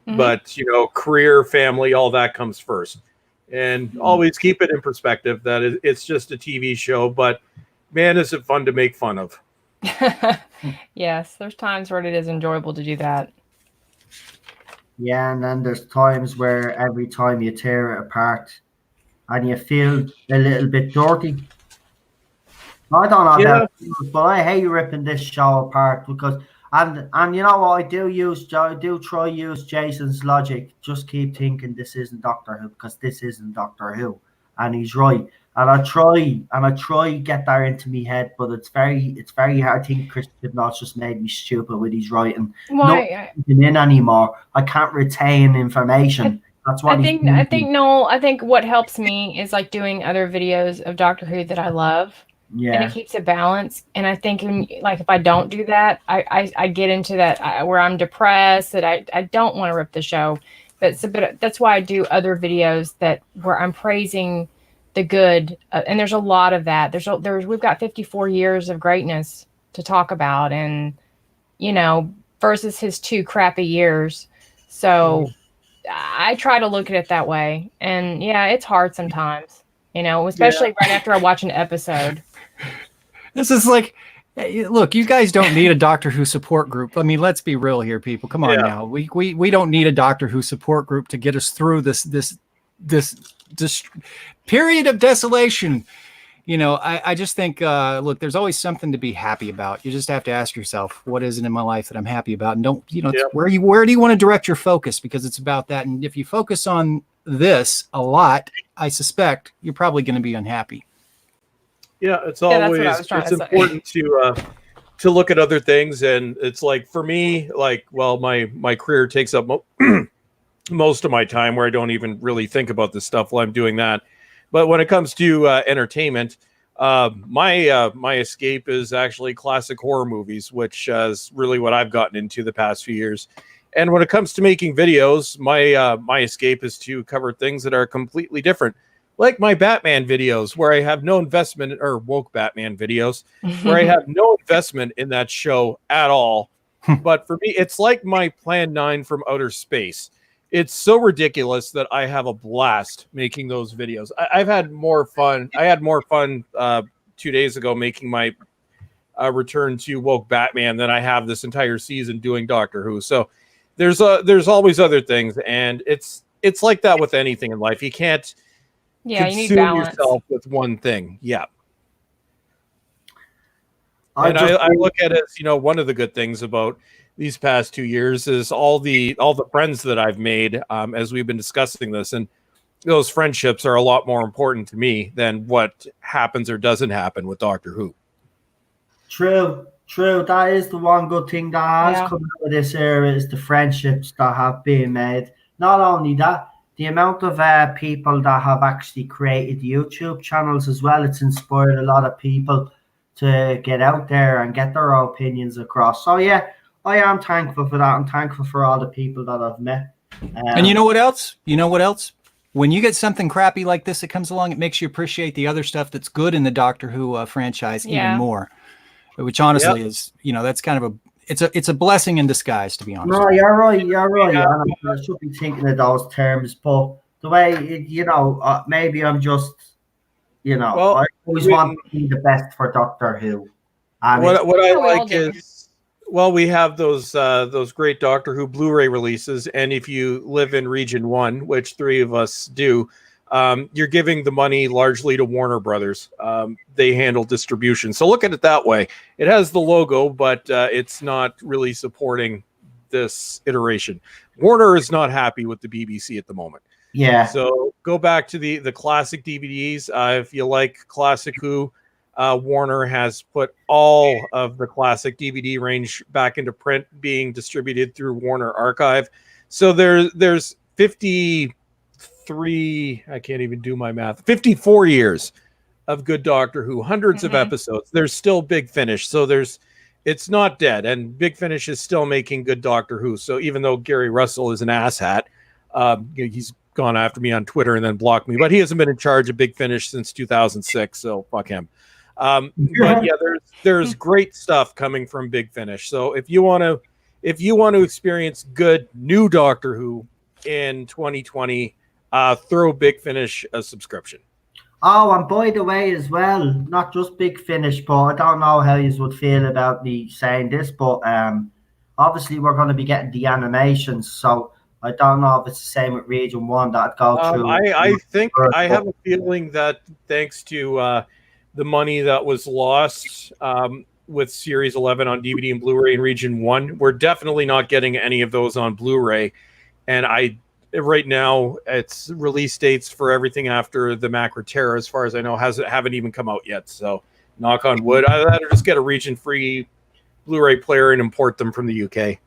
But you know, career, family, all that comes first. And always keep it in perspective that it's just a TV show, but man, is it fun to make fun of. Yes, there's times where it is enjoyable to do that. Yeah, and then there's times where every time you tear it apart and you feel a little bit dirty. I don't know about you, but I hate ripping this show apart, because and you know what, I do try use Jason's logic. Just keep thinking this isn't Doctor Who, because this isn't Doctor Who, and he's right. And I try get that into me head, but it's very hard. I think Chris Chibnall's just made me stupid with his writing. Not in anymore. I can't retain information. That's what I think what helps me is like doing other videos of Doctor Who that I love. Yeah. And it keeps it balanced. And I think if I don't do that, I get into that where I'm depressed, that I don't want to rip the show. But that's why I do other videos where I'm praising the good, and there's a lot of that. We've got 54 years of greatness to talk about, and you know, versus his 2 crappy years. So I try to look at it that way, and yeah, it's hard sometimes, you know, especially right after I watch an episode. This is like, look, you guys don't need a Doctor Who support group. I mean, let's be real here, people. Come on now. We don't need a Doctor Who support group to get us through this period of desolation. You know, I just think, look, there's always something to be happy about. You just have to ask yourself, what is it in my life that I'm happy about? And don't, you know, where do you want to direct your focus? Because it's about that. And if you focus on this a lot, I suspect you're probably going to be unhappy. Yeah, it's important to look at other things. And it's like, for me, like, well, my career takes up most of my time, where I don't even really think about this stuff while I'm doing that. But when it comes to entertainment, my escape is actually classic horror movies, which is really what I've gotten into the past few years. And when it comes to making videos, my escape is to cover things that are completely different, like my Batman videos, where I have no investment, or woke Batman videos, where I have no investment in that show at all. But for me, it's like my Plan 9 from outer space. It's so ridiculous that I have a blast making those videos. I've had more fun. I had more fun 2 days ago making my return to woke Batman than I have this entire season doing Doctor Who. So there's always other things, and it's like that with anything in life. You can't consume yourself with one thing. Yeah. I look at it as, you know, one of the good things about these past 2 years is all the friends that I've made as we've been discussing this. And those friendships are a lot more important to me than what happens or doesn't happen with Doctor Who. True. That is the one good thing that has come out of this era is the friendships that have been made. Not only that, the amount of people that have actually created YouTube channels as well. It's inspired a lot of people to get out there and get their opinions across. So yeah, I am thankful for that. I'm thankful for all the people that I've met. And you know what else? When you get something crappy like this that comes along, it makes you appreciate the other stuff that's good in the Doctor Who franchise even more. Which honestly is, that's kind of it's a blessing in disguise, to be honest. No, you're right. Yeah. I should be thinking of those terms, but the way maybe I'm just, I always want to be the best for Doctor Who. What I like is, we have those great Doctor Who Blu-ray releases, and if you live in Region 1, which 3 of us do, you're giving the money largely to Warner Brothers. They handle distribution. So look at it that way. It has the logo, but it's not really supporting this iteration. Warner is not happy with the BBC at the moment. Yeah. So go back to the classic DVDs. If you like Classic Who, Warner has put all of the classic DVD range back into print, being distributed through Warner Archive. So there's 53, I can't even do my math, 54 years of good Doctor Who, hundreds of episodes. There's still Big Finish. So it's not dead, and Big Finish is still making good Doctor Who. So even though Gary Russell is an asshat, he's gone after me on Twitter and then blocked me, but he hasn't been in charge of Big Finish since 2006. So fuck him. But yeah, there's great stuff coming from Big Finish. So if you want to experience good new Doctor Who in 2020, throw Big Finish a subscription. Oh, and by the way, as well, not just Big Finish, but I don't know how you would feel about me saying this, but obviously we're going to be getting the animations, so I don't know if it's the same with Region 1 that I'd go through. I think I have a feeling that thanks to the money that was lost with Series 11 on DVD and Blu-ray in Region 1, we're definitely not getting any of those on Blu-ray, and right now, it's release dates for everything after the Macra Terror, as far as I know, haven't even come out yet. So, knock on wood. I'd rather just get a region-free Blu-ray player and import them from the UK.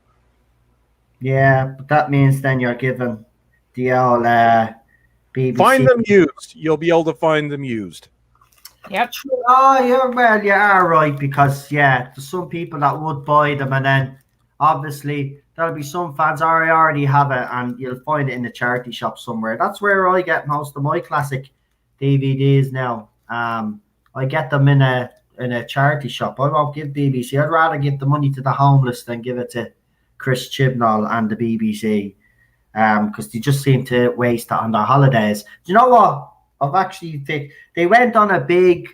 Yeah, but that means then you're given the old BBC. Find them used. You'll be able to find them used. Yep. Oh, you are right, because there's some people that would buy them, and then obviously there'll be some fans already have it, and you'll find it in the charity shop somewhere. That's where I get most of my classic DVDs now. I get them in a charity shop. I won't give BBC. I'd rather give the money to the homeless than give it to Chris Chibnall and the BBC, because they just seem to waste it on their holidays. Do you know what? They went on a big.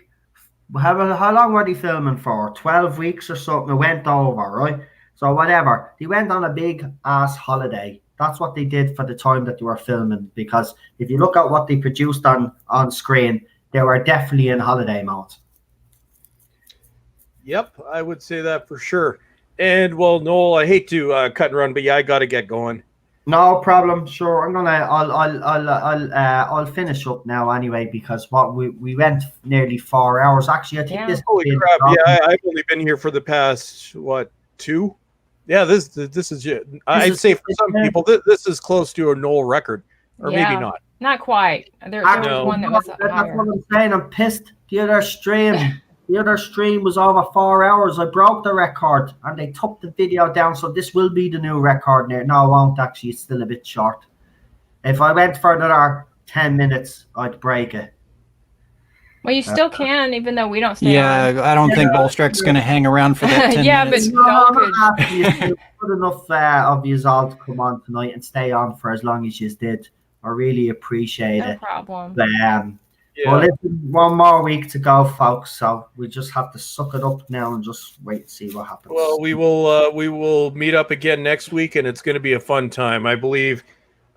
How long were they filming for? 12 weeks or something. It went over, right? So whatever, they went on a big ass holiday. That's what they did for the time that they were filming, because if you look at what they produced on screen, they were definitely in holiday mode. Yep, I would say that for sure. And well, Noel, I hate to cut and run, but I got to get going. No problem. Sure, I'll finish up now anyway, because we went nearly 4 hours. Actually, I think this. Holy crap! I've only been here for the past 2. Yeah, this is. I'd say for some people, this is close to a Noel record, or maybe not. Not quite. There was one that was higher. That's what I'm saying. I'm pissed. The other stream was over 4 hours. I broke the record, and they took the video down. So this will be the new record now. No, it won't actually. It's still a bit short. If I went for another 10 minutes, I'd break it. Well, you still can, even though we don't stay on. I don't think Bolstrek's going to hang around for that 10 minutes. But it's good enough of you all to come on tonight and stay on for as long as you did. I really appreciate it. No problem. But, well, listen, one more week to go, folks. So we just have to suck it up now and just wait and see what happens. Well, we will meet up again next week, and it's going to be a fun time. I believe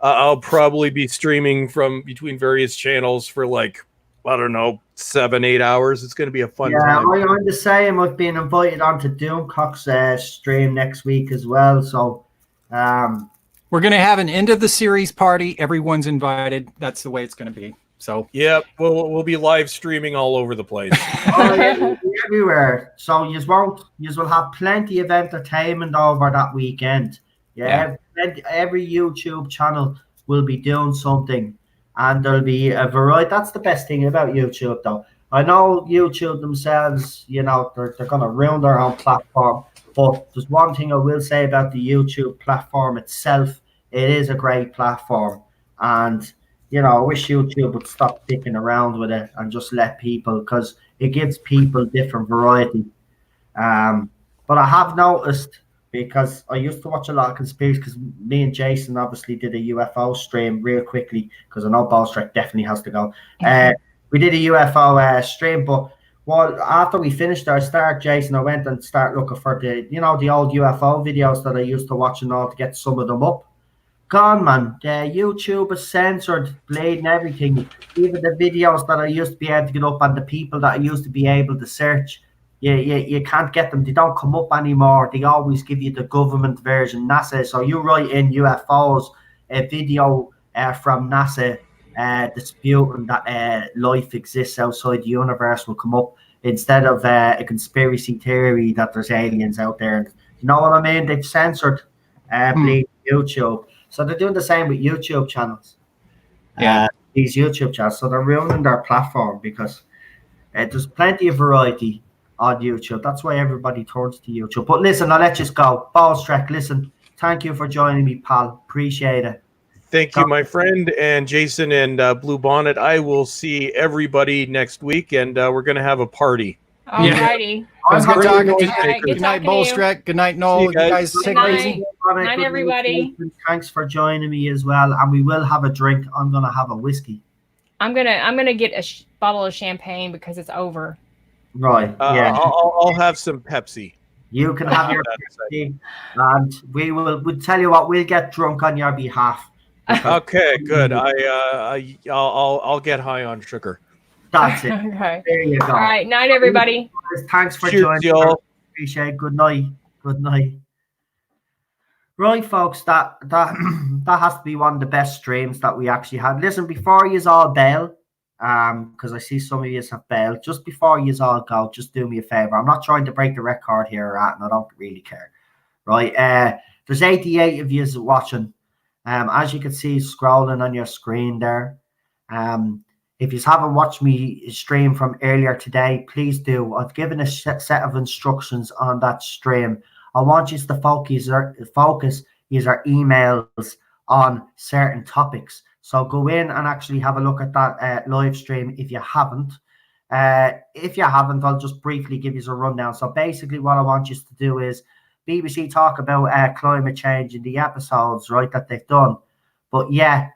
I'll probably be streaming from between various channels for 7-8 hours. It's going to be a fun time. Yeah, I'm the same. I've been invited on to Doomcock's stream next week as well. So we're We're going to have an end of the series party. Everyone's invited. That's the way it's going to be. So yep, we'll be live streaming all over the place. Oh, yeah, we'll be everywhere. So you will have plenty of entertainment over that weekend. Yeah. Every YouTube channel will be doing something, and there'll be a variety. That's the best thing about YouTube, though. I know YouTube themselves, they're going to ruin their own platform. But there's one thing I will say about the YouTube platform itself. It is a great platform. And, I wish YouTube would stop dicking around with it and just let people, because it gives people different variety. But I have noticed, because I used to watch a lot of conspiracy, because me and Jason obviously did a UFO stream real quickly, because I know Ballstrike definitely has to go. We did a UFO stream, but after we finished our start, Jason, I went and started looking for the old UFO videos that I used to watch and all, to get some of them up. Gone, man. YouTube is censored, bleeding everything. Even the videos that I used to be able to get up, and the people that I used to be able to search, you can't get them. They don't come up anymore. They always give you the government version, NASA. So you write in UFOs, a video from NASA disputing that life exists outside the universe will come up, instead of a conspiracy theory that there's aliens out there. You know what I mean? They've censored YouTube. So they're doing the same with YouTube channels. These YouTube channels. So they're ruining their platform, because there's plenty of variety on YouTube. That's why everybody turns to YouTube. But listen, I'll let you go. Ballstrike, listen, thank you for joining me, pal. Appreciate it. Thank you, my friend, and Jason and Blue Bonnet. I will see everybody next week, and we're going to have a party. All righty. Good talking to you. Right, Good night, Ballstrike. Good night, Noel. You guys take it easy. Good night, everybody. Thanks for joining me as well. And we will have a drink. I'm going to have a whiskey. I'm gonna get a bottle of champagne because it's over. Right. Yeah. I'll have some Pepsi. You can have your Pepsi, and we'll tell you what, we'll get drunk on your behalf. Okay, good. I'll get high on sugar. That's it. Okay. There you go. All right. Night, everybody. Thanks for Cheers, joining. y'all. Appreciate it. Good night. Good night. Right, folks, that has to be one of the best streams that we actually had. Listen, before you all bail, because I see some of you have bailed, just before you all go, just do me a favor. I'm not trying to break the record here, and I don't really care. Right? There's 88 of you watching. As you can see, scrolling on your screen there. If you haven't watched me stream from earlier today, please do. I've given a set of instructions on that stream. I want you to focus your emails on certain topics. So go in and actually have a look at that live stream if you haven't. If you haven't, I'll just briefly give you a rundown. So basically what I want you to do is BBC talk about climate change in the episodes, right, that they've done. But yeah,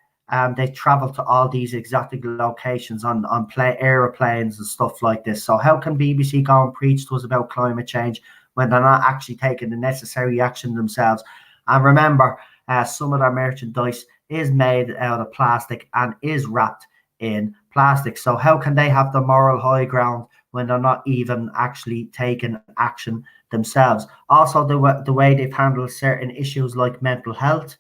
they travel to all these exotic locations on aeroplanes and stuff like this. So how can BBC go and preach to us about climate change when they're not actually taking the necessary action themselves? And remember, some of their merchandise is made out of plastic and is wrapped in plastic. So how can they have the moral high ground when they're not even actually taking action themselves? Also, the way they've handled certain issues like mental health,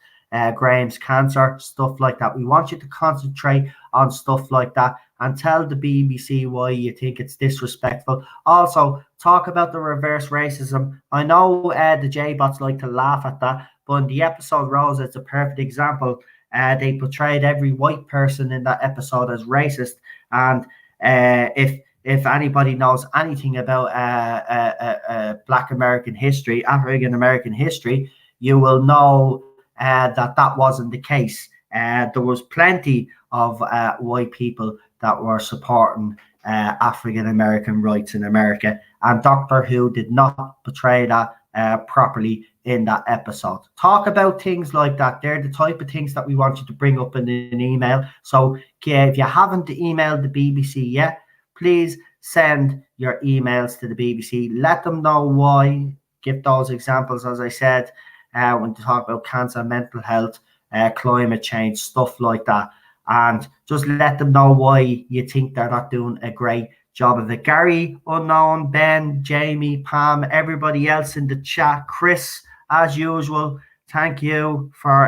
Graham's cancer, stuff like that. We want you to concentrate on stuff like that and tell the BBC why you think it's disrespectful. Also, talk about the reverse racism. I know the J-bots like to laugh at that, but in the episode Rose, it's a perfect example. They portrayed every white person in that episode as racist. And if anybody knows anything about Black American history, African American history, you will know that wasn't the case. There was plenty of white people that were supporting African American rights in America, and Doctor Who did not portray that properly in that episode. Talk about things like that. They're the type of things that we want you to bring up in an email. So if you haven't emailed the BBC yet, please send your emails to the BBC. Let them know why. Give those examples, as I said, when to talk about cancer, mental health, climate change, stuff like that. And just let them know why you think they're not doing a great job of it. Gary, Unknown, Ben, Jamie, Pam, everybody else in the chat, Chris, as usual, thank you for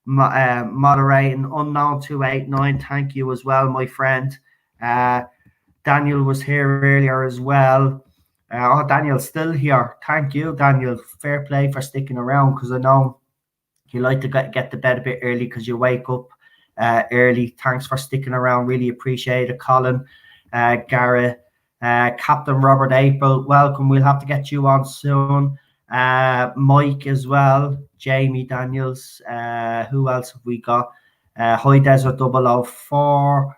moderating. Unknown 289, thank you as well, my friend. Daniel was here earlier as well. Daniel's still here. Thank you, Daniel. Fair play for sticking around, because I know you like to get to bed a bit early because you wake up early. Thanks for sticking around. Really appreciate it. Colin, Garrett, Captain Robert April, welcome. We'll have to get you on soon. Mike as well. Jamie Daniels. Who else have we got? High Desert 004.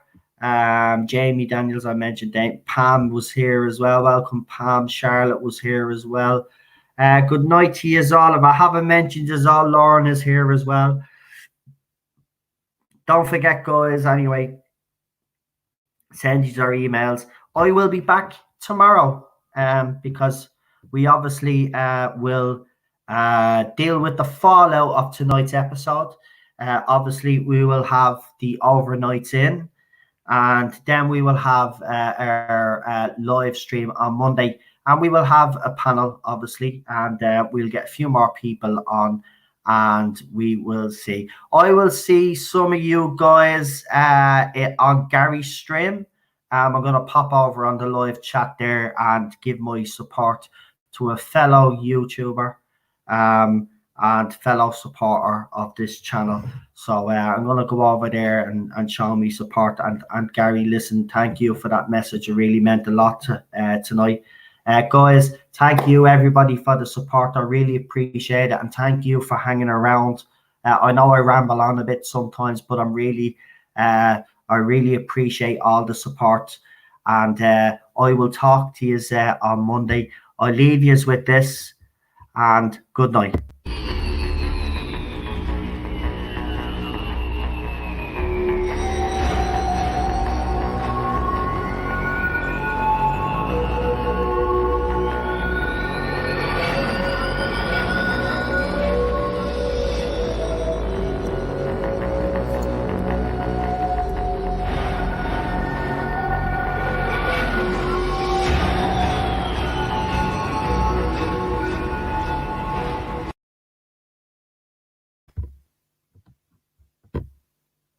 Jamie Daniels, I mentioned. Pam was here as well. Welcome, Pam. Charlotte was here as well. Good night to you all. If I haven't mentioned you all, Lauren is here as well. Don't forget, guys, anyway, send you our emails. I will be back tomorrow because we obviously will deal with the fallout of tonight's episode. Obviously, we will have the overnights in, and then we will have our live stream on Monday. And we will have a panel, obviously, and we'll get a few more people on, and we will see. I will see some of you guys on Gary's stream. I'm going to pop over on the live chat there and give my support to a fellow YouTuber and fellow supporter of this channel. So I'm going to go over there and show me support. And Gary, listen, thank you for that message. It really meant a lot tonight. Guys, thank you everybody for the support. I really appreciate it, and thank you for hanging around. I know I ramble on a bit sometimes, but I really appreciate all the support, and I will talk to you on Monday. I'll leave you with this, and good night.